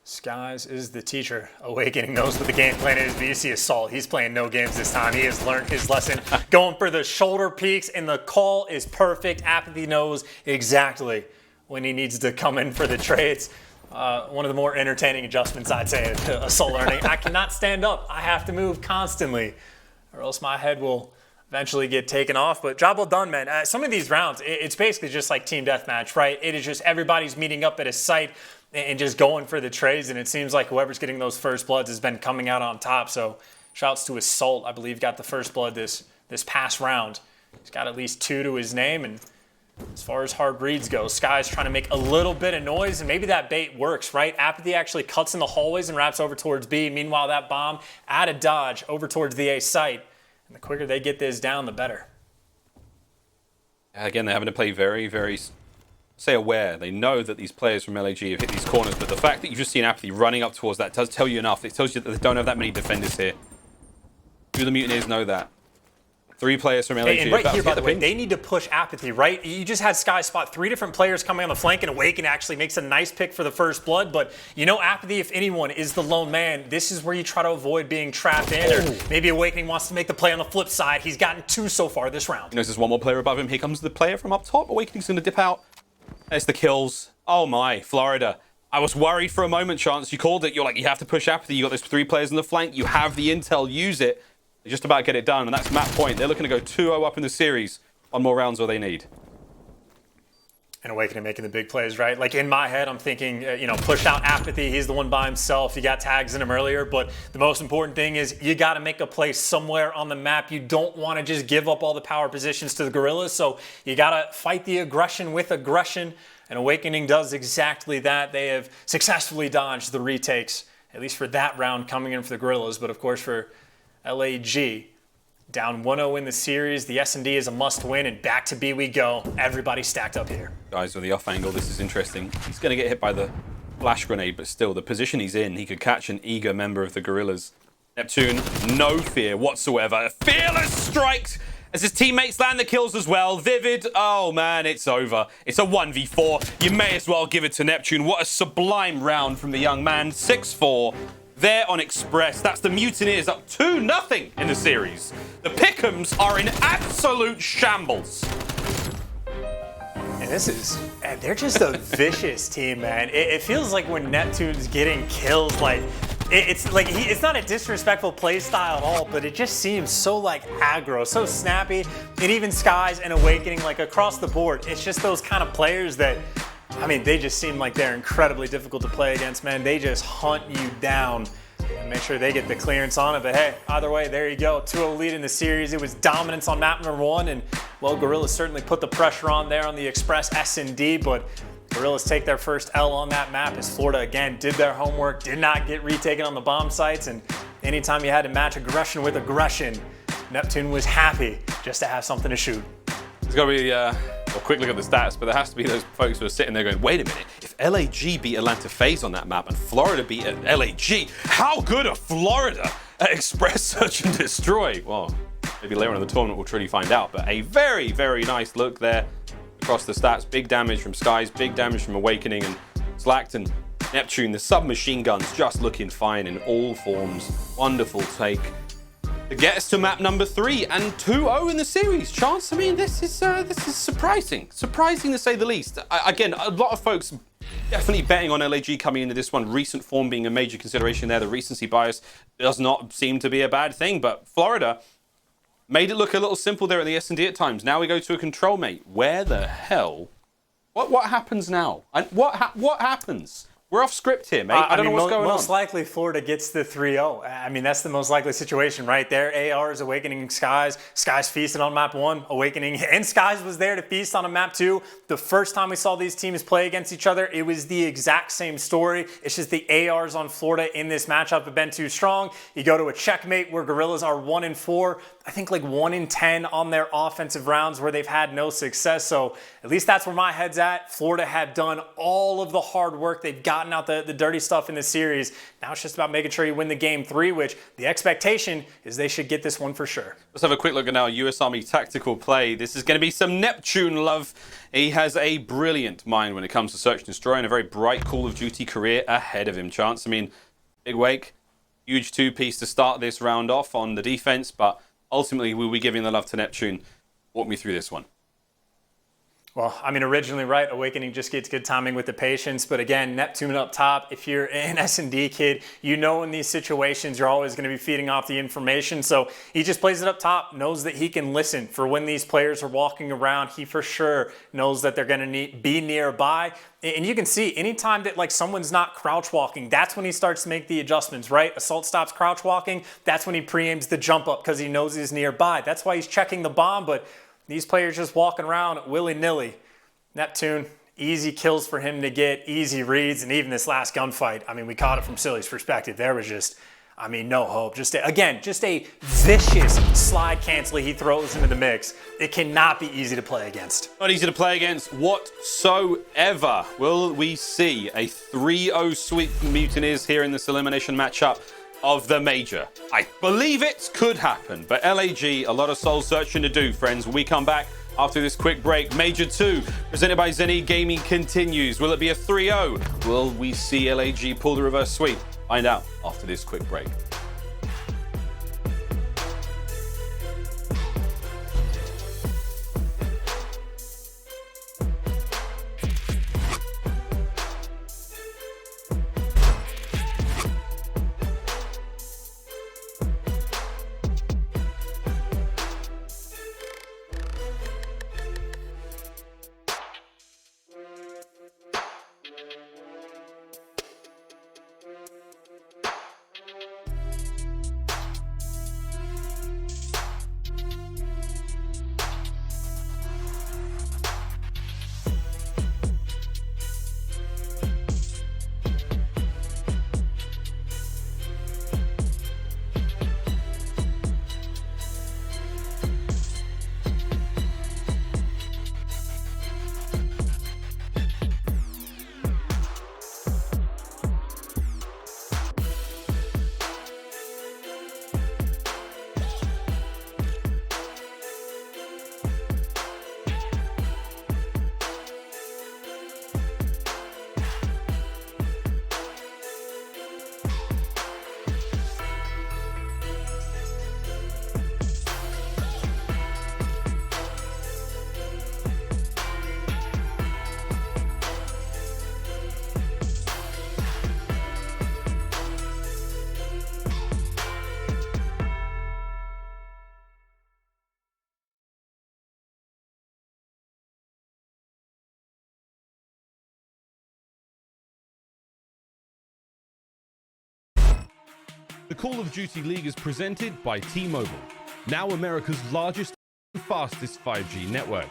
Skies is the teacher. Awakening knows what the game plan is, but you see Assault. He's playing no games this time. He has learned his lesson. Going for the shoulder peaks, and the call is perfect. aBeZy knows exactly when he needs to come in for the trades. One of the more entertaining adjustments, I'd say, to Assault learning. I cannot stand up. I have to move constantly, or else my head will eventually get taken off. But job well done, man. Some of these rounds, it's basically just like team deathmatch, right? It is just everybody's meeting up at a site and just going for the trades, and it seems like whoever's getting those first bloods has been coming out on top. So shouts to Assault, I believe, got the first blood this past round. He's got at least 2 to his name, and as far as hard reads go, Sky's trying to make a little bit of noise, and maybe that bait works, right? aBeZy actually cuts in the hallways and wraps over towards B. Meanwhile, that bomb at a dodge over towards the A site, and the quicker they get this down, the better. Again, they're having to play very, very, say, aware. They know that these players from LAG have hit these corners, but the fact that you've just seen aBeZy running up towards that does tell you enough. It tells you that they don't have that many defenders here. Do the Mutineers know that? 3 players from LAG. And right here, by the way, they need to push aBeZy, right? You just had Sky spot 3 different players coming on the flank, and Awaken actually makes a nice pick for the first blood. But you know, aBeZy, if anyone, is the lone man. This is where you try to avoid being trapped in, or maybe Awakening wants to make the play on the flip side. He's gotten 2 so far this round. You know, there's one more player above him. Here comes the player from up top. Awakening's going to dip out. There's the kills. Oh my, Florida. I was worried for a moment, Chance. You called it. You're like, you have to push aBeZy. You got those 3 players on the flank. You have the intel. Use it. They just about get it done, and that's map point. They're looking to go 2-0 up in the series. 1 more round's all they need. And Awakening making the big plays, right? Like in my head, I'm thinking, you know, push out aBeZy. He's the one by himself. You got tags in him earlier, but the most important thing is you got to make a play somewhere on the map. You don't want to just give up all the power positions to the Guerrillas, so you got to fight the aggression with aggression. And Awakening does exactly that. They have successfully dodged the retakes, at least for that round coming in for the Guerrillas. But of course, for LAG, down 1-0 in the series. The S&D is a must-win, and back to B we go. Everybody stacked up here. Guys, with the off angle, this is interesting. He's going to get hit by the flash grenade, but still, the position he's in, he could catch an eager member of the Guerrillas. Neptune, no fear whatsoever. Fearless strikes as his teammates land the kills as well. Vivid, oh man, it's over. It's a 1v4. You may as well give it to Neptune. What a sublime round from the young man. 6-4. There on Express. That's the Mutineers up 2-0 in the series. The Pick'ems are in absolute shambles. And this is, they're just a vicious team, man. It feels like when Neptune's getting kills, like, it's like it's not a disrespectful play style at all, but it just seems so like aggro, so snappy. And even Skies and Awakening, like across the board, it's just those kind of players that, I mean, they just seem like they're incredibly difficult to play against, man. They just hunt you down and make sure they get the clearance on it. But hey, either way, there you go. 2-0 lead in the series. It was dominance on map number 1, and well, Guerrillas certainly put the pressure on there on the Express S&D, but Guerrillas take their first L on that map as Florida again did their homework, did not get retaken on the bomb sites, and anytime you had to match aggression with aggression, Neptune was happy just to have something to shoot. There's got to be a quick look at the stats, but there has to be those folks who are sitting there going, wait a minute, if LAG beat Atlanta FaZe on that map and Florida beat LAG, how good are Florida at Express Search and Destroy? Well, maybe later on in the tournament we'll truly find out, but a very, very nice look there across the stats. Big damage from Skies, big damage from Awakening and Slacked, and Neptune, the submachine guns just looking fine in all forms. Wonderful take to get us to map number 3 and 2-0 in the series. Chance, I mean, this is surprising to say the least. Again, a lot of folks definitely betting on LAG coming into this one. Recent form being a major consideration there. The recency bias does not seem to be a bad thing, but Florida made it look a little simple there at the S&D at times. Now we go to a control mate. Where the hell? What happens now? And what happens? We're off script here, mate. I don't know what's going on. Most likely Florida gets the 3-0. I mean, that's the most likely situation, right? Their AR is Awakening Skies. Skies feasted on map 1. Awakening and Skies was there to feast on a map 2. The first time we saw these teams play against each other, it was the exact same story. It's just the ARs on Florida in this matchup have been too strong. You go to a checkmate where Guerrillas are 1-4. I think like 1-10 on their offensive rounds where they've had no success. So at least that's where my head's at. Florida have done all of the hard work. They've gotten out the dirty stuff in the series. Now it's just about making sure you win the game 3, which the expectation is they should get this one for sure. Let's have a quick look at our US Army tactical play. This is going to be some Neptune love. He has a brilliant mind when it comes to search and destroy and a very bright Call of Duty career ahead of him, Chance. I mean, big wake, huge 2-piece to start this round off on the defense, but ultimately, we'll be giving the love to Neptune. Walk me through this one. Well, I mean, originally, right, Awakening just gets good timing with the patience. But again, Neptune up top, if you're an S&D kid, you know in these situations, you're always going to be feeding off the information. So he just plays it up top, knows that he can listen for when these players are walking around. He for sure knows that they're going to be nearby. And you can see anytime that like someone's not crouch walking, that's when he starts to make the adjustments, right? Assault stops crouch walking. That's when he pre-aims the jump up because he knows he's nearby. That's why he's checking the bomb. But these players just walking around willy-nilly. Neptune, easy kills for him to get, easy reads, and even this last gunfight, I mean, we caught it from Silly's perspective. There was just, I mean, no hope. Just a vicious slide cancel he throws into the mix. It cannot be easy to play against. Not easy to play against whatsoever. Will we see a 3-0 sweep from Mutineers here in this elimination matchup of the major? I believe it could happen, but LAG, a lot of soul searching to do, friends. When we come back after this quick break, Major 2, presented by Zenny Gaming, continues. Will it be a 3-0? Will we see LAG pull the reverse sweep? Find out after this quick break. The Call of Duty League is presented by T-Mobile, now America's largest and fastest 5G network.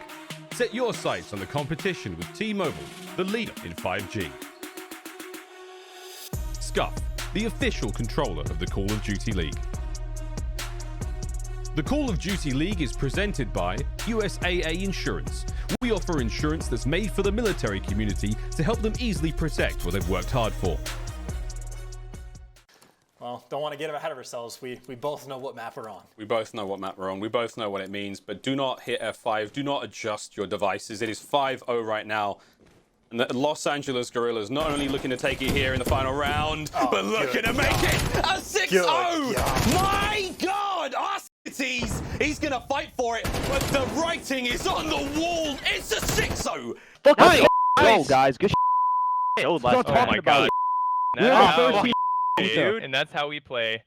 Set your sights on the competition with T-Mobile, the leader in 5G. Scuff, the official controller of the Call of Duty League. The Call of Duty League is presented by USAA Insurance. We offer insurance that's made for the military community to help them easily protect what they've worked hard for. Well, don't want to get ahead of ourselves. We both know what map we're on. We both know what map we're on. We both know what it means, but do not hit F5. Do not adjust your devices. It is 5-0 right now. And the Los Angeles Guerrillas not only looking to take it here in the final round, but looking to make it a 6-0. My God! Arcitys, he's going to fight for it, but the writing is on the wall. It's a 6-0. Fucking go, guys. Good Oh my God. Dude. And that's how we play.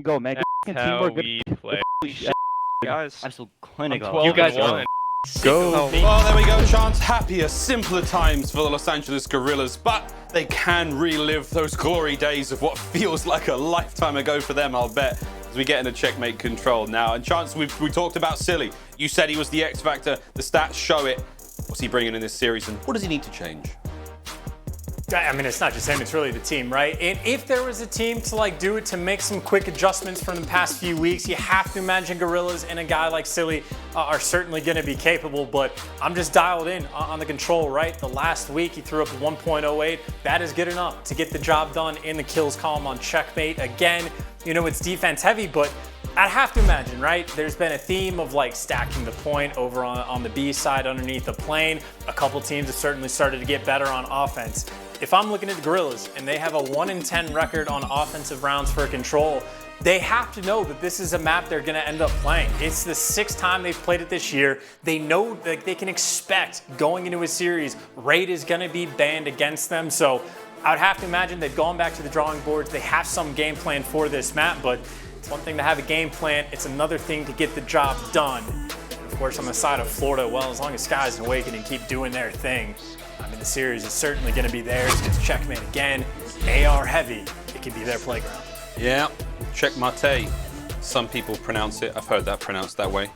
Go, man. That's how we play. Guys. I'm so clinical. You guys won. Go. Well, there we go. Chance happier, simpler times for the Los Angeles Guerrillas, but they can relive those glory days of what feels like a lifetime ago for them, I'll bet, as we get into checkmate control now. And Chance, we talked about CDL. You said he was the X factor. The stats show it. What's he bringing in this series, and what does he need to change? I mean, it's not just him, it's really the team, right? And if there was a team to do it, to make some quick adjustments from the past few weeks, you have to imagine Guerrillas and a guy like CDL are certainly going to be capable, but I'm just dialed in on the control, right? The last week he threw up a 1.08. That is good enough to get the job done in the kills column on checkmate. Again, you know, it's defense heavy, but I'd have to imagine, right? There's been a theme of stacking the point over on the B side underneath the plane. A couple teams have certainly started to get better on offense. If I'm looking at the Guerrillas and they have a 1-10 record on offensive rounds for control, they have to know that this is a map they're going to end up playing. It's the 6th time they've played it this year. They know that they can expect going into a series, raid is going to be banned against them. So I would have to imagine they've gone back to the drawing boards. They have some game plan for this map, but it's one thing to have a game plan. It's another thing to get the job done. And of course, on the side of Florida, well, as long as Skies and Awakening keep doing their thing, I mean, the series is certainly going to be theirs. It's checkmate again. AR heavy. It can be their playground. Yeah, checkmate. Some people pronounce it. I've heard that pronounced that way.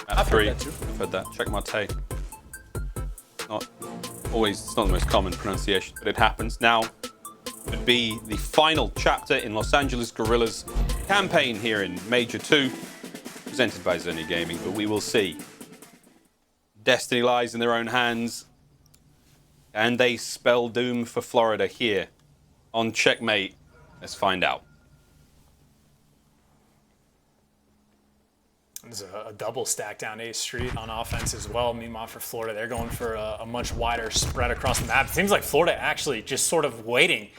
I've heard that too. I've heard that. Checkmate. Not always, it's not the most common pronunciation, but it happens. Now would be the final chapter in Los Angeles Guerrillas campaign here in Major 2, presented by Zony Gaming, but we will see. Destiny lies in their own hands. And they spell doom for Florida here on checkmate. Let's find out. There's a double stack down A Street on offense as well. Meanwhile, for Florida, they're going for a much wider spread across the map. It seems like Florida actually just sort of waiting,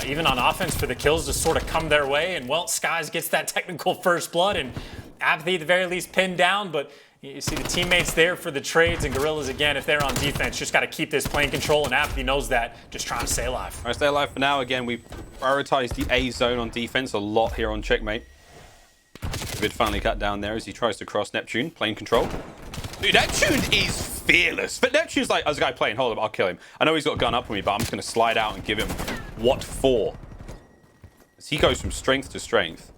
even on offense, for the kills to sort of come their way. And, well, Skies gets that technical first blood, and aBeZy at the very least pinned down, but you see the teammates there for the trades, and Guerrillas, again, if they're on defense, just got to keep this plane control, and aBeZy knows that, just trying to stay alive. All right, stay alive for now. Again, we prioritize the A zone on defense a lot here on checkmate. David finally cut down there as he tries to cross Neptune, plane control. Dude, Neptune is fearless. But Neptune's like, as a guy playing, hold up, I'll kill him. I know he's got a gun up on me, but I'm just going to slide out and give him what for. As he goes from strength to strength.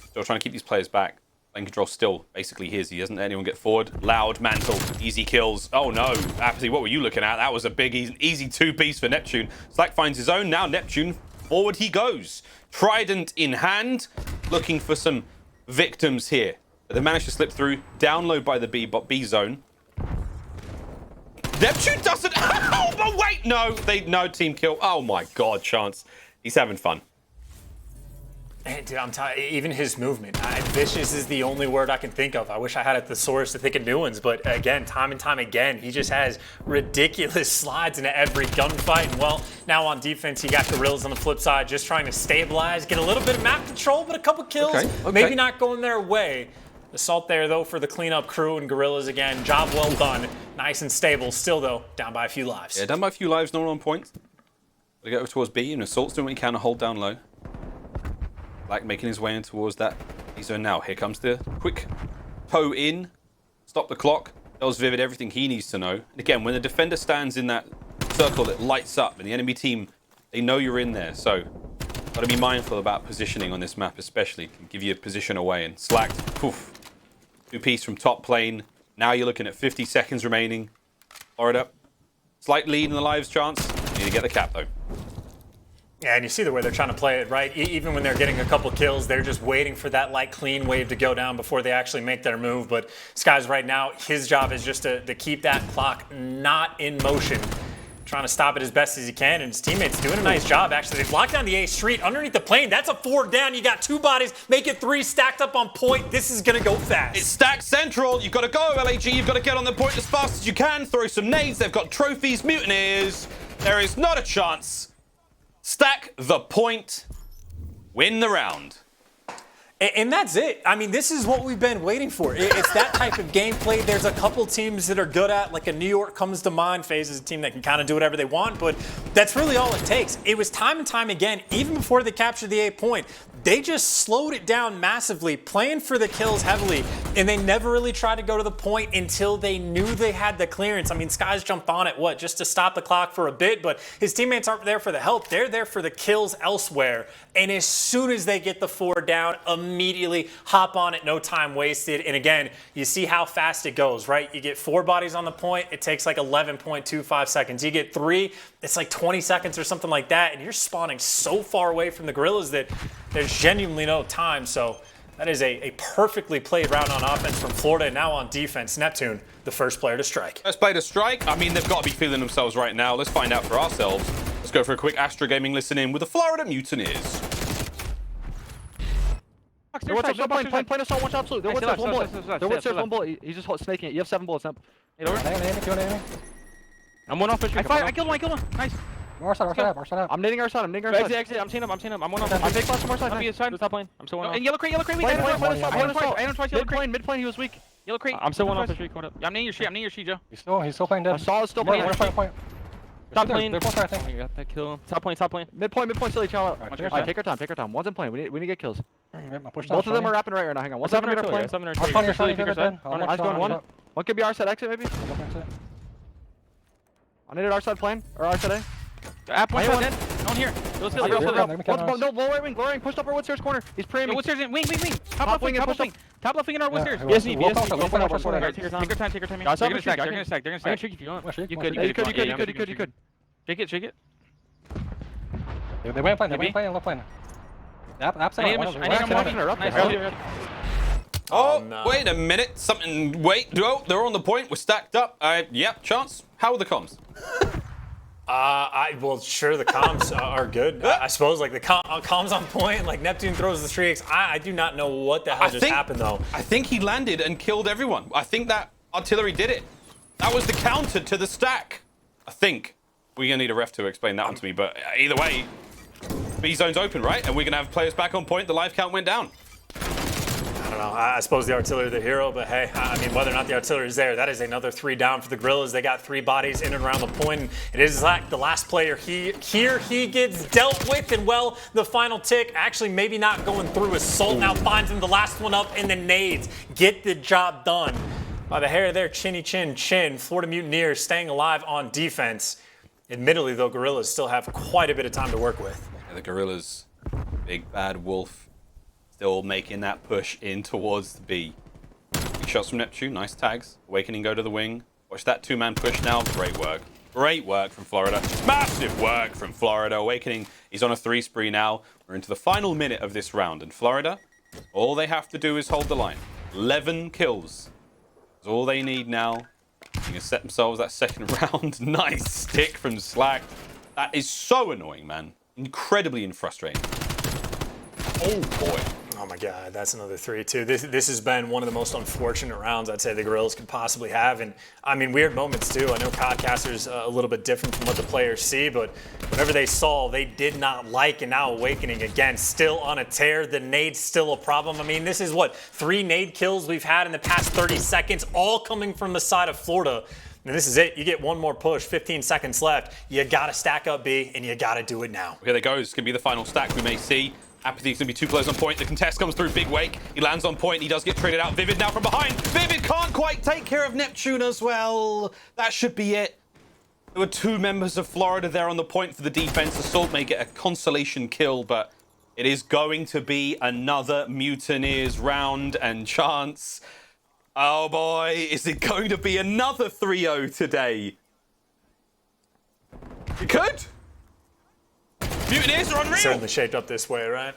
Still trying to keep these players back. Lane control still basically his. He doesn't let anyone get forward. Loud, mantle, easy kills. Oh no, aBeZy, what were you looking at? That was a big, easy 2-piece for Neptune. Slack finds his own. Now Neptune, forward he goes. Trident in hand, looking for some victims here. But they managed to slip through. Download by the B zone. Neptune doesn't. Oh, but wait, no team kill. Oh my God, Chance. He's having fun. And dude, I'm telling you, even his movement, vicious is the only word I can think of. I wish I had a thesaurus to think of new ones, but again, time and time again, he just has ridiculous slides into every gunfight. And well, now on defense, you got Guerrillas on the flip side, just trying to stabilize, get a little bit of map control, but a couple kills, okay. Maybe not going their way. Assault there, though, for the cleanup crew, and Guerrillas again, job well done. Nice and stable, still, though, down by a few lives. Yeah, down by a few lives, no one on point. They go towards B, and Assault's doing what he can to hold down low. Black making his way in towards that zone now. Here comes the quick toe in. Stop the clock. Tells Vivid everything he needs to know. And again, when the defender stands in that circle, it lights up. And the enemy team, they know you're in there. So, got to be mindful about positioning on this map especially. It can give you a position away. And Slacked, poof. 2-piece from top plane. Now you're looking at 50 seconds remaining. Florida, slight lead in the lives, Chance. You need to get the cap, though. Yeah, and you see the way they're trying to play it, right? Even when they're getting a couple kills, they're just waiting for that light clean wave to go down before they actually make their move. But Sky's right now, his job is just to keep that clock not in motion, trying to stop it as best as he can, and his teammates doing a nice job, actually. They've locked down the A street underneath the plane. That's a 4 down. You got 2 bodies, make it 3 stacked up on point. This is going to go fast. It's stacked central. You've got to go, LAG. You've got to get on the point as fast as you can. Throw some nades. They've got trophies, mutineers. There is not a chance. Stack the point. Win the round. And that's it. I mean, this is what we've been waiting for. It's that type of gameplay. There's a couple teams that are good at, like a New York comes to mind. FaZe is a team that can kind of do whatever they want, but that's really all it takes. It was time and time again, even before they captured the A point, they just slowed it down massively, playing for the kills heavily, and they never really tried to go to the point until they knew they had the clearance. I mean, Sky's jumped on it, just to stop the clock for a bit, but his teammates aren't there for the help. They're there for the kills elsewhere, and as soon as they get the 4 down, immediately hop on it, no time wasted. And again, you see how fast it goes, right? You get 4 bodies on the point, it takes like 11.25 seconds. You get 3, it's like 20 seconds or something like that, and you're spawning so far away from the Guerrillas that there's genuinely no time. So that is a perfectly played round on offense from Florida. And now on defense, Neptune, the first player to strike. First player to strike. I mean, they've got to be feeling themselves right now. Let's find out for ourselves. Let's go for a quick Astro Gaming listen in with the Florida Mutineers. There was plane assault, one shot absolute. There was one bullet. There was one bullet. He's just snaking it. You have 7 bullets, Simp. I'm one off the street. I killed one. Nice. Our side. I'm nading our side. Exit. I'm seeing him. I'm one off the street. I'm big flash from our side. I'm top lane. I'm still one off. And yellow crate. Weak. I don't twice yellow crate. Mid plane, he was weak. Yellow crate. I'm still one off the street. Yeah, I'm nading your sheet, Joe. He's still playing dead. I saw it still playing. Top plane. They're both there, I think. You got that kill. Top plane. Mid point, silly child. Alright, take our time. One's in plane. We need to get kills. Both of them are wrapping right now. Hang on. One's up in our plane. I'm going one. One could be our side exit, maybe. I needed our side plane. Or our side A. App one dead. On here. No, low right wing. Pushed up our wood stairs corner. He's praying. Wood stairs in. Wing. Top left wing in our wood stairs. Yes, take your time. They're gonna stack. Trick if you want. You could. Shake it. They went playing left plane. App side. Oh, no. Wait a minute. They're on the point. We're stacked up. Yep, chance. How are the comms? Well, sure, the comms are good. I suppose, like, the comms on point, like, Neptune throws the streaks. I do not know what the hell just happened, though. I think he landed and killed everyone. I think that artillery did it. That was the counter to the stack. I think. We're going to need a ref to explain that one to me, but either way, B zone's open, right? And we're going to have players back on point. The life count went down. I don't know. I suppose the artillery the hero, but hey, I mean, whether or not the artillery is there, that is another 3 down for the Guerrillas. They got 3 bodies in and around the point, and it is like the last player he gets dealt with, and well, the final tick, actually maybe not going through. Assault now finds him, the last one up, and the nades get the job done. By the hair there, chinny chin. Florida Mutineers staying alive on defense. Admittedly, though, Guerrillas still have quite a bit of time to work with. Yeah, the Guerrillas, big bad wolf, still making that push in towards the B. Big shots from Neptune, nice tags. Awakening go to the wing. Watch that 2-man push now. Great work from Florida. Massive work from Florida. Awakening, he's on a 3 spree now. We're into the final minute of this round. And Florida, all they have to do is hold the line. 11 kills. That's all they need now. They're going to set themselves that second round. Nice stick from Slack. That is so annoying, man. Incredibly frustrating. Oh, boy. Oh, my God. That's another 3, too. This has been one of the most unfortunate rounds I'd say the Guerrillas could possibly have. And, I mean, weird moments, too. I know Codcaster's a little bit different from what the players see, but whatever they saw, they did not like. And now Awakening, again, still on a tear. The nade's still a problem. I mean, this is, 3 nade kills we've had in the past 30 seconds, all coming from the side of Florida. And this is it. You get one more push, 15 seconds left. You got to stack up B, and you got to do it now. Here they go. It's going to be the final stack we may see. aBeZy is going to be 2 players on point. The contest comes through. Big wake. He lands on point. He does get traded out. Vivid now from behind. Vivid can't quite take care of Neptune as well. That should be it. There were 2 members of Florida there on the point for the defense. Assault may get a consolation kill, but it is going to be another Mutineers round and chance. Oh boy, is it going to be another 3-0 today? It could. Mutineers are unreal. Certainly shaped up this way, right?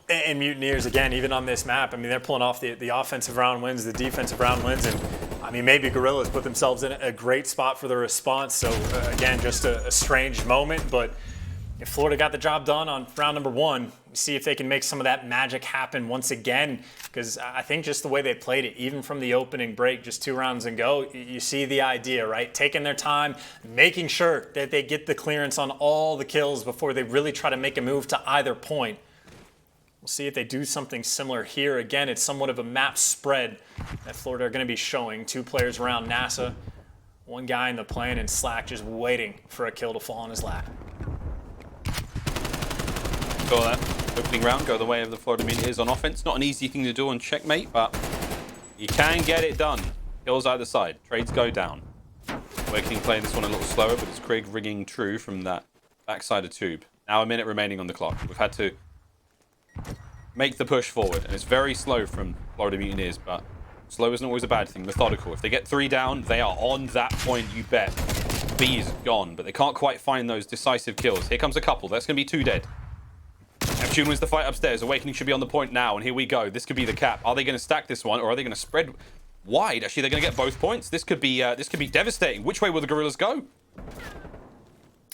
And Mutineers, again, even on this map, I mean, they're pulling off the offensive round wins, the defensive round wins, and I mean, maybe Guerrillas put themselves in a great spot for the response. So again, just a strange moment, but if Florida got the job done on round number 1, see if they can make some of that magic happen once again, because I think just the way they played it, even from the opening break, just 2 rounds and go, you see the idea, right? Taking their time, making sure that they get the clearance on all the kills before they really try to make a move to either point. We'll see if they do something similar here. Again, it's somewhat of a map spread that Florida are going to be showing. 2 players around NASA, 1 guy in the plane, and Slack just waiting for a kill to fall on his lap. Saw that opening round go the way of the Florida Mutineers on offense. Not an easy thing to do on checkmate, but you can get it done. Kills either side. Trades go down. Awakening playing this one a little slower, but it's Krieg ringing true from that backside of tube. Now a minute remaining on the clock. We've had to make the push forward, and it's very slow from Florida Mutineers, but slow isn't always a bad thing. Methodical. If they get 3 down, they are on that point, you bet. B is gone, but they can't quite find those decisive kills. Here comes a couple. That's going to be 2 dead. Neptune wins the fight upstairs. Awakening should be on the point now, and here we go. This could be the cap. Are they going to stack this one, or are they going to spread wide? Actually, they're going to get both points. This could be devastating. Which way will the Guerrillas go?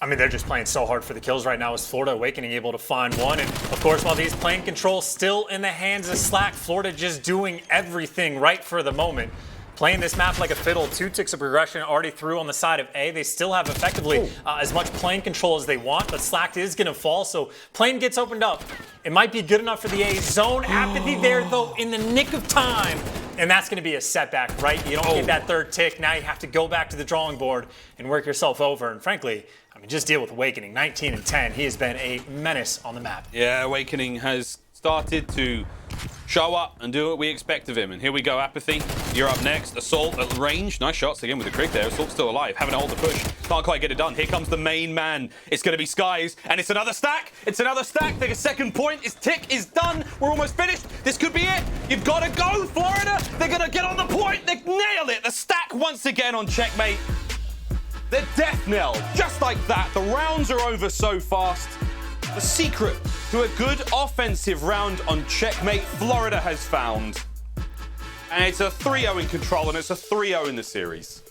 I mean, they're just playing so hard for the kills right now. Is Florida Awakening able to find one? And of course, while these plane controls still in the hands of Slack, Florida just doing everything right for the moment. Playing this map like a fiddle. 2 ticks of progression already through on the side of A. They still have effectively as much plane control as they want, but Slack is going to fall, so plane gets opened up. It might be good enough for the A zone. aBeZy there, though, in the nick of time. And that's going to be a setback, right? You don't get that 3rd tick. Now you have to go back to the drawing board and work yourself over. And frankly, I mean, just deal with Awakening. 19 and 10. He has been a menace on the map. Yeah, Awakening has started to show up and do what we expect of him. And here we go, aBeZy. You're up next. Assault at range. Nice shots again with the Krieg there. Assault's still alive. Having to hold the push. Can't quite get it done. Here comes the main man. It's going to be Skies. And it's another stack. It's another stack. Take a 2nd point. His tick is done. We're almost finished. This could be it. You've got to go, Florida. They're going to get on the point. They nail it. The stack once again on checkmate. The death knell. Just like that. The rounds are over so fast. The secret to a good offensive round on checkmate, Florida has found. And it's a 3-0 in control, and it's a 3-0 in the series.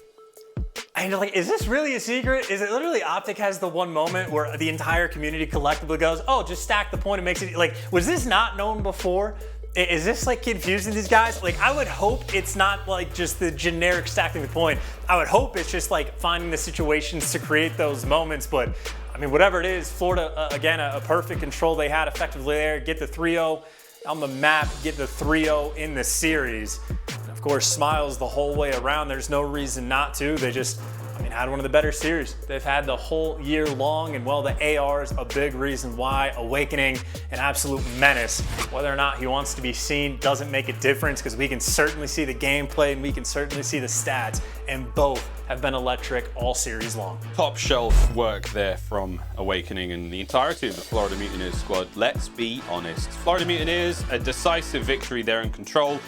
And you're like, is this really a secret? Is it literally OpTic has the one moment where the entire community collectively goes, oh, just stack the point and makes it, like, was this not known before? Is this like confusing these guys? Like, I would hope it's not like just the generic stacking the point. I would hope it's just like finding the situations to create those moments. But I mean, whatever it is, Florida, again, a perfect control they had effectively there. Get the 3-0 on the map, get the 3-0 in the series. And of course, smiles the whole way around. There's no reason not to. They just, I mean, had one of the better series they've had the whole year long, and well, the AR is a big reason why. Awakening, an absolute menace. Whether or not he wants to be seen doesn't make a difference, because we can certainly see the gameplay and we can certainly see the stats, and both have been electric all series long. Top shelf work there from Awakening and the entirety of the Florida Mutineers squad. Let's be honest. Florida Mutineers, a decisive victory there in control.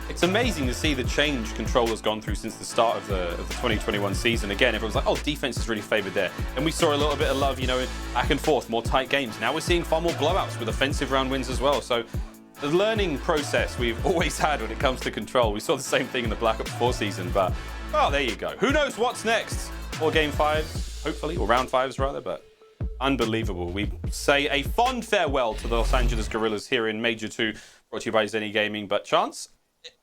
It's amazing to see the change Control has gone through since the start of the 2021 season. Again, everyone's like, oh, defense is really favored there. And we saw a little bit of love, you know, back and forth, more tight games. Now we're seeing far more blowouts with offensive round wins as well. So the learning process we've always had when it comes to Control. We saw the same thing in the Black Ops 4 season, but, well, there you go. Who knows what's next? Or Game 5, hopefully, or Round 5s rather, but unbelievable. We say a fond farewell to the Los Angeles Guerrillas here in Major 2, brought to you by Zenny Gaming. But Chance,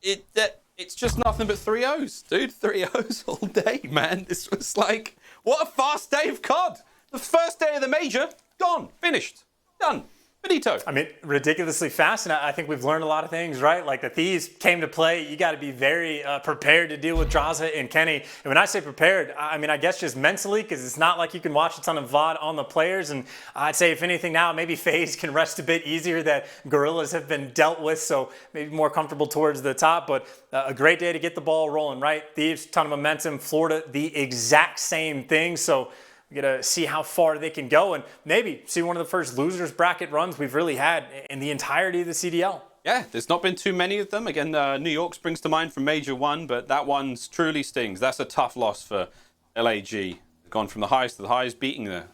it's just nothing but 3-0s, dude. 3-0s all day, man. This was like, what a fast day of COD. The first day of the major, gone, finished, done. Finito. I mean, ridiculously fast, and I think we've learned a lot of things, right? Like the Thieves came to play. You got to be very prepared to deal with Drazah and Kenny. And when I say prepared, I mean, I guess just mentally, because it's not like you can watch a ton of VOD on the players. And I'd say, if anything now, maybe FaZe can rest a bit easier, that Guerrillas have been dealt with, so maybe more comfortable towards the top. But a great day to get the ball rolling, right? Thieves, ton of momentum. Florida, the exact same thing. So we got to see how far they can go and maybe see one of the first losers bracket runs we've really had in the entirety of the CDL. Yeah, there's not been too many of them. Again, New York springs to mind from Major 1, but that one truly stings. That's a tough loss for LAG. Gone from the highest to the highest, beating the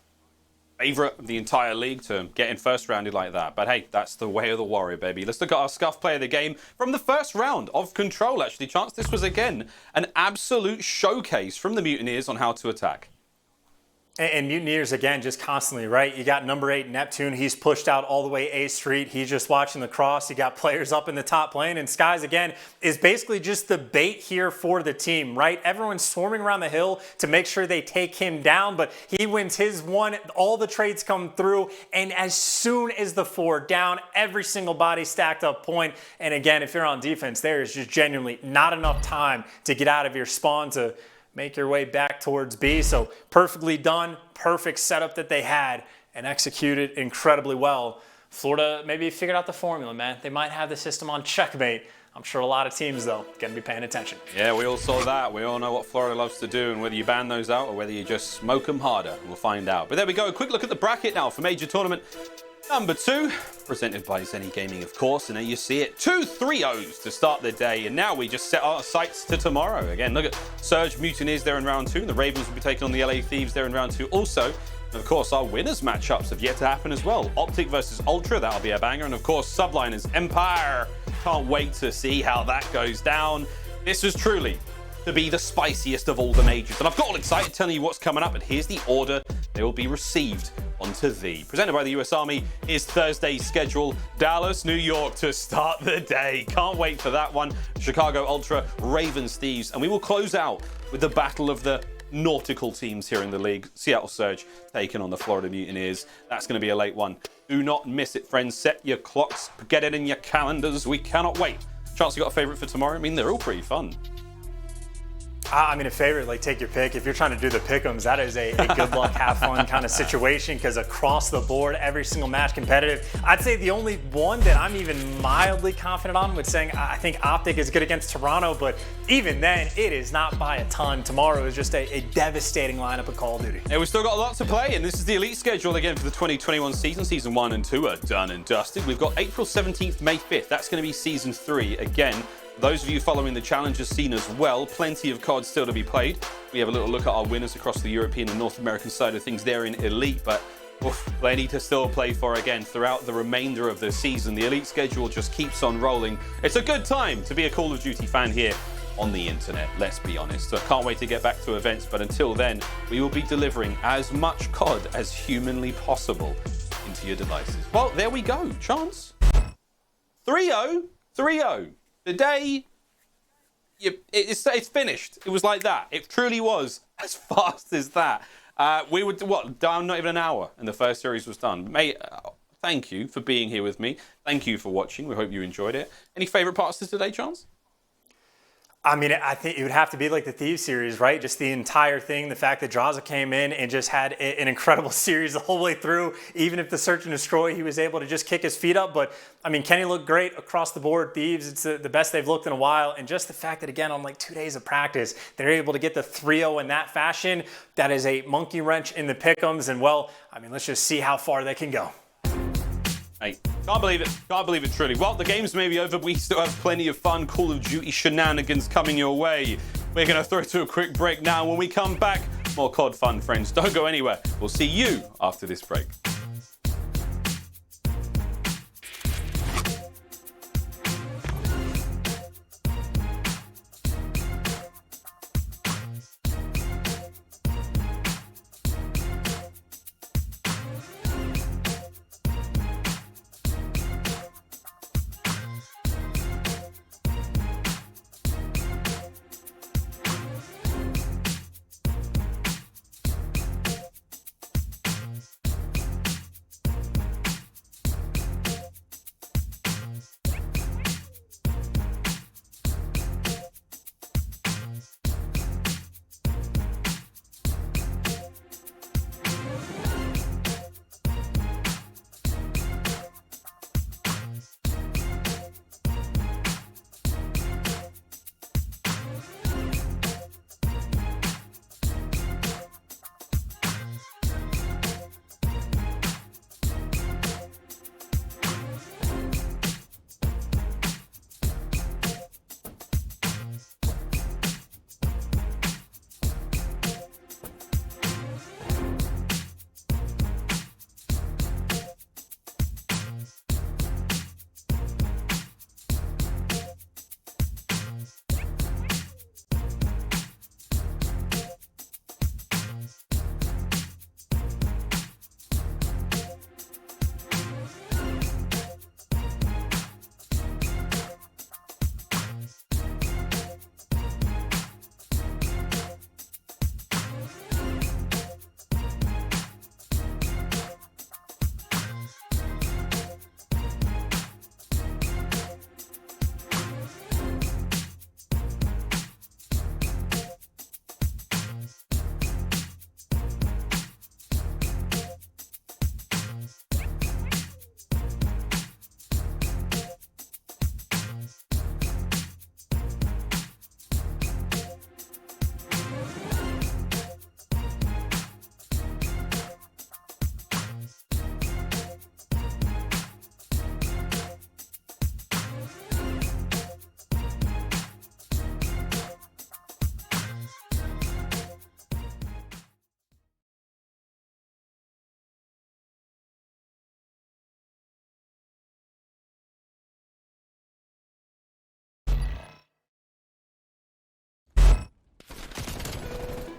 favorite of the entire league to get in first rounded like that. But hey, that's the way of the warrior, baby. Let's look at our Scuff player of the game from the first round of Control, actually. Chance, this was, again, an absolute showcase from the Mutineers on how to attack. And Mutineers, again, just constantly, right? You got number 8, Neptune. He's pushed out all the way A Street. He's just watching the cross. You got players up in the top lane. And Skies, again, is basically just the bait here for the team, right? Everyone's swarming around the hill to make sure they take him down. But he wins his one. All the trades come through. And as soon as the 4 down, every single body stacked up point. And again, if you're on defense, there is just genuinely not enough time to get out of your spawn to make your way back towards B. So perfectly done, perfect setup that they had and executed incredibly well. Florida maybe figured out the formula, man. They might have the system on checkmate. I'm sure a lot of teams, though, going to be paying attention. Yeah, we all saw that. We all know what Florida loves to do, and whether you ban those out or whether you just smoke them harder, we'll find out. But there we go. A quick look at the bracket now for Major Tournament number 2, presented by Zenny Gaming, of course. And there you see it, 2 3-0s to start the day. And now we just set our sights to tomorrow. Again, look at Surge Mutineers there in round 2. The Ravens will be taking on the LA Thieves there in round 2. Also, of course, our winners matchups have yet to happen as well. OpTic versus Ultra, that'll be a banger. And of course, Subliners Empire. Can't wait to see how that goes down. This was truly to be the spiciest of all the majors. And I've got all excited telling you what's coming up, and here's the order they will be received onto the. Presented by the US Army is Thursday's schedule. Dallas, New York to start the day. Can't wait for that one. Chicago Ultra, Ravens, Thieves, and we will close out with the battle of the nautical teams here in the league. Seattle Surge taking on the Florida Mutineers. That's going to be a late one. Do not miss it, friends. Set your clocks, get it in your calendars. We cannot wait. Chance, you got a favorite for tomorrow? I mean, they're all pretty fun. I mean, a favorite, like, take your pick. If you're trying to do the pick'ems, that is a good luck, have fun kind of situation, because across the board, every single match competitive. I'd say the only one that I'm even mildly confident on with saying I think OpTic is good against Toronto, but even then, it is not by a ton. Tomorrow is just a devastating lineup of Call of Duty. Yeah, we've still got a lot to play, and this is the Elite schedule again for the 2021 season. Season 1 and 2 are done and dusted. We've got April 17th, May 5th. That's going to be Season 3 again. Those of you following the challenges scene as well, plenty of COD still to be played. We have a little look at our winners across the European and North American side of things there in Elite, but plenty to still play for again throughout the remainder of the season. The Elite schedule just keeps on rolling. It's a good time to be a Call of Duty fan here on the internet, let's be honest. So I can't wait to get back to events, but until then, we will be delivering as much COD as humanly possible into your devices. Well, there we go, Chance. 3-0, 3-0. The day, it's finished. It was like that. It truly was as fast as that. We were, down not even an hour, and the first series was done. Mate, thank you for being here with me. Thank you for watching. We hope you enjoyed it. Any favorite parts of today, Chance? I mean, I think it would have to be like the Thieves series, right? Just the entire thing, the fact that Drazah came in and just had an incredible series the whole way through. Even if the search and destroy, he was able to just kick his feet up. But, I mean, Kenny looked great across the board. Thieves, it's the best they've looked in a while. And just the fact that, again, on like 2 days of practice, they're able to get the 3-0 in that fashion, that is a monkey wrench in the pick'ems. And, well, I mean, let's just see how far they can go. Hey, can't believe it. Can't believe it, truly. Well, the game's maybe over, but we still have plenty of fun Call of Duty shenanigans coming your way. We're going to throw to a quick break now. When we come back, more COD fun, friends. Don't go anywhere. We'll see you after this break.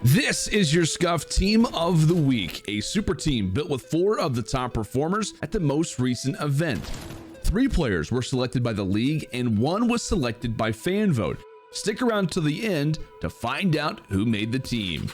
This is your Scuf Team of the Week, a super team built with 4 of the top performers at the most recent event. 3 players were selected by the league and 1 was selected by fan vote. Stick around to the end to find out who made the team.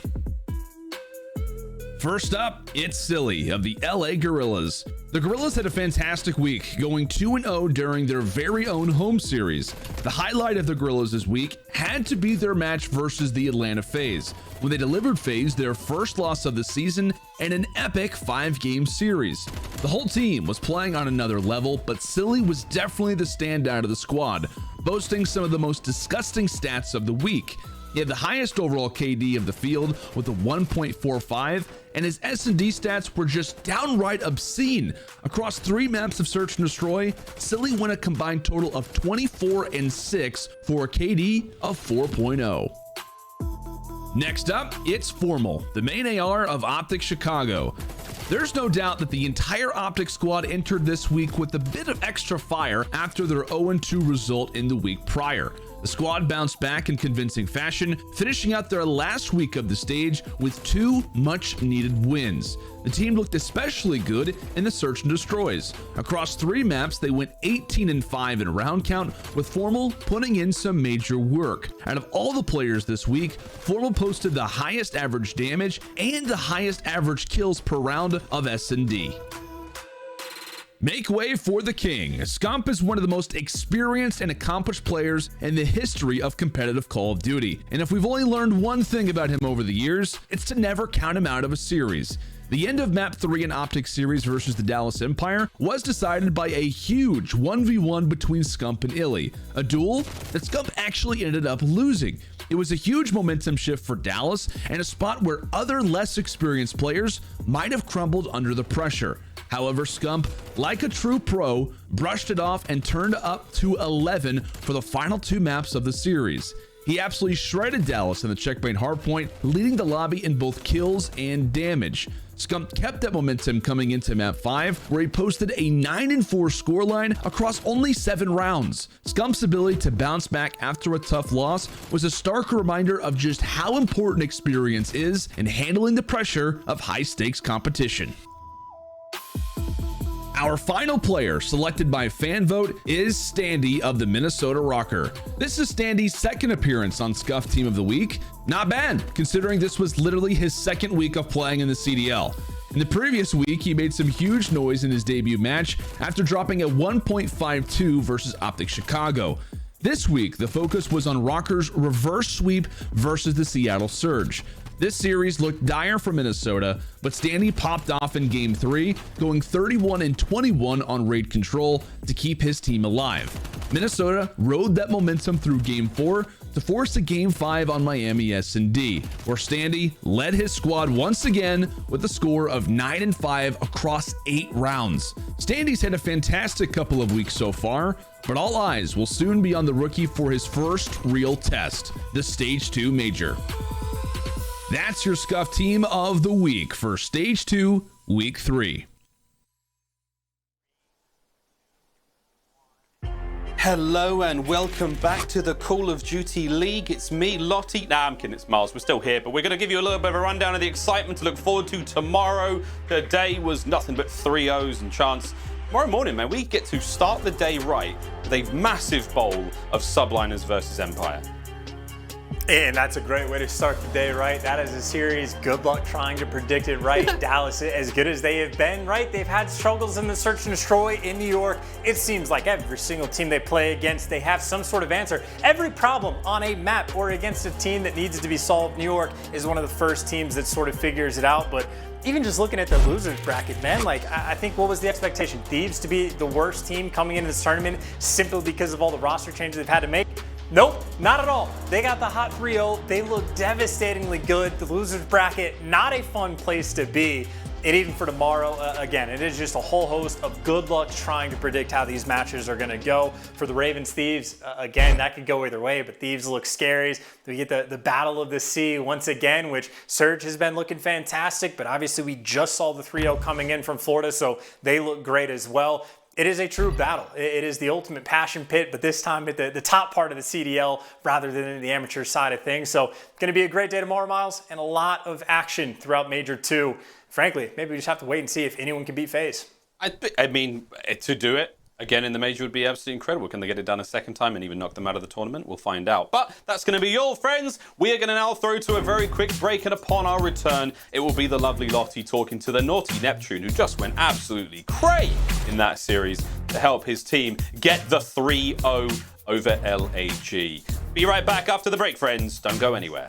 First up, it's Silly of the LA Guerrillas. The Guerrillas had a fantastic week, going 2-0 during their very own home series. The highlight of the Guerrillas this week had to be their match versus the Atlanta FaZe, when they delivered FaZe their first loss of the season in an epic 5-game series. The whole team was playing on another level, but Silly was definitely the standout of the squad, boasting some of the most disgusting stats of the week. He had the highest overall KD of the field with a 1.45, and his S&D stats were just downright obscene. Across 3 maps of Search and Destroy, Silly won a combined total of 24 and 6 for a KD of 4.0. Next up, it's Formal, the main AR of OpTic Chicago. There's no doubt that the entire OpTic squad entered this week with a bit of extra fire after their 0-2 result in the week prior. The squad bounced back in convincing fashion, finishing out their last week of the stage with 2 much-needed wins. The team looked especially good in the Search and Destroys. Across 3 maps, they went 18 and 5 in round count, with Formal putting in some major work. Out of all the players this week, Formal posted the highest average damage and the highest average kills per round of S&D. Make way for the king. Scump is one of the most experienced and accomplished players in the history of competitive Call of Duty. And if we've only learned one thing about him over the years, it's to never count him out of a series. The end of Map 3 in OpTic series versus the Dallas Empire was decided by a huge 1v1 between Scump and iLLeY, a duel that Scump actually ended up losing. It was a huge momentum shift for Dallas and a spot where other less experienced players might have crumbled under the pressure. However, Scump, like a true pro, brushed it off and turned up to 11 for the final 2 maps of the series. He absolutely shredded Dallas in the checkmate hardpoint, leading the lobby in both kills and damage. Scump kept that momentum coming into map 5, where he posted a 9-4 scoreline across only 7 rounds. Scump's ability to bounce back after a tough loss was a stark reminder of just how important experience is in handling the pressure of high-stakes competition. Our final player selected by fan vote is Standy of the Minnesota Røkkr. This is Standy's second appearance on Scuf Team of the Week. Not bad, considering this was literally his second week of playing in the CDL. In the previous week, he made some huge noise in his debut match after dropping a 1.52 versus OpTic Chicago. This week, the focus was on Røkkr's reverse sweep versus the Seattle Surge. This series looked dire for Minnesota, but Standy popped off in Game 3, going 31 and 21 on raid control to keep his team alive. Minnesota rode that momentum through Game 4 to force a Game 5 on Miami S&D, where Standy led his squad once again with a score of 9 and 5 across 8 rounds. Standy's had a fantastic couple of weeks so far, but all eyes will soon be on the rookie for his first real test, the Stage 2 Major. That's your Scuf Team of the Week for Stage 2, Week 3. Hello and welcome back to the Call of Duty League. It's me, Lottie. Nah, I'm kidding, it's Miles. We're still here, but we're going to give you a little bit of a rundown of the excitement to look forward to tomorrow. The day was nothing but 3-0s and chance. Tomorrow morning, man, we get to start the day right with a massive bowl of Subliners versus Empire. And that's a great way to start the day, right? That is a series. Good luck trying to predict it, right? Dallas, as good as they have been, right? They've had struggles in the Search and Destroy in New York. It seems like every single team they play against, they have some sort of answer. Every problem on a map or against a team that needs to be solved, New York is one of the first teams that sort of figures it out. But even just looking at the losers bracket, man, like I think what was the expectation? Thieves to be the worst team coming into this tournament simply because of all the roster changes they've had to make? Nope, not at all. They got the hot 3-0. They look devastatingly good. The losers bracket, not a fun place to be. And even for tomorrow, again, it is just a whole host of good luck trying to predict how these matches are going to go. For the Ravens Thieves, again, that could go either way, but Thieves look scary. We get the Battle of the Sea once again, which Surge has been looking fantastic, but obviously we just saw the 3-0 coming in from Florida, so they look great as well. it is a true battle. It is the ultimate passion pit, but this time at the top part of the CDL rather than in the amateur side of things. So it's going to be a great day tomorrow, Miles, and a lot of action throughout Major 2. Frankly, maybe we just have to wait and see if anyone can beat FaZe. I mean, to do it again in the Major would be absolutely incredible. Can they get it done a second time and even knock them out of the tournament? We'll find out. But that's going to be all, friends. We are going to now throw to a very quick break, and upon our return, it will be the lovely Lottie talking to the naughty Neptune, who just went absolutely cray in that series to help his team get the 3-0 over LAG. Be right back after the break, friends. Don't go anywhere.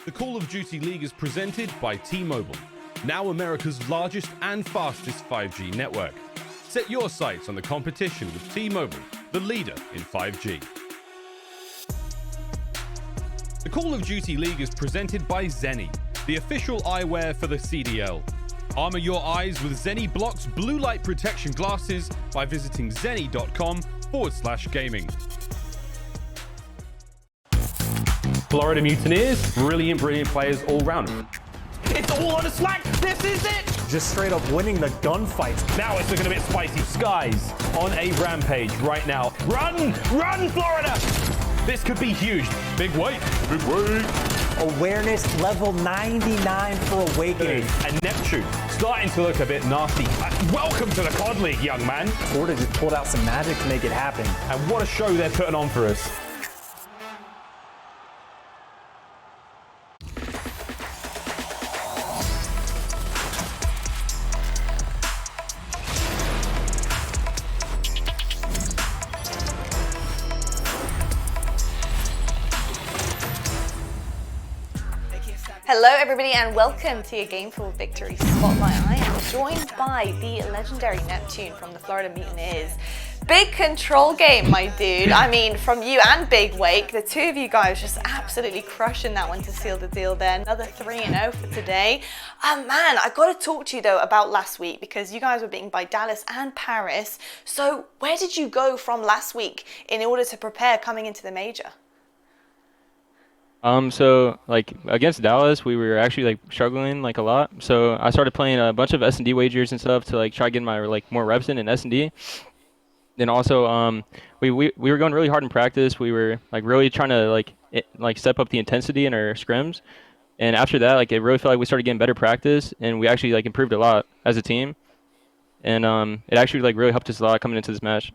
The Call of Duty League is presented by T-Mobile, now America's largest and fastest 5G network. Set your sights on the competition with T-Mobile, the leader in 5G. The Call of Duty League is presented by Zenni, the official eyewear for the CDL. Armor your eyes with Zenni Blocks blue light protection glasses by visiting zenni.com/gaming. Florida Mutineers, brilliant players all round. It's all on a slack. This is it. Just straight up winning the gunfights. Now it's looking a bit spicy. Skies on a rampage right now. Run, Florida! This could be huge. Big weight. Awareness level 99 for Awakening. And Neptune starting to look a bit nasty. Welcome to the COD League, young man. Florida just pulled out some magic to make it happen. And what a show they're putting on for us. Hello everybody and welcome to your Gameful Victory Spotlight. I am joined by the legendary Neptune from the Florida Mutineers. Big control game, my dude. I mean, from you and Big Wake, the two of you guys just absolutely crushing that one to seal the deal there. Another 3-0 for today. Man, I gotta talk to you though about last week because you guys were beaten by Dallas and Paris. So where did you go from last week in order to prepare coming into the major? So like against Dallas, we were actually like struggling like a lot. So I started playing a bunch of S&D wagers and stuff to like try getting my like more reps in S&D. Then also we were going really hard in practice. We were like really trying to like step up the intensity in our scrims. And after that, like it really felt like we started getting better practice, and we actually like improved a lot as a team. And it actually like really helped us a lot coming into this match.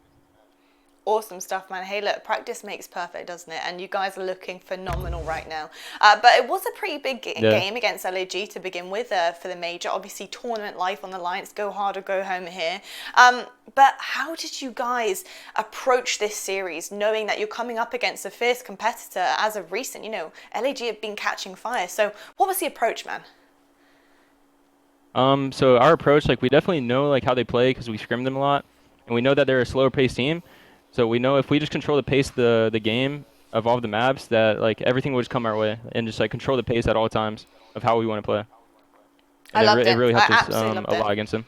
Awesome stuff, man. Hey, look, practice makes perfect, doesn't it? And you guys are looking phenomenal right now. But it was a pretty big game against LAG to begin with for the major. Obviously, tournament life on the line. It's go hard or go home here. But how did you guys approach this series, knowing that you're coming up against a fierce competitor as of recent? You know, LAG have been catching fire. So what was the approach, man? So our approach, like we definitely know like how they play because we scrim them a lot. And we know that they're a slower paced team. So we know if we just control the pace of the game of all of the maps, that like everything will just come our way, and just like control the pace at all times of how we want to play. And I loved it. It really helped us a lot against them.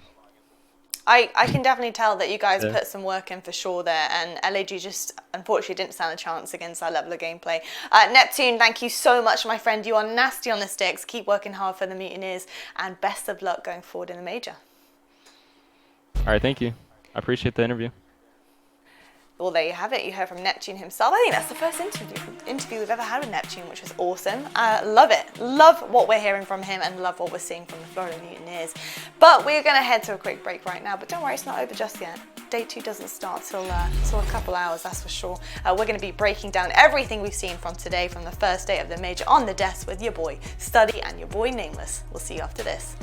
I can definitely tell that you guys put some work in for sure there, and LAG just unfortunately didn't stand a chance against our level of gameplay. Neptune, thank you so much, my friend. You are nasty on the sticks. Keep working hard for the Mutineers, and best of luck going forward in the major. All right, thank you. I appreciate the interview. Well, there you have it. You heard from Neptune himself. I think that's the first interview we've ever had with Neptune, which was awesome. Love it. Love what we're hearing from him and love what we're seeing from the Florida Mutineers. But we're going to head to a quick break right now. But don't worry, it's not over just yet. Day 2 doesn't start till a couple hours, that's for sure. We're going to be breaking down everything we've seen from today, from the first day of the major on the desk with your boy Studdy and your boy Nameless. We'll see you after this.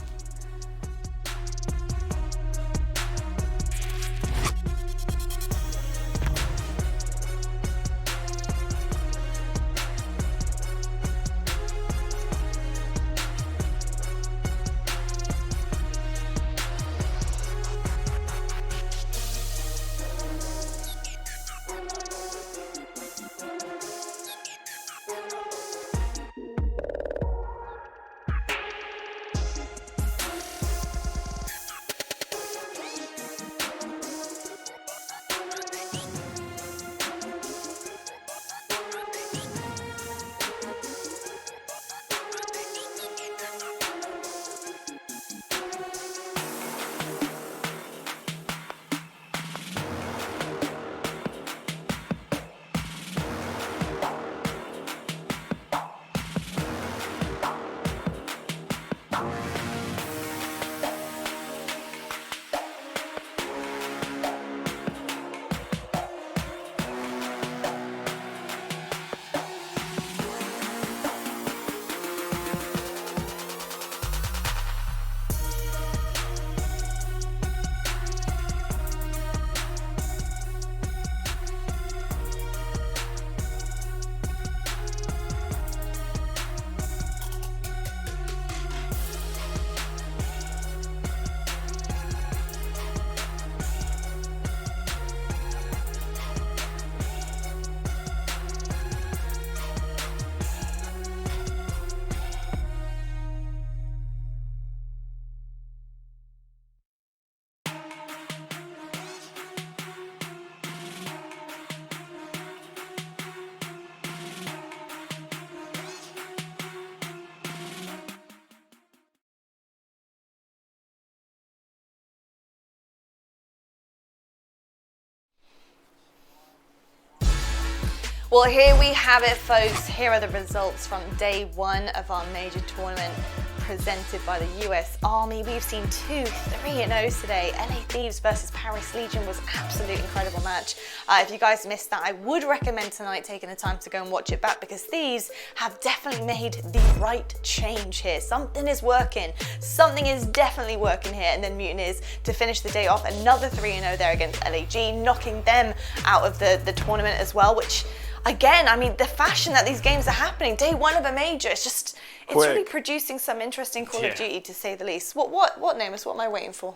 Well, here we have it, folks. Here are the results from day 1 of our major tournament presented by the US Army. We've seen 2 3-0s today. LA Thieves versus Paris Legion was an absolute incredible match. If you guys missed that, I would recommend tonight taking the time to go and watch it back, because Thieves have definitely made the right change here. Something is working. Something is definitely working here. And then Mutineers to finish the day off, another 3-0 there against LAG, knocking them out of the tournament as well, which, again, I mean, the fashion that these games are happening, day 1 of a major, it's really producing some interesting Call of Duty, to say the least. What Nameless? What am I waiting for?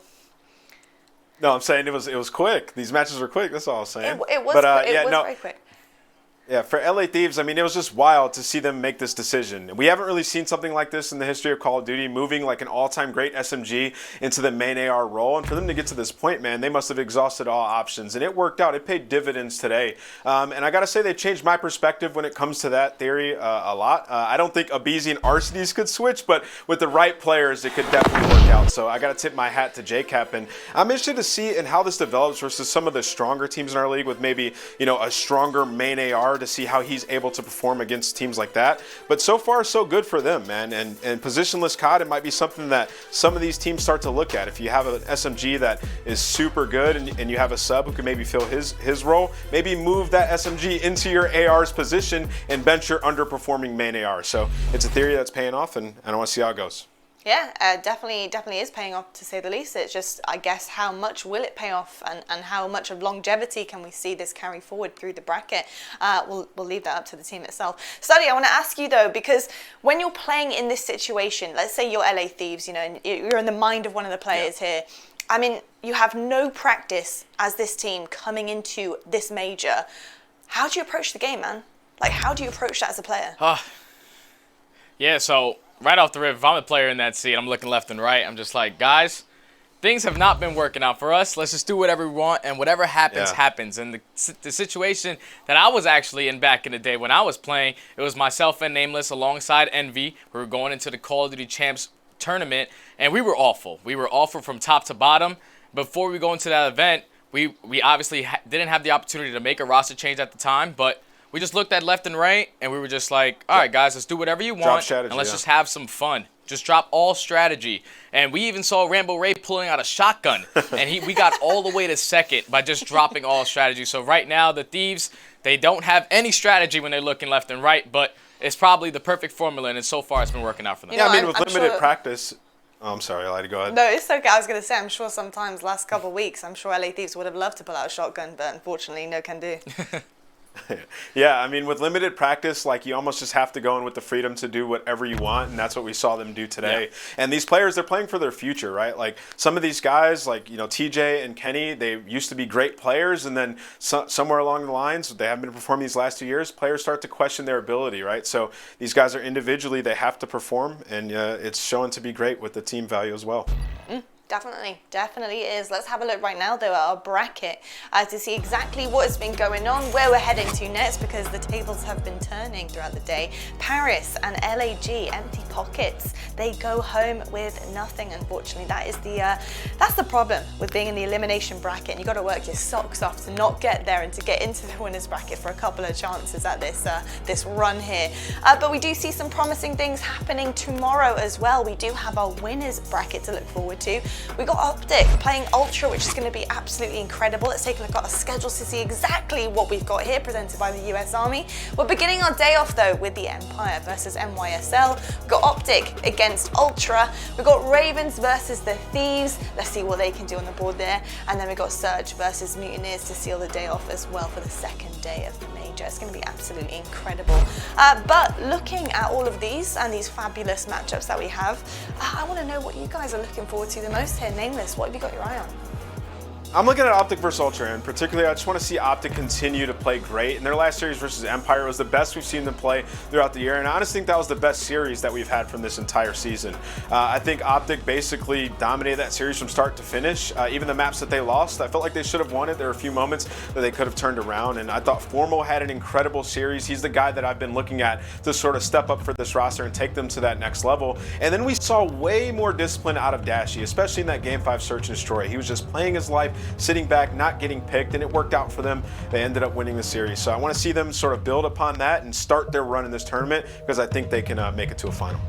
No, I'm saying it was quick. These matches were quick. That's all I'm saying. It was very quick. Yeah, for LA Thieves, I mean, it was just wild to see them make this decision. We haven't really seen something like this in the history of Call of Duty, moving like an all-time great SMG into the main AR role. And for them to get to this point, man, they must have exhausted all options. And it worked out. It paid dividends today. And I got to say, they changed my perspective when it comes to that theory a lot. I don't think aBeZy and Arcitys could switch, but with the right players, it could definitely work out. So I got to tip my hat to JCap. And I'm interested to see in how this develops versus some of the stronger teams in our league with maybe, you know, a stronger main AR, to see how he's able to perform against teams like that. But so far, so good for them, man. And positionless COD, it might be something that some of these teams start to look at. If you have an SMG that is super good and you have a sub who can maybe fill his role, maybe move that SMG into your AR's position and bench your underperforming main AR. So it's a theory that's paying off, and I want to see how it goes. Yeah, definitely is paying off, to say the least. It's just, I guess, how much will it pay off, and how much of longevity can we see this carry forward through the bracket? We'll leave that up to the team itself. Studdy, I want to ask you though, because when you're playing in this situation, let's say you're LA Thieves, you know, and you're in the mind of one of the players here. I mean, you have no practice as this team coming into this major. How do you approach the game, man? Like, how do you approach that as a player? Yeah, so right off the rip, if I'm a player in that seat, I'm looking left and right. I'm just like, guys, things have not been working out for us. Let's just do whatever we want, and whatever happens, happens. And the situation that I was actually in back in the day when I was playing, it was myself and Nameless alongside Envy. We were going into the Call of Duty Champs tournament, and we were awful. We were awful from top to bottom. Before we go into that event, we obviously didn't have the opportunity to make a roster change at the time, but we just looked at left and right, and we were just like, all right, guys, let's do whatever you want, and let's just have some fun. Just drop all strategy. And we even saw Rambo Ray pulling out a shotgun, and we got all the way to second by just dropping all strategy. So right now, the Thieves, they don't have any strategy when they're looking left and right, but it's probably the perfect formula, and so far it's been working out for them. Yeah, I mean, with limited practice. Oh, I'm sorry, Ally, go ahead. No, it's okay. I was going to say, I'm sure sometimes last couple of weeks, I'm sure LA Thieves would have loved to pull out a shotgun, but unfortunately, no can do. Yeah, I mean, with limited practice, like, you almost just have to go in with the freedom to do whatever you want, and that's what we saw them do today. Yeah. And these players, they're playing for their future, right? Like, some of these guys, like, you know, TJ and Kenny, they used to be great players, and then somewhere along the lines, they haven't been performing these last 2 years, players start to question their ability, right? So these guys are individually, they have to perform, and it's showing to be great with the team value as well. Definitely is. Let's have a look right now though at our bracket to see exactly what has been going on, where we're heading to next, because the tables have been turning throughout the day. Paris and LAG, empty pockets. They go home with nothing, unfortunately. That is that's the problem with being in the elimination bracket, and you got to work your socks off to not get there and to get into the winners bracket for a couple of chances at this run here. But we do see some promising things happening tomorrow as well. We do have our winners bracket to look forward to. We got OpTic playing Ultra, which is going to be absolutely incredible. Let's take a look at our schedules to see exactly what we've got here, presented by the US Army. We're beginning our day off though with the Empire versus NYSL. We've got OpTic against Ultra. We've got Ravens versus the Thieves. Let's see what they can do on the board there. And then we've got Surge versus Mutineers to seal the day off as well for the second day of the major. It's going to be absolutely incredible. But looking at all of these and these fabulous matchups that we have, I want to know what you guys are looking forward to the most here. Nameless, what have you got your eye on? I'm looking at OpTic versus Ultra, and particularly I just want to see OpTic continue to play great. And their last series versus Empire was the best we've seen them play throughout the year, and I honestly think that was the best series that we've had from this entire season. I think OpTic basically dominated that series from start to finish. Even the maps that they lost, I felt like they should have won it. There were a few moments that they could have turned around, and I thought Formal had an incredible series. He's the guy that I've been looking at to sort of step up for this roster and take them to that next level. And then we saw way more discipline out of Dashy, especially in that Game 5 Search and Destroy. He was just playing his life, sitting back, not getting picked, and it worked out for them. They ended up winning the series. So I want to see them sort of build upon that and start their run in this tournament, because I think they can make it to a final.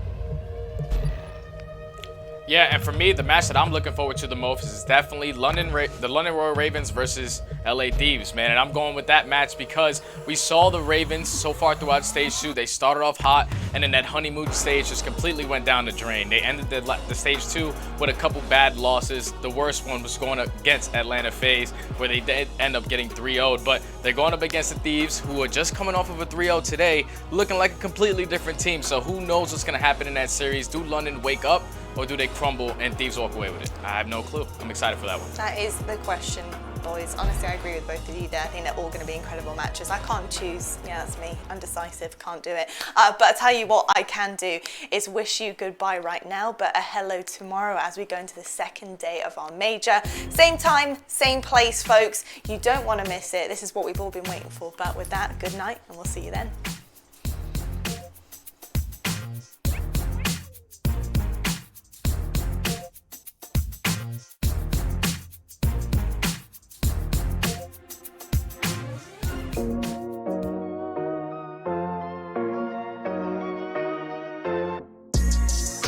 Yeah, and for me, the match that I'm looking forward to the most is definitely the London Royal Ravens versus LA Thieves, man. And I'm going with that match because we saw the Ravens so far throughout stage 2. They started off hot, and then that honeymoon stage just completely went down the drain. They ended the stage 2 with a couple bad losses. The worst one was going against Atlanta FaZe, where they did end up getting 3-0'd. But they're going up against the Thieves, who are just coming off of a 3-0 today, looking like a completely different team. So who knows what's going to happen in that series? Do London wake up, or do they crumble and Thieves walk away with it? I have no clue. I'm excited for that one. That is the question, boys. Honestly, I agree with both of you there. I think they're all going to be incredible matches. I can't choose. Yeah, that's me. Undecisive. Can't do it. But I tell you what I can do is wish you goodbye right now, but a hello tomorrow as we go into the second day of our major. Same time, same place, folks. You don't want to miss it. This is what we've all been waiting for. But with that, good night, and we'll see you then.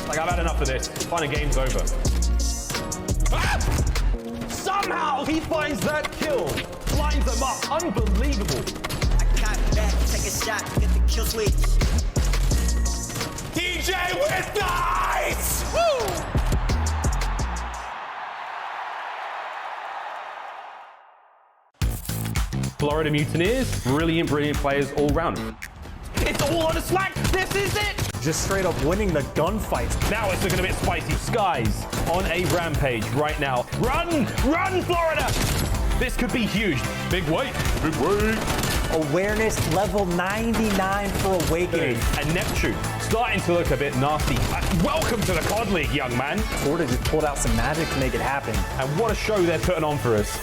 Like, I've had enough of this. Final game's over. Ah! Somehow he finds that kill. Lines them up. Unbelievable. I got back, take a shot, get the kill switch. DJ with the ice! Woo! Florida Mutineers, brilliant players all round. It's all on a slack. This is it. Just straight up winning the gunfights. Now it's looking a bit spicy. Skies on a rampage right now. Run, Florida! This could be huge. Big weight. Big weight. Awareness level 99 for Awakening. And Neptune starting to look a bit nasty. Welcome to the COD League, young man. Porta just pulled out some magic to make it happen. And what a show they're putting on for us.